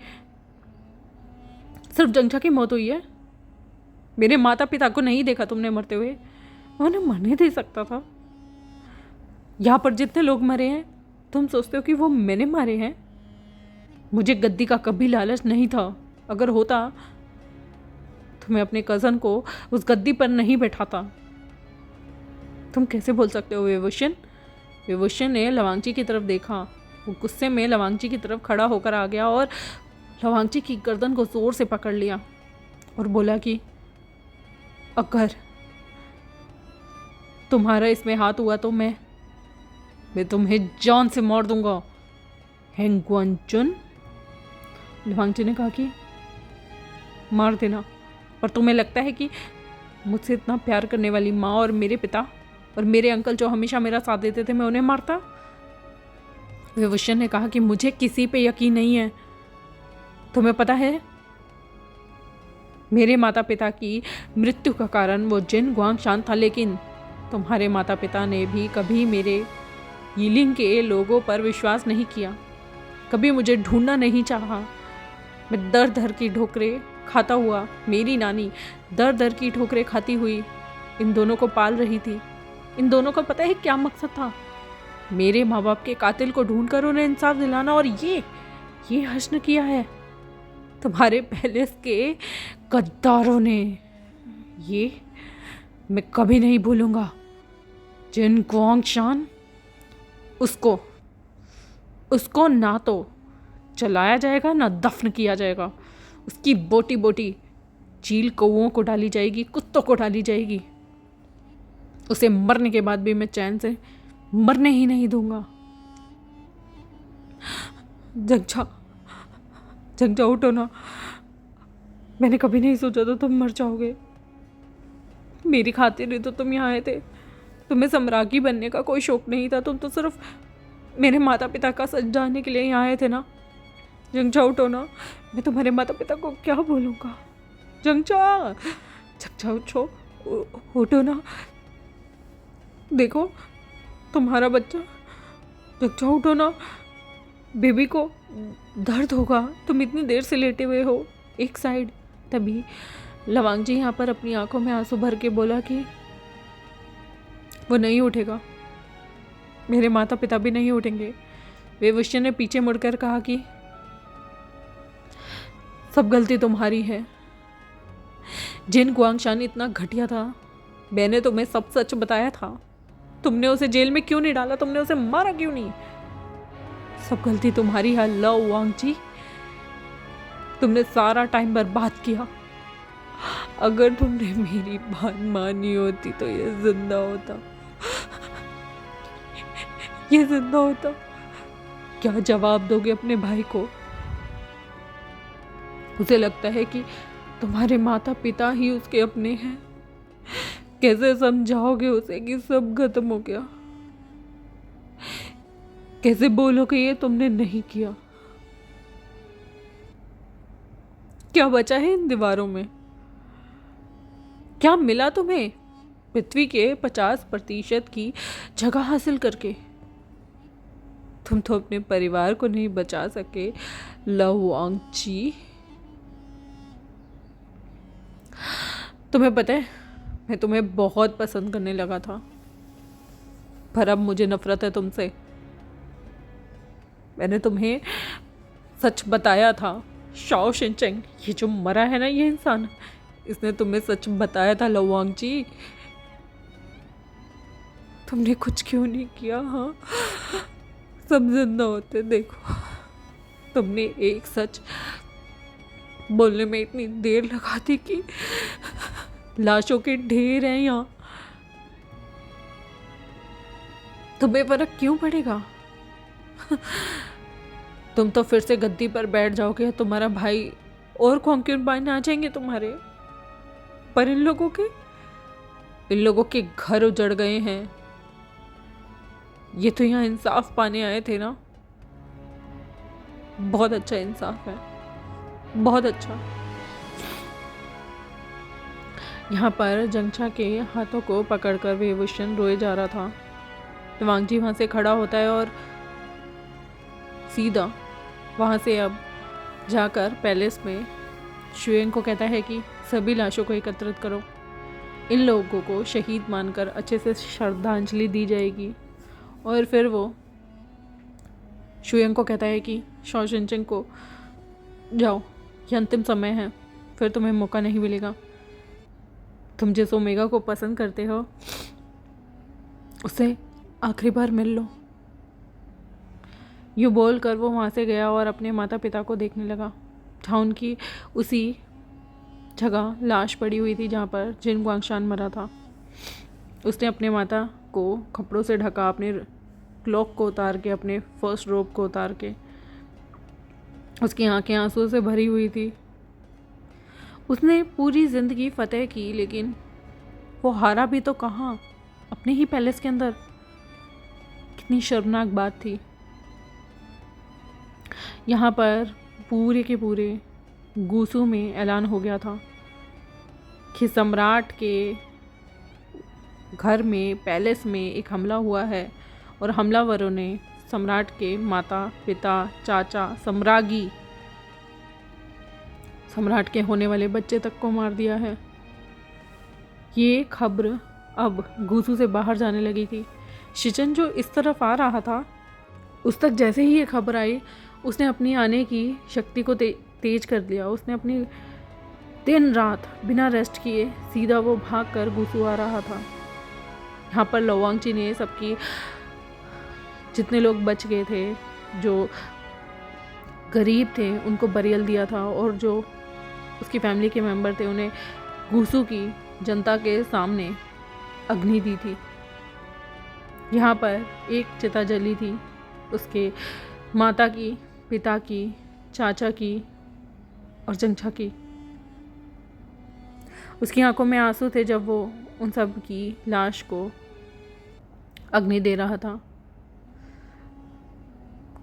सिर्फ जंगछा की मौत हुई है? मेरे माता पिता को नहीं देखा तुमने मरते हुए? उन्हें मरने दे सकता था। यहाँ पर जितने लोग मरे हैं तुम सोचते हो कि वो मैंने मारे हैं? मुझे गद्दी का कभी लालच नहीं था। अगर होता तो मैं अपने कज़न को उस गद्दी पर नहीं बैठाता। तुम कैसे बोल सकते हो विभूषण? विभूषण ने लवांगची की तरफ देखा वो गुस्से में लवांगची की तरफ खड़ा होकर आ गया और लवांगची की गर्दन को जोर से पकड़ लिया और बोला कि अगर तुम्हारा इसमें हाथ हुआ तो मैं तुम्हें जान से मार दूंगा। हेंगुआनचुन, लवांगची ने कहा कि मार देना, पर तुम्हें लगता है कि मुझसे इतना प्यार करने वाली माँ और मेरे पिता और मेरे अंकल जो हमेशा मेरा साथ देते थे, मैं उन्हें मारता? विभूषण ने कहा कि मुझे किसी पे यकीन नहीं है। तुम्हें पता है मेरे माता पिता की मृत्यु का कारण वो जिन गुआंगशान था, लेकिन तुम्हारे माता पिता ने भी कभी मेरे यिलिंग के लोगों पर विश्वास नहीं किया, कभी मुझे ढूंढना नहीं चाहा। मैं दर दर की ठोकरें खाता हुआ, मेरी नानी दर दर की ठोकरें खाती हुई इन दोनों को पाल रही थी। इन दोनों का पता है क्या मकसद था? मेरे माँ बाप के कातिल को ढूंढकर उन्हें इंसाफ दिलाना। और ये हश्न किया है तुम्हारे पैलेस के गद्दारों ने। ये मैं कभी नहीं भूलूंगा। जिन गुआंगशान, उसको ना तो चलाया जाएगा ना दफन किया जाएगा। उसकी बोटी बोटी चील कौओं को डाली जाएगी, कुत्तों को डाली जाएगी। उसे मरने के बाद भी मैं चैन से मरने ही नहीं दूंगा। जंगजा उठो ना। मैंने कभी नहीं सोचा था तुम मर जाओगे। मेरी खातिर ही तो तुम यहाँ आए थे। तुम्हें सम्राज्ञी बनने का कोई शौक नहीं था। तुम तो सिर्फ मेरे माता पिता का सच जानने के लिए यहाँ आए थे ना। जंगजा उठो ना। मैं तुम्हारे माता पिता को क्या बोलूँगा? जंगजा उठो, उठो ना। देखो तुम्हारा बच्चा। जंगजा उठो ना। बेबी को दर्द होगा। तुम इतनी देर से लेटे हुए हो एक साइड। तभी लवांगजी यहाँ पर अपनी आंखों में आंसू भर के बोला कि वो नहीं उठेगा, मेरे माता पिता भी नहीं उठेंगे। विभूषण ने पीछे मुड़कर कहा कि सब गलती तुम्हारी है। जिन गुआंगशान इतना घटिया था, मैंने तुम्हें सब सच बताया था। तुमने उसे जेल में क्यों नहीं डाला? तुमने उसे मारा क्यों नहीं? सब गलती तुम्हारी है लवांगजी। तुमने सारा टाइम बर्बाद किया। अगर तुमने मेरी बात मानी होती तो ये जिंदा होता। क्या जवाब दोगे अपने भाई को? उसे लगता है कि तुम्हारे माता पिता ही उसके अपने हैं। कैसे समझाओगे उसे कि सब खत्म हो गया? कैसे बोलोगे ये तुमने नहीं किया? क्या बचा है इन दीवारों में? क्या मिला तुम्हें पृथ्वी के 50% की जगह हासिल करके? तुम तो अपने परिवार को नहीं बचा सके लवांगजी। तुम्हें पता है मैं तुम्हें बहुत पसंद करने लगा था, पर अब मुझे नफरत है तुमसे। मैंने तुम्हें सच बताया था। शाओ शिनचेंग, ये जो मरा है ना, ये इंसान, इसने तुम्हें सच बताया था लवांगजी। तुमने कुछ क्यों नहीं किया? हाँ, सब जिंदा होते। देखो, तुमने एक सच बोलने में इतनी देर लगा दी कि लाशों के ढेर हैं यहाँ। तुम्हें फर्क क्यों पड़ेगा? तुम तो फिर से गद्दी पर बैठ जाओगे, तुम्हारा भाई और कॉन्क्यूबाइन आ जाएंगे तुम्हारे। पर इन लोगों के घर उजड़ गए हैं। ये तो यहाँ इंसाफ पाने आए थे ना। बहुत अच्छा इंसाफ है, बहुत अच्छा। यहाँ पर जंगछा के हाथों को पकड़कर विभूषण रोए जा रहा था। लवांगजी वहाँ से खड़ा होता है और सीधा वहाँ से अब जाकर पैलेस में शुएंग को कहता है कि सभी लाशों को एकत्रित करो। इन लोगों को शहीद मानकर अच्छे से श्रद्धांजलि दी जाएगी। और फिर वो शुएंग को कहता है कि शाओ शिनचेंग को जाओ, ये अंतिम समय है, फिर तुम्हें मौका नहीं मिलेगा। तुम जिस ओमेगा को पसंद करते हो उसे आखिरी बार मिल लो। यूँ बोल कर वो वहाँ से गया और अपने माता पिता को देखने लगा, जहाँ उनकी उसी जगह लाश पड़ी हुई थी जहाँ पर जिन गुआंगशान मरा था। उसने अपने माता को कपड़ों से ढका, अपने क्लॉक को उतार के, अपने फर्स्ट रोब को उतार के। उसकी आंखें आंसू से भरी हुई थी। उसने पूरी ज़िंदगी फतेह की, लेकिन वो हारा भी तो कहाँ, अपने ही पैलेस के अंदर। कितनी शर्मनाक बात थी। यहाँ पर पूरे के पूरे गूसू में ऐलान हो गया था कि सम्राट के घर में, पैलेस में एक हमला हुआ है और हमलावरों ने सम्राट के माता पिता, चाचा, सम्राज्ञी, सम्राट के होने वाले बच्चे तक को मार दिया है। ये खबर अब गूसू से बाहर जाने लगी थी। शिचन जो इस तरफ आ रहा था, उस तक जैसे ही ये खबर आई, उसने अपनी आने की शक्ति को तेज कर दिया। उसने अपनी दिन रात बिना रेस्ट किए सीधा वो भाग कर गूसू आ रहा था। यहाँ पर लवांगची ने सबकी, जितने लोग बच गए थे, जो गरीब थे, उनको बरियल दिया था, और जो उसकी फैमिली के मेंबर थे उन्हें गूसू की जनता के सामने अग्नि दी थी। यहाँ पर एक चिता जली थी, उसके माता की, पिता की, चाचा की और जंगछा की। उसकी आंखों में आंसू थे जब वो उन सब की लाश को अग्नि दे रहा था।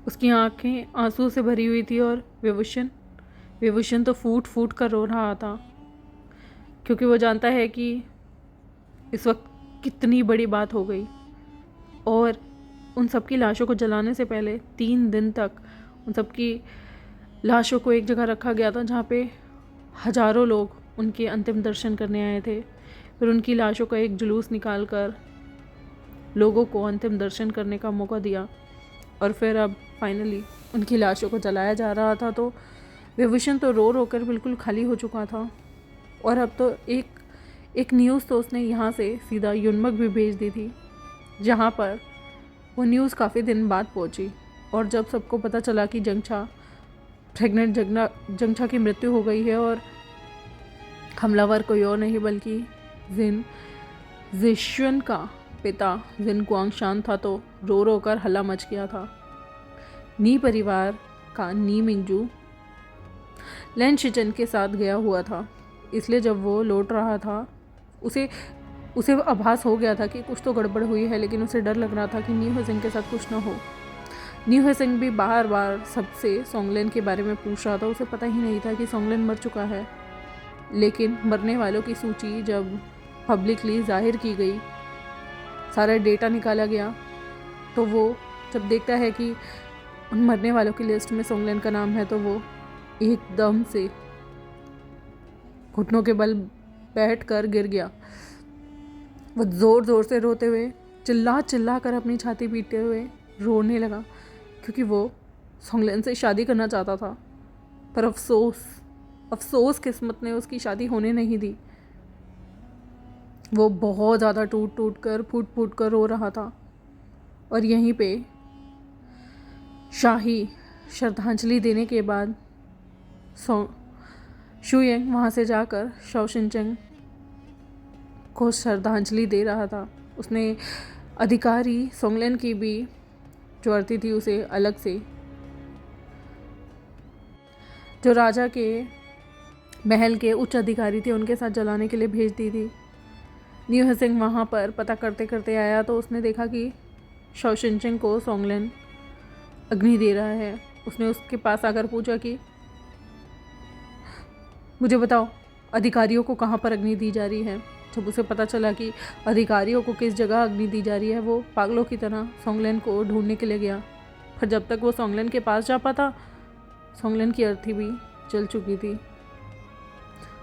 उसकी आंखें आंसू से भरी हुई थी और विभूषण तो फूट फूट कर रो रहा था, क्योंकि वो जानता है कि इस वक्त कितनी बड़ी बात हो गई। और उन सबकी लाशों को जलाने से पहले 3 दिन तक उन सबकी लाशों को एक जगह रखा गया था, जहाँ पे हजारों लोग उनके अंतिम दर्शन करने आए थे। फिर उनकी लाशों का एक जुलूस निकाल कर लोगों को अंतिम दर्शन करने का मौका दिया, और फिर अब फाइनली उनकी लाशों को जलाया जा रहा था। तो विभूषण तो रो रो कर बिल्कुल खाली हो चुका था। और अब तो एक न्यूज़ तो उसने यहाँ से सीधा युनमक भी भेज दी थी, जहाँ पर वो न्यूज़ काफ़ी दिन बाद पहुँची। और जब सबको पता चला कि प्रेग्नेंट जंगछा की मृत्यु हो गई है और हमलावर कोई और नहीं बल्कि जिशुन का पिता जिन गुआंगशान था, तो रो रो कर हल्ला मच गया था। नी परिवार का नी मिंगजू लैन शिचन के साथ गया हुआ था, इसलिए जब वो लौट रहा था उसे आभास हो गया था कि कुछ तो गड़बड़ हुई है, लेकिन उसे डर लग रहा था कि न्यू हेसिंग के साथ कुछ ना हो। न्यू हेसिंग भी बार बार सबसे सोंगलेन के बारे में पूछ रहा था। उसे पता ही नहीं था कि सोंगलेन मर चुका है, लेकिन मरने वालों की सूची जब पब्लिकली जाहिर की गई, सारा डेटा निकाला गया, तो वो जब देखता है कि उन मरने वालों की लिस्ट में सोंगलेन का नाम है, तो वो एकदम से घुटनों के बल बैठ कर गिर गया। वो ज़ोर ज़ोर से रोते हुए, चिल्ला कर अपनी छाती पीटते हुए रोने लगा, क्योंकि वो सोंगलेन से शादी करना चाहता था। पर अफसोस किस्मत ने उसकी शादी होने नहीं दी। वो बहुत ज़्यादा फूट फूट कर रो रहा था। और यहीं पे शाही श्रद्धांजलि देने के बाद शुयेंग वहाँ से जाकर शाओ शिनचेंग को श्रद्धांजलि दे रहा था। उसने अधिकारी सोंगलेन की भी जो अर्थी थी उसे अलग से, जो राजा के महल के उच्च अधिकारी थे, उनके साथ जलाने के लिए भेज दी थी। न्यू हेसिंग वहाँ पर पता करते करते आया, तो उसने देखा कि शाओ शिनचेंग को सोंगलेन अग्नि दे रहा है। उसने उसके पास आकर पूछा कि मुझे बताओ, अधिकारियों को कहाँ पर अग्नि दी जा रही है। जब उसे पता चला कि अधिकारियों को किस जगह अग्नि दी जा रही है, वो पागलों की तरह सोंगलेन को ढूंढने के लिए गया। पर जब तक वो सोंगलेन के पास जा पाता, सोंगलेन की अर्थी भी जल चुकी थी।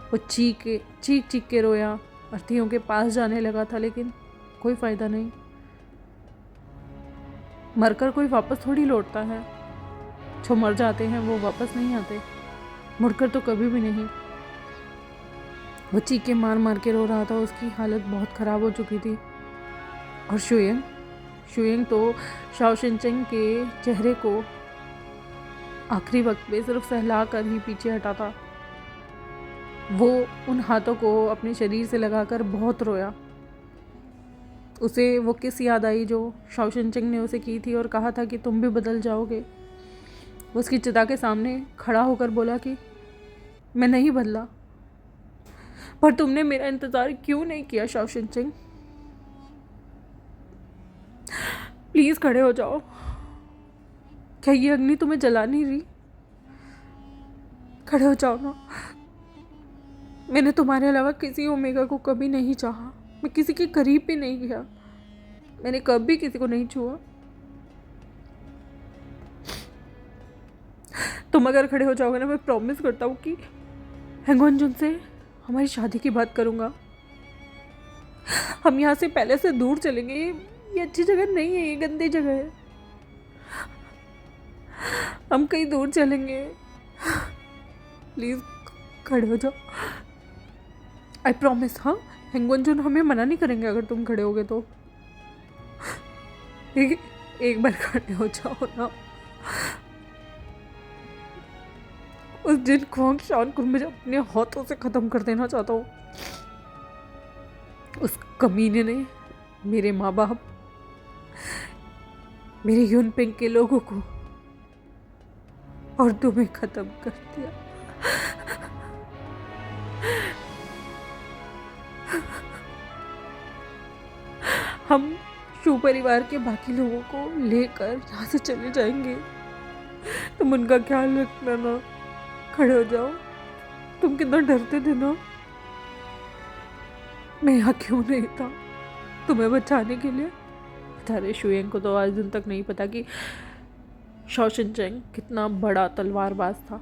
वो चीख के रोया, अर्थियों के पास जाने लगा था, लेकिन कोई फ़ायदा नहीं। मरकर कोई वापस थोड़ी लौटता है। जो मर जाते हैं वो वापस नहीं आते, मुड़कर तो कभी भी नहीं। वो चीखे मार के रो रहा था। उसकी हालत बहुत ख़राब हो चुकी थी। और शुयेंग तो शाओ शिनचेंग के चेहरे को आखिरी वक्त पे सिर्फ सहला कर ही पीछे हटा था। वो उन हाथों को अपने शरीर से लगाकर बहुत रोया। उसे वो किस याद आई जो शाओशन चेंग ने उसे की थी और कहा था कि तुम भी बदल जाओगे। वो उसकी चिता के सामने खड़ा होकर बोला कि मैं नहीं बदला, पर तुमने मेरा इंतज़ार क्यों नहीं किया शाओशन चेंग? प्लीज़ खड़े हो जाओ। क्या ये अग्नि तुम्हें जला नहीं रही? खड़े हो जाओ ना। मैंने तुम्हारे अलावा किसी ओमेगा को कभी नहीं चाहा। मैं किसी के करीब भी नहीं गया। मैंने कभी किसी को नहीं छुआ। तुम अगर खड़े हो जाओगे ना, मैं प्रॉमिस करता हूँ कि हैंगवन जुन से हमारी शादी की बात करूँगा। हम यहाँ से पहले से दूर चलेंगे। ये अच्छी जगह नहीं है, ये गंदी जगह है। हम कहीं दूर चलेंगे। प्लीज़ खड़े हो जाओ। I promise. हाँ, हैंगवन जुन हमें मना नहीं करेंगे अगर तुम खड़े होगे तो। एक बार खड़े हो जाओ ना। उस जिन ख्वांग शान को मैं अपने हाथों से ख़त्म कर देना चाहता हूँ। उस कमीने ने मेरे माँ बाप, मेरे यूनपिंग के लोगों को और तुम्हें ख़त्म कर दिया। हम शू परिवार के बाकी लोगों को लेकर यहाँ से चले जाएंगे। तुम उनका ख्याल रखना ना। खड़े हो जाओ। तुम कितना डरते थे ना। मैं यहाँ क्यों नहीं था तुम्हें बचाने के लिए? बेचारे शुएंग को तो आज दिन तक नहीं पता कि शाओशन चेंग कितना बड़ा तलवारबाज था।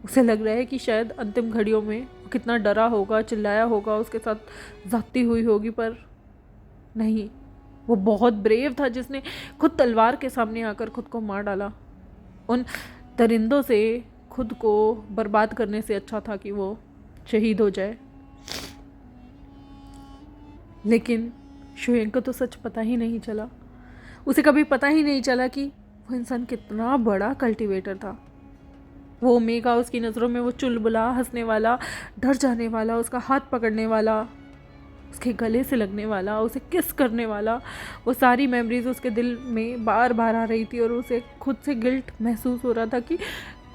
उसे लग रहा है कि शायद अंतिम घड़ियों में वो कितना डरा होगा, चिल्लाया होगा, उसके साथ जाती हुई होगी, पर नहीं। वो बहुत ब्रेव था जिसने खुद तलवार के सामने आकर खुद को मार डाला। उन दरिंदों से खुद को बर्बाद करने से अच्छा था कि वो शहीद हो जाए। लेकिन शुएंग को तो सच पता ही नहीं चला। उसे कभी पता ही नहीं चला कि वो इंसान कितना बड़ा कल्टीवेटर था। वो ओमेगा, उसकी नज़रों में वो चुलबुला, हंसने वाला, डर जाने वाला, उसका हाथ पकड़ने वाला, उसके गले से लगने वाला, उसे किस करने वाला, वो सारी मेमोरीज उसके दिल में बार बार आ रही थी और उसे खुद से गिल्ट महसूस हो रहा था कि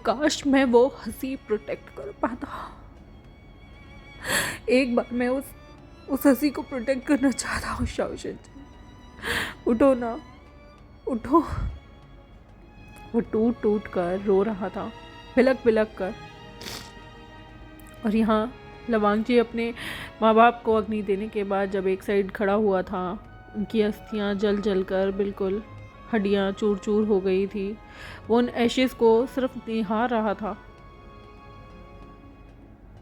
काश मैं वो हंसी प्रोटेक्ट कर पाता। एक बार मैं उस हंसी को प्रोटेक्ट करना चाहता हूँ। शाओशन, उठो ना, उठो। वो टूट टूट कर रो रहा था, बिलक बिलक कर। और यहाँ लवांगजी अपने माँ बाप को अग्नि देने के बाद जब एक साइड खड़ा हुआ था, उनकी अस्थियाँ जल जल कर बिल्कुल हड्डियाँ चूर चूर हो गई थी। वो उन एशेस को सिर्फ निहार रहा था।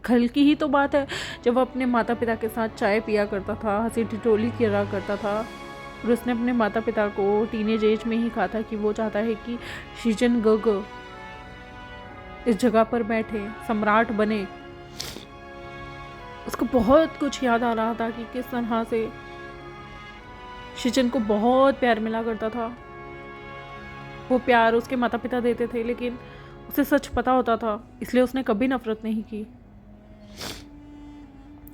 कल की ही तो बात है जब वो अपने माता पिता के साथ चाय पिया करता था, हंसी ठिठोली किया करता था, और उसने अपने माता पिता को टीनेज एज में ही कहा था कि वो चाहता है कि शीजन गोगो इस जगह पर बैठे, सम्राट बने। उसको बहुत कुछ याद आ रहा था कि किस तरह से शीजन को बहुत प्यार मिला करता था। वो प्यार उसके माता पिता देते थे, लेकिन उसे सच पता होता था, इसलिए उसने कभी नफरत नहीं की।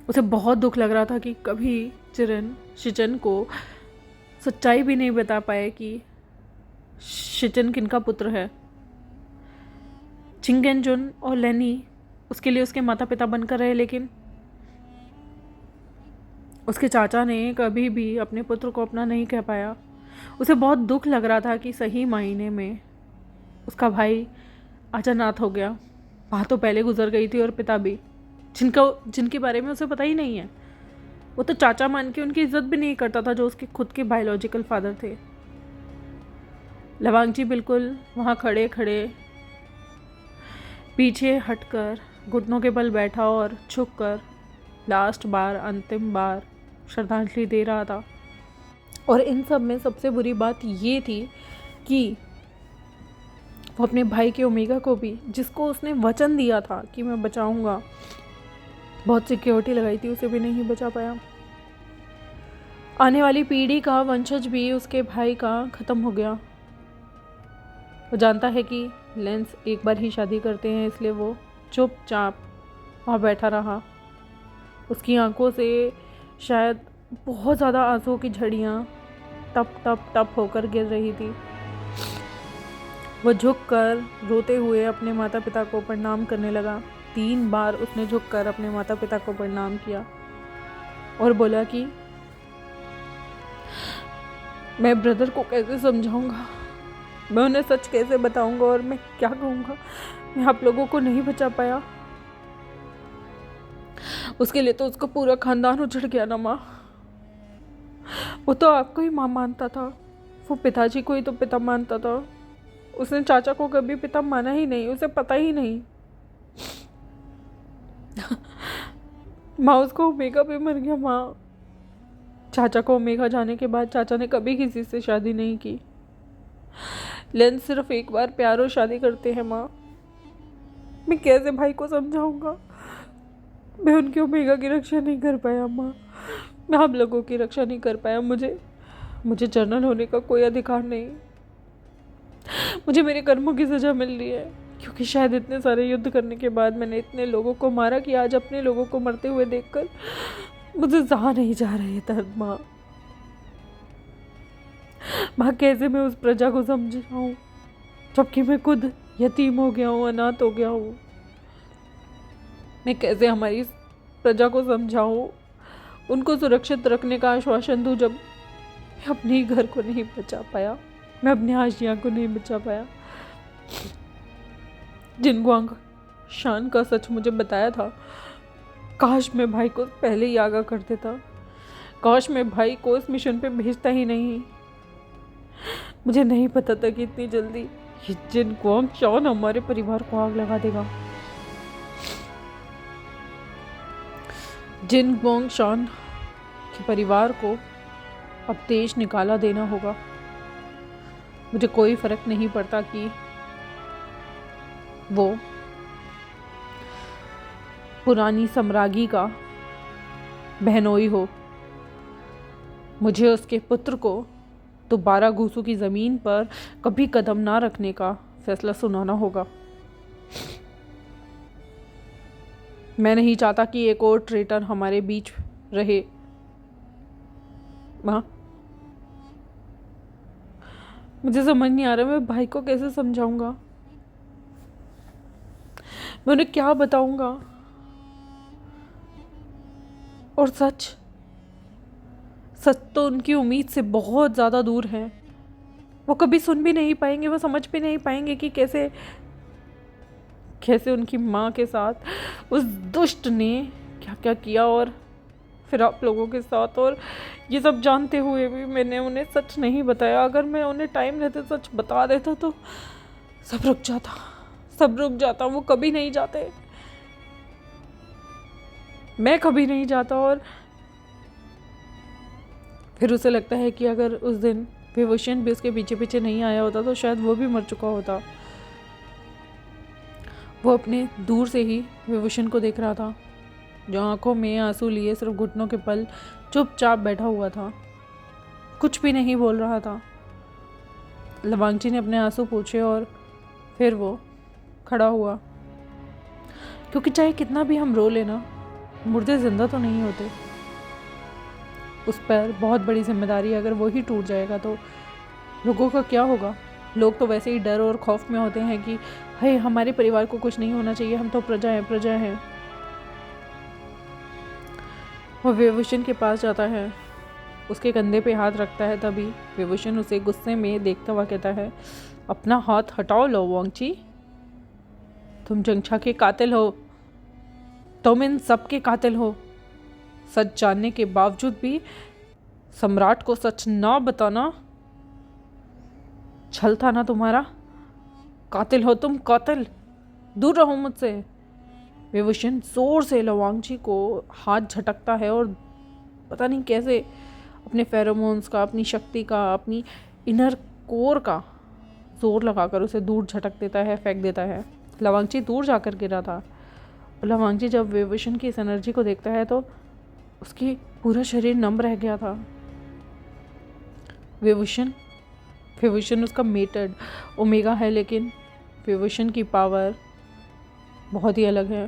उसे बहुत दुख लग रहा था कि कभी चिरन शीजन को सच्चाई भी नहीं बता पाए कि शीजन किनका पुत्र है। चिंगेनजुन और लेनी उसके लिए उसके माता पिता बनकर रहे, लेकिन उसके चाचा ने कभी भी अपने पुत्र को अपना नहीं कह पाया। उसे बहुत दुख लग रहा था कि सही मायने में उसका भाई अचानक हो गया। माँ तो पहले गुजर गई थी और पिता भी, जिनके बारे में उसे पता ही नहीं है। वो तो चाचा मान के उनकी इज्जत भी नहीं करता था जो उसके खुद के बायोलॉजिकल फादर थे। लवांगजी बिल्कुल वहाँ खड़े खड़े पीछे हटकर घुटनों के बल बैठा और झुककर लास्ट बार, अंतिम बार श्रद्धांजलि दे रहा था। और इन सब में सबसे बुरी बात ये थी कि वो अपने भाई के ओमेगा को भी, जिसको उसने वचन दिया था कि मैं बचाऊंगा, बहुत सिक्योरिटी लगाई थी, उसे भी नहीं बचा पाया। आने वाली पीढ़ी का वंशज भी उसके भाई का ख़त्म हो गया। वो जानता है कि लेंस एक बार ही शादी करते हैं, इसलिए वो चुपचाप वहाँ बैठा रहा। उसकी आंखों से शायद बहुत ज़्यादा आंसुओं की झड़ियाँ टप टप टप होकर गिर रही थी। वो झुककर रोते हुए अपने माता पिता को प्रणाम करने लगा। 3 बार उसने झुककर अपने माता पिता को प्रणाम किया और बोला कि मैं ब्रदर को कैसे समझाऊंगा, मैं उन्हें सच कैसे बताऊंगा और मैं क्या कहूँगा, मैं आप लोगों को नहीं बचा पाया। उसके लिए तो उसका पूरा खानदान उजड़ गया ना माँ। वो तो आपको ही माँ मानता था, वो पिताजी को ही तो पिता मानता था। उसने चाचा को कभी पिता माना ही नहीं, उसे पता ही नहीं। माँ उसको ओमेगा पे मर गया माँ। चाचा को ओमेगा जाने के बाद चाचा ने कभी किसी से शादी नहीं की। लेंस सिर्फ एक बार प्यार और शादी करते हैं माँ। मैं कैसे भाई को समझाऊंगा, मैं उनकी ओमेगा की रक्षा नहीं कर पाया माँ, मैं आप लोगों की रक्षा नहीं कर पाया। मुझे जनरल होने का कोई अधिकार नहीं। मुझे मेरे कर्मों की सजा मिल रही है, क्योंकि शायद इतने सारे युद्ध करने के बाद मैंने इतने लोगों को मारा कि आज अपने लोगों को मरते हुए देखकर मुझे सहा नहीं जा रही दर्द माँ। माँ कैसे मैं उस प्रजा को समझाऊं, जबकि मैं खुद यतीम हो गया हूँ, अनाथ हो गया हूँ। मैं कैसे हमारी प्रजा को समझाऊं, उनको सुरक्षित रखने का आश्वासन दूं, जब मैं अपने ही घर को नहीं बचा पाया, मैं अपने आशिया को नहीं बचा पाया। जिन गुआंग शान का सच मुझे बताया था, काश मैं भाई को पहले ही आगाह कर देता, काश मैं भाई को इस मिशन पे भेजता ही नहीं। मुझे नहीं पता था कि इतनी जल्दी ये जिन गुआंग शान हमारे परिवार को आग लगा देगा। जिन गुआंग शान के परिवार को अब देश निकाला देना होगा। मुझे कोई फर्क नहीं पड़ता कि वो पुरानी सम्राज्ञी का बहनोई हो। मुझे उसके पुत्र को दोबारा घूसू की ज़मीन पर कभी कदम ना रखने का फैसला सुनाना होगा। मैं नहीं चाहता कि एक और ट्रेटर हमारे बीच रहे माँ। मुझे समझ नहीं आ रहा मैं भाई को कैसे समझाऊंगा, मैं उन्हें क्या बताऊंगा। और सच तो उनकी उम्मीद से बहुत ज़्यादा दूर है। वो कभी सुन भी नहीं पाएंगे, वो समझ भी नहीं पाएंगे कि कैसे उनकी माँ के साथ उस दुष्ट ने क्या क्या किया, और फिर आप लोगों के साथ। और ये सब जानते हुए भी मैंने उन्हें सच नहीं बताया। अगर मैं उन्हें टाइम रहते सच बता देता तो सब रुक जाता, वो कभी नहीं जाते, मैं कभी नहीं जाता। और फिर उसे लगता है कि अगर उस दिन विभूषण भी उसके पीछे पीछे नहीं आया होता तो शायद वो भी मर चुका होता। वो अपने दूर से ही विभूषण को देख रहा था, जो आंखों में आंसू लिए सिर्फ घुटनों के बल चुपचाप बैठा हुआ था, कुछ भी नहीं बोल रहा था। लवांगची ने अपने आंसू पोंछे और फिर वो खड़ा हुआ, क्योंकि चाहे कितना भी हम रो लेना, मुर्दे जिंदा तो नहीं होते। उस पर बहुत बड़ी जिम्मेदारी है। अगर वो ही टूट जाएगा तो लोगों का क्या होगा। लोग तो वैसे ही डर और खौफ में होते हैं कि हे हमारे परिवार को कुछ नहीं होना चाहिए, हम तो प्रजा हैं। वो विभूषण के पास जाता है, उसके कंधे पे हाथ रखता है। तभी विभूषण उसे गुस्से में देखता हुआ कहता है, अपना हाथ हटाओ लवांगची, तुम जंगछा के कातिल हो, तुम इन सब के कातिल हो। सच जानने के बावजूद भी सम्राट को सच ना बताना छल था ना तुम्हारा। कातिल हो तुम, कातिल, दूर रहो मुझसे। विभूषण जोर से लवांगची को हाथ झटकता है और पता नहीं कैसे अपने फेरोमोन्स का, अपनी शक्ति का, अपनी इनर कोर का जोर लगाकर उसे दूर झटक देता है, फेंक देता है। लवांगची दूर जाकर गिरा था। लवांगची जब विभूषण की इस एनर्जी को देखता है तो उसकी पूरा शरीर नम रह गया था। विभूषण उसका मेटेड ओमेगा है, लेकिन विभूषण की पावर बहुत ही अलग है।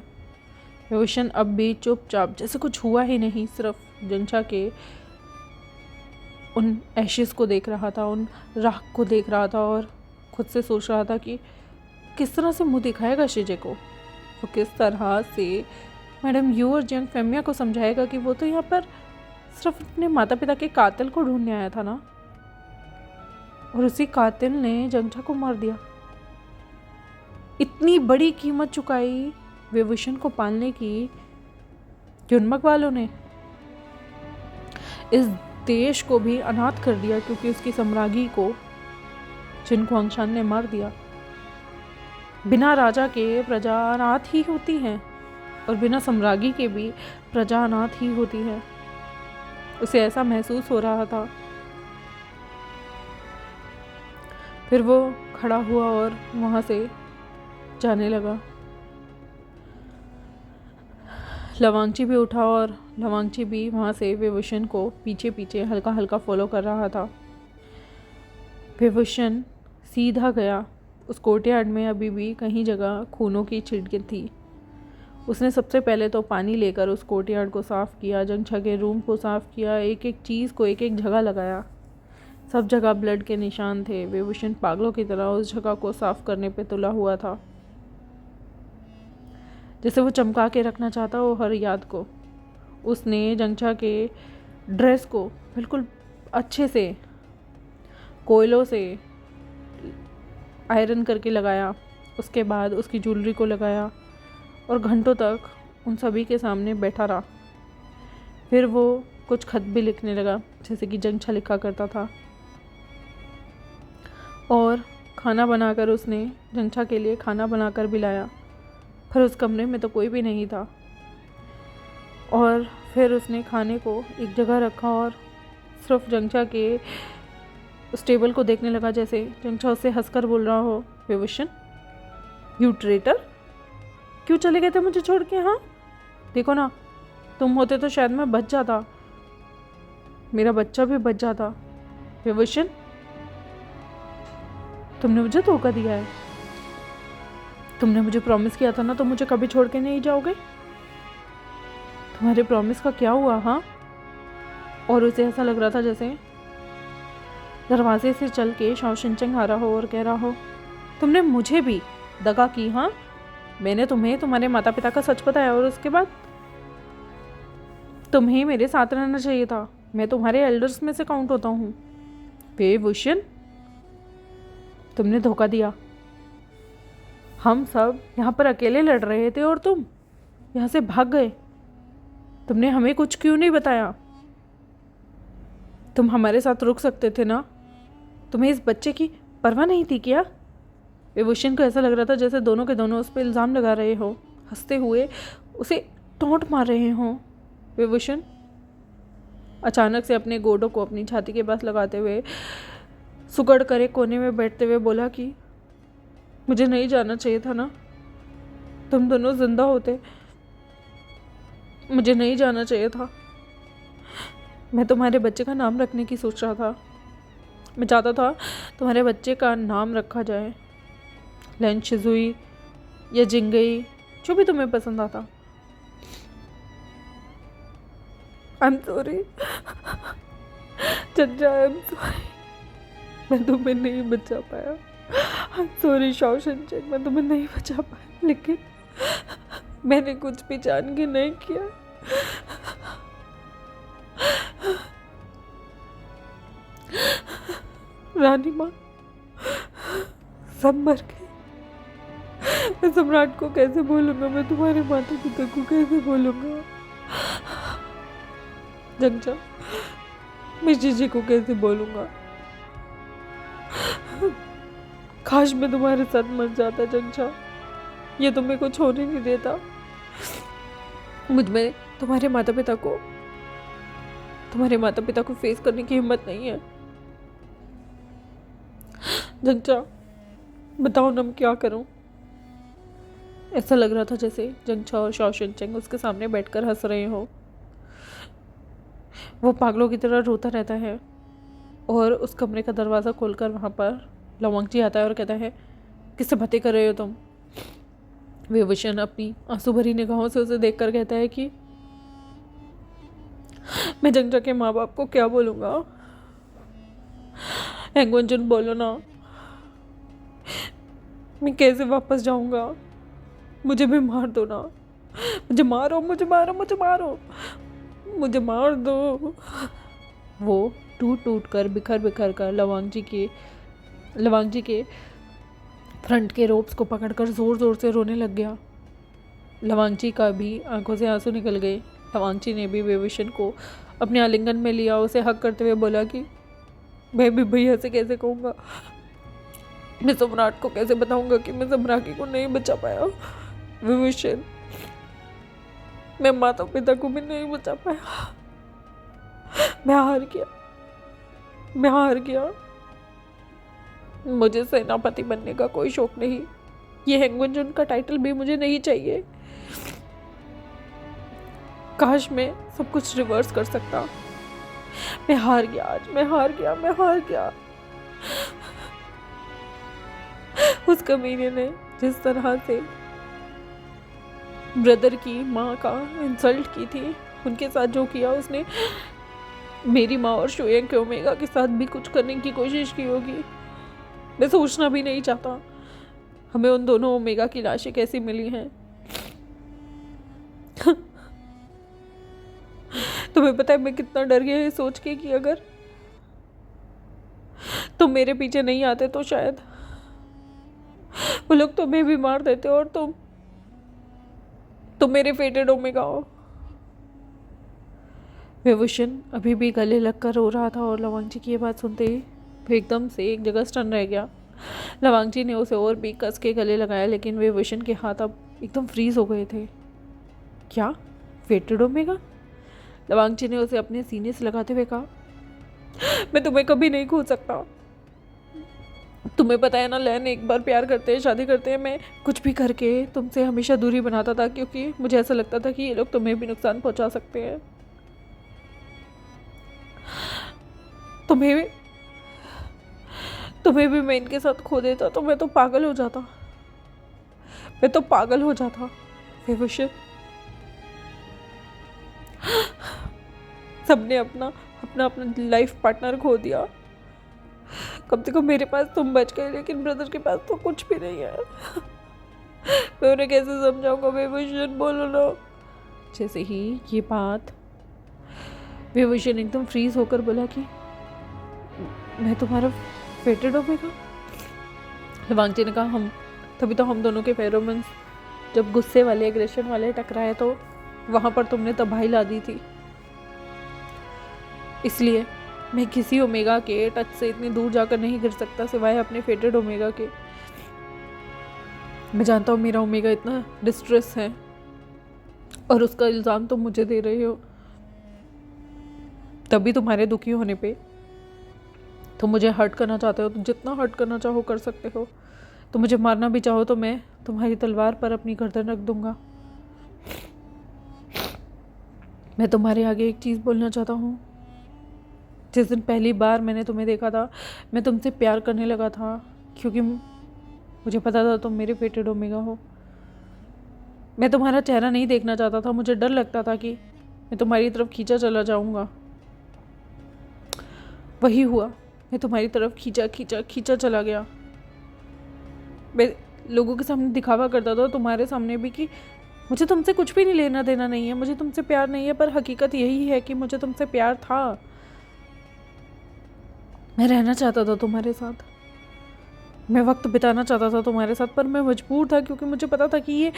विभूषण अब भी चुपचाप जैसे कुछ हुआ ही नहीं, सिर्फ जंचा के उन एशेस को देख रहा था, उन राख को देख रहा था और खुद से सोच रहा था कि किस तरह से मुंह दिखाएगा शीजे को, वो किस तरह से मैडम यू और जंग फेमिया को समझाएगा कि वो तो यहाँ पर सिर्फ अपने माता पिता के कातिल को ढूंढने आया था ना, और उसी कातिल ने जंचा को मार दिया। इतनी बड़ी कीमत चुकाई विभूषण को पालने की युनमक वालों ने, इस देश को भी अनाथ कर दिया क्योंकि उसकी सम्राज्ञी को जिन ख्वांगशान ने मार दिया। बिना राजा के प्रजा अनाथ ही होती है और बिना सम्राज्ञी के भी प्रजा अनाथ ही होती है। उसे ऐसा महसूस हो रहा था। फिर वो खड़ा हुआ और वहाँ से जाने लगा। लवांगची भी उठा और लवांगची भी वहाँ से विभूषण को पीछे पीछे हल्का हल्का फॉलो कर रहा था। विभूषण सीधा गया। उस कोर्टयार्ड में अभी भी कहीं जगह खूनों की छिड़कें थी। उसने सबसे पहले तो पानी लेकर उस कोर्टयार्ड को साफ़ किया, जंचा के रूम को साफ़ किया, एक एक चीज़ को एक एक जगह लगाया। सब जगह ब्लड के निशान थे। विभूषण पागलों की तरह उस जगह को साफ़ करने पे तुला हुआ था, जैसे वो चमका के रखना चाहता हो हर याद को। उसने जंचा के ड्रेस को बिल्कुल अच्छे से कोयलों से आयरन करके लगाया। उसके बाद उसकी ज्वेलरी को लगाया और घंटों तक उन सभी के सामने बैठा रहा। फिर वो कुछ खत भी लिखने लगा जैसे कि जंचा लिखा करता था, और खाना बनाकर उसने जंचा के लिए खाना बनाकर भी लाया। फिर उस कमरे में तो कोई भी नहीं था और फिर उसने खाने को एक जगह रखा और सिर्फ जंचा के उस टेबल को देखने लगा, जैसे जंचा उससे हंसकर बोल रहा हो, विभूषण यू ट्रेटर, क्यों चले गए थे मुझे छोड़ के? हाँ देखो ना, तुम होते तो शायद मैं बच जाता, मेरा बच्चा भी बच जाता। विभूषण तुमने मुझे धोखा दिया है। तुमने मुझे प्रॉमिस किया था ना, तुम मुझे कभी छोड़ के नहीं जाओगे। तुम्हारे प्रॉमिस का क्या हुआ? हाँ। और उसे ऐसा लग रहा था जैसे दरवाजे से चल के शाओ शिनचेंग आ रहा हो और कह रहा हो, तुमने मुझे भी दगा की। हाँ, मैंने तुम्हें तुम्हारे माता पिता का सच बताया और उसके बाद तुम्हें मेरे साथ रहना चाहिए था। मैं तुम्हारे एल्डर्स में से काउंट होता हूँ। विभूषण तुमने धोखा दिया। हम सब यहाँ पर अकेले लड़ रहे थे और तुम यहाँ से भाग गए। तुमने हमें कुछ क्यों नहीं बताया? तुम हमारे साथ रुक सकते थे ना। तुम्हें इस बच्चे की परवाह नहीं थी क्या? विभूषण को ऐसा लग रहा था जैसे दोनों के दोनों उस पर इल्ज़ाम लगा रहे हो, हंसते हुए उसे टोंट मार रहे हों। विभूषण अचानक से अपने गोडों को अपनी छाती के पास लगाते हुए सुगड़ कर एक कोने में बैठते हुए बोला कि मुझे नहीं जाना चाहिए था ना, तुम दोनों जिंदा होते। मुझे नहीं जाना चाहिए था। मैं तुम्हारे बच्चे का नाम रखने की सोच रहा था। मैं चाहता था तुम्हारे बच्चे का नाम रखा जाए लैन शिजुई या जिंगई, जो भी तुम्हें पसंद आता। आई एम सॉरी चचा, आई एम सॉरी, मैं तुम्हें नहीं बचा पाया। आई एम सॉरी शाओ शिनचेंग, मैं तुम्हें नहीं बचा पाया, लेकिन मैंने कुछ भी जान के नहीं किया। रानी माँ सब मर गए। मैं सम्राट को कैसे बोलूँगा? मैं तुम्हारे माता पिता को कैसे बोलूँगा? जंचा मैं जीजी को कैसे बोलूँगा? काश मैं तुम्हारे साथ मर जाता जंचा, ये तुम्हें कुछ होने नहीं देता। मुझ में तुम्हारे माता पिता को फेस करने की हिम्मत नहीं है। जंचा बताओ ना, मैं क्या करूं? ऐसा लग रहा था जैसे जंचा और शाओ शिनचेंग उसके सामने बैठकर हंस रहे हो। वो पागलों की तरह रोता रहता है और उस कमरे का दरवाज़ा खोलकर वहाँ पर लवांगची आता है और कहता है, किससे बातें कर रहे हो तुम? विभूषण अपनी आंसू भरी निगाहों से उसे देखकर कहता है कि मैं जंगजा के माँ बाप को क्या बोलूँगा? हेंगवनजुन बोलो ना, मैं कैसे वापस जाऊँगा? मुझे भी मार दो ना, मुझे मारो, मुझे मारो, मुझे मारो, मुझे मार दो। वो टूट टूट कर बिखर बिखर कर लवांग जी के फ्रंट के रोप्स को पकड़कर जोर जोर से रोने लग गया। लवांग जी का भी आंखों से आंसू निकल गए। लवांग जी ने भी विभूषण को अपने आलिंगन में लिया, उसे हक करते हुए बोला कि मैं भी भैया से कैसे कहूँगा, मैं सम्राट को कैसे बताऊंगा कि मैं सम्राटी को नहीं बचा पाया। विभूषण, मैं माता पिता को भी नहीं बचा पाया। मैं हार गया। मुझे सेनापति बनने का कोई शौक नहीं, ये हेंगवनजुन का टाइटल भी मुझे नहीं चाहिए। काश मैं सब कुछ रिवर्स कर सकता। मैं हार गया आज, मैं हार गया। उस कमीने ने जिस तरह से ब्रदर की माँ का इंसल्ट की थी, उनके साथ जो किया, उसने मेरी माँ और शुएंग के ओमेगा के साथ भी कुछ करने की कोशिश की होगी। मैं सोचना भी नहीं चाहता हमें उन दोनों ओमेगा की लाशें कैसी मिली हैं। तुम्हें पता है मैं कितना डर गया ये सोच के कि अगर तुम मेरे पीछे नहीं आते तो शायद वो लोग तुम्हें भी मार देते और तुम मेरे फेटेड ओमेगा हो। विभूषण अभी भी गले लगकर रो रहा था और लवांग जी की ये बात सुनते ही वो एकदम से एक जगह स्टन रह गया। लवांग जी ने उसे और भी कस के गले लगाया, लेकिन विभूषण के हाथ अब एकदम फ्रीज हो गए थे। क्या? फेटेड ओमेगा? लवांग जी ने उसे अपने सीने से लगाते हुए कहा, मैं तुम्हें कभी नहीं खो सकता। तुम्हें पता है ना, लैन एक बार प्यार करते हैं, शादी करते हैं, मैं कुछ भी करके तुमसे हमेशा दूरी बनाता था, क्योंकि मुझे ऐसा लगता था कि ये लोग तुम्हें भी नुकसान पहुंचा सकते हैं। तुम्हें भी मैं इनके साथ खो देता तो मैं तो पागल हो जाता। विभूषण, सबने अपना लाइफ पार्टनर खो दिया, कम से कम मेरे पास तुम बच गए, लेकिन ब्रदर के पास तो कुछ भी नहीं है। मैं उन्हें कैसे समझाऊंगा? विभूषण बोलो ना। जैसे ही ये बात, विभूषण एकदम फ्रीज होकर बोला कि मैं तुम्हारा फेटेड ओमेगा। लवांग जी ने कहा, तभी तो हम दोनों के फेरोमोन्स जब गुस्से वाले, एग्रेशन वाले टकराए तो वहां पर तुमने तबाही ला दी थी। इसलिए मैं किसी ओमेगा के टच से इतनी दूर जाकर नहीं गिर सकता सिवाय अपने फेटेड ओमेगा के। मैं जानता हूँ मेरा ओमेगा इतना डिस्ट्रेस है और उसका इल्ज़ाम तुम मुझे दे रहे हो। तभी तुम्हारे दुखी होने पे तुम मुझे हर्ट करना चाहते हो, तुम जितना हर्ट करना चाहो कर सकते हो। तो मुझे मारना भी चाहो तो मैं तुम्हारी तलवार पर अपनी गर्दन रख दूंगा। मैं तुम्हारे आगे एक चीज़ बोलना चाहता हूँ। जिस दिन पहली बार मैंने तुम्हें देखा था, मैं तुमसे प्यार करने लगा था, क्योंकि मुझे पता था तुम मेरे फेटेड ओमेगा हो। मैं तुम्हारा चेहरा नहीं देखना चाहता था, मुझे डर लगता था कि मैं तुम्हारी तरफ खींचा चला जाऊंगा। वही हुआ, मैं तुम्हारी तरफ खींचा चला गया। मैं लोगों के सामने दिखावा करता था, तुम्हारे सामने भी, कि मुझे तुमसे कुछ भी नहीं लेना देना नहीं है, मुझे तुमसे प्यार नहीं है, पर हकीकत यही है कि मुझे तुमसे प्यार था। मैं रहना चाहता था तुम्हारे साथ, मैं वक्त बिताना चाहता था तुम्हारे साथ, पर मैं मजबूर था, क्योंकि मुझे पता था कि ये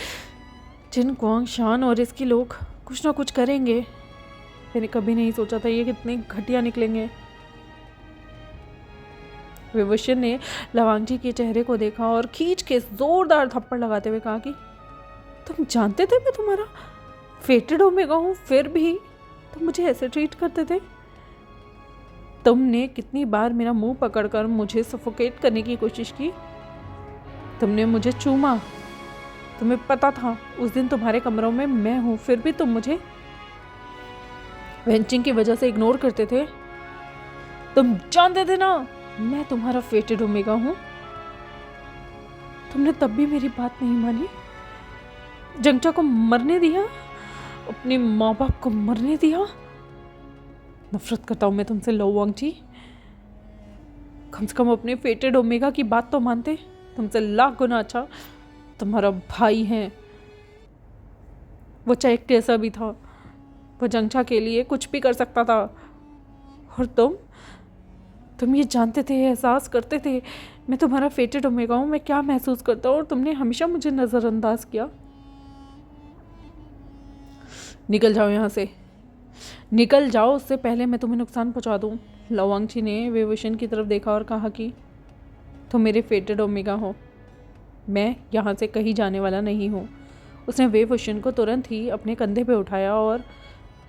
जिन गुआंगशान और इसके लोग कुछ ना कुछ करेंगे। मैंने कभी नहीं सोचा था ये कितने घटिया निकलेंगे। विभूषण ने लवांग जी के चेहरे को देखा और खींच के जोरदार थप्पड़ लगाते हुए कहा कि तुम जानते थे मैं तुम्हारा फेटेड ओमेगा हूँ, फिर भी तुम मुझे ऐसे ट्रीट करते थे। तुमने कितनी बार मेरा मुंह पकड़कर मुझे सफोकेट करने की कोशिश की, तुमने मुझे चूमा, तुम्हें पता था उस दिन तुम्हारे कमरों में मैं हूँ, फिर भी तुम मुझे वेंचिंग की वजह से इग्नोर करते थे। तुम जानते थे ना मैं तुम्हारा फेटेड ओमेगा हूँ। तुमने तब भी मेरी बात नहीं मानी, जंगचा को मरने दिया, अपने माँ बाप को मरने दिया। नफरत करता हूँ मैं तुमसे लो वांगची। कम से कम अपने फेटेड ओमेगा की बात तो मानते। तुमसे लाख गुना अच्छा तुम्हारा भाई है। वो चाहे कैसा भी था, वो जंगचा के लिए कुछ भी कर सकता था। और तुम ये जानते थे, एहसास करते थे मैं तुम्हारा फेटेड ओमेगा हूँ, मैं क्या महसूस करता हूँ, और तुमने हमेशा मुझे नज़रअंदाज किया। निकल जाओ यहाँ से, निकल जाओ, उससे पहले मैं तुम्हें नुकसान पहुँचा दूँ। लो वांगची ने वेवोशन की तरफ देखा और कहा कि तुम मेरे फेटेड ओमेगा हो, मैं यहाँ से कहीं जाने वाला नहीं हूँ। उसने वेवोशन को तुरंत ही अपने कंधे पे उठाया और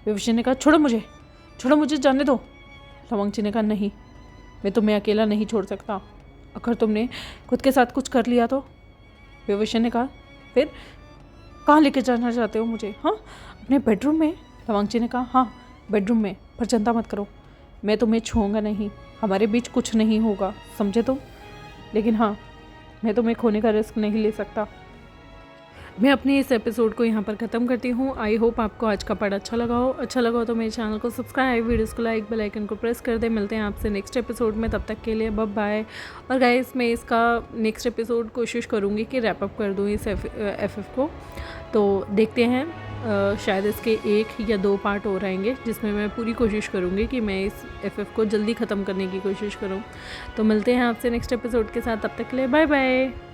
वेवोशन ने कहा छोड़ो मुझे जाने दो। लो वांगची ने कहा नहीं, मैं तुम्हें अकेला नहीं छोड़ सकता, अगर तुमने खुद के साथ कुछ कर लिया तो। वेवोशन ने कहा फिर कहाँ लेके जाना चाहते हो मुझे? हाँ, अपने बेडरूम में। लो वांगची ने कहा हाँ बेडरूम में, पर चिंता मत करो, मैं तुम्हें छूऊंगा नहीं, हमारे बीच कुछ नहीं होगा, समझे तुम? लेकिन हाँ, मैं तुम्हें खोने का रिस्क नहीं ले सकता। मैं अपने इस एपिसोड को यहाँ पर ख़त्म करती हूँ। आई होप आपको आज का पार्ट अच्छा लगा हो तो मेरे चैनल को सब्सक्राइब, वीडियोस को लाइक, बेल आइकन को प्रेस कर दे। मिलते हैं आपसे नेक्स्ट एपिसोड में, तब तक के लिए बाय बाय। और गाइस, मैं इसका नेक्स्ट एपिसोड कोशिश करूँगी कि रैप अप कर दूँ इस एफ को, तो देखते हैं। शायद इसके 1 या 2 पार्ट हो रहेंगे, जिसमें मैं पूरी कोशिश करूँगी कि मैं इस एफ को जल्दी ख़त्म करने की कोशिश करूँ। तो मिलते हैं आपसे नेक्स्ट एपिसोड के साथ, तब तक के लिए बाय बाय।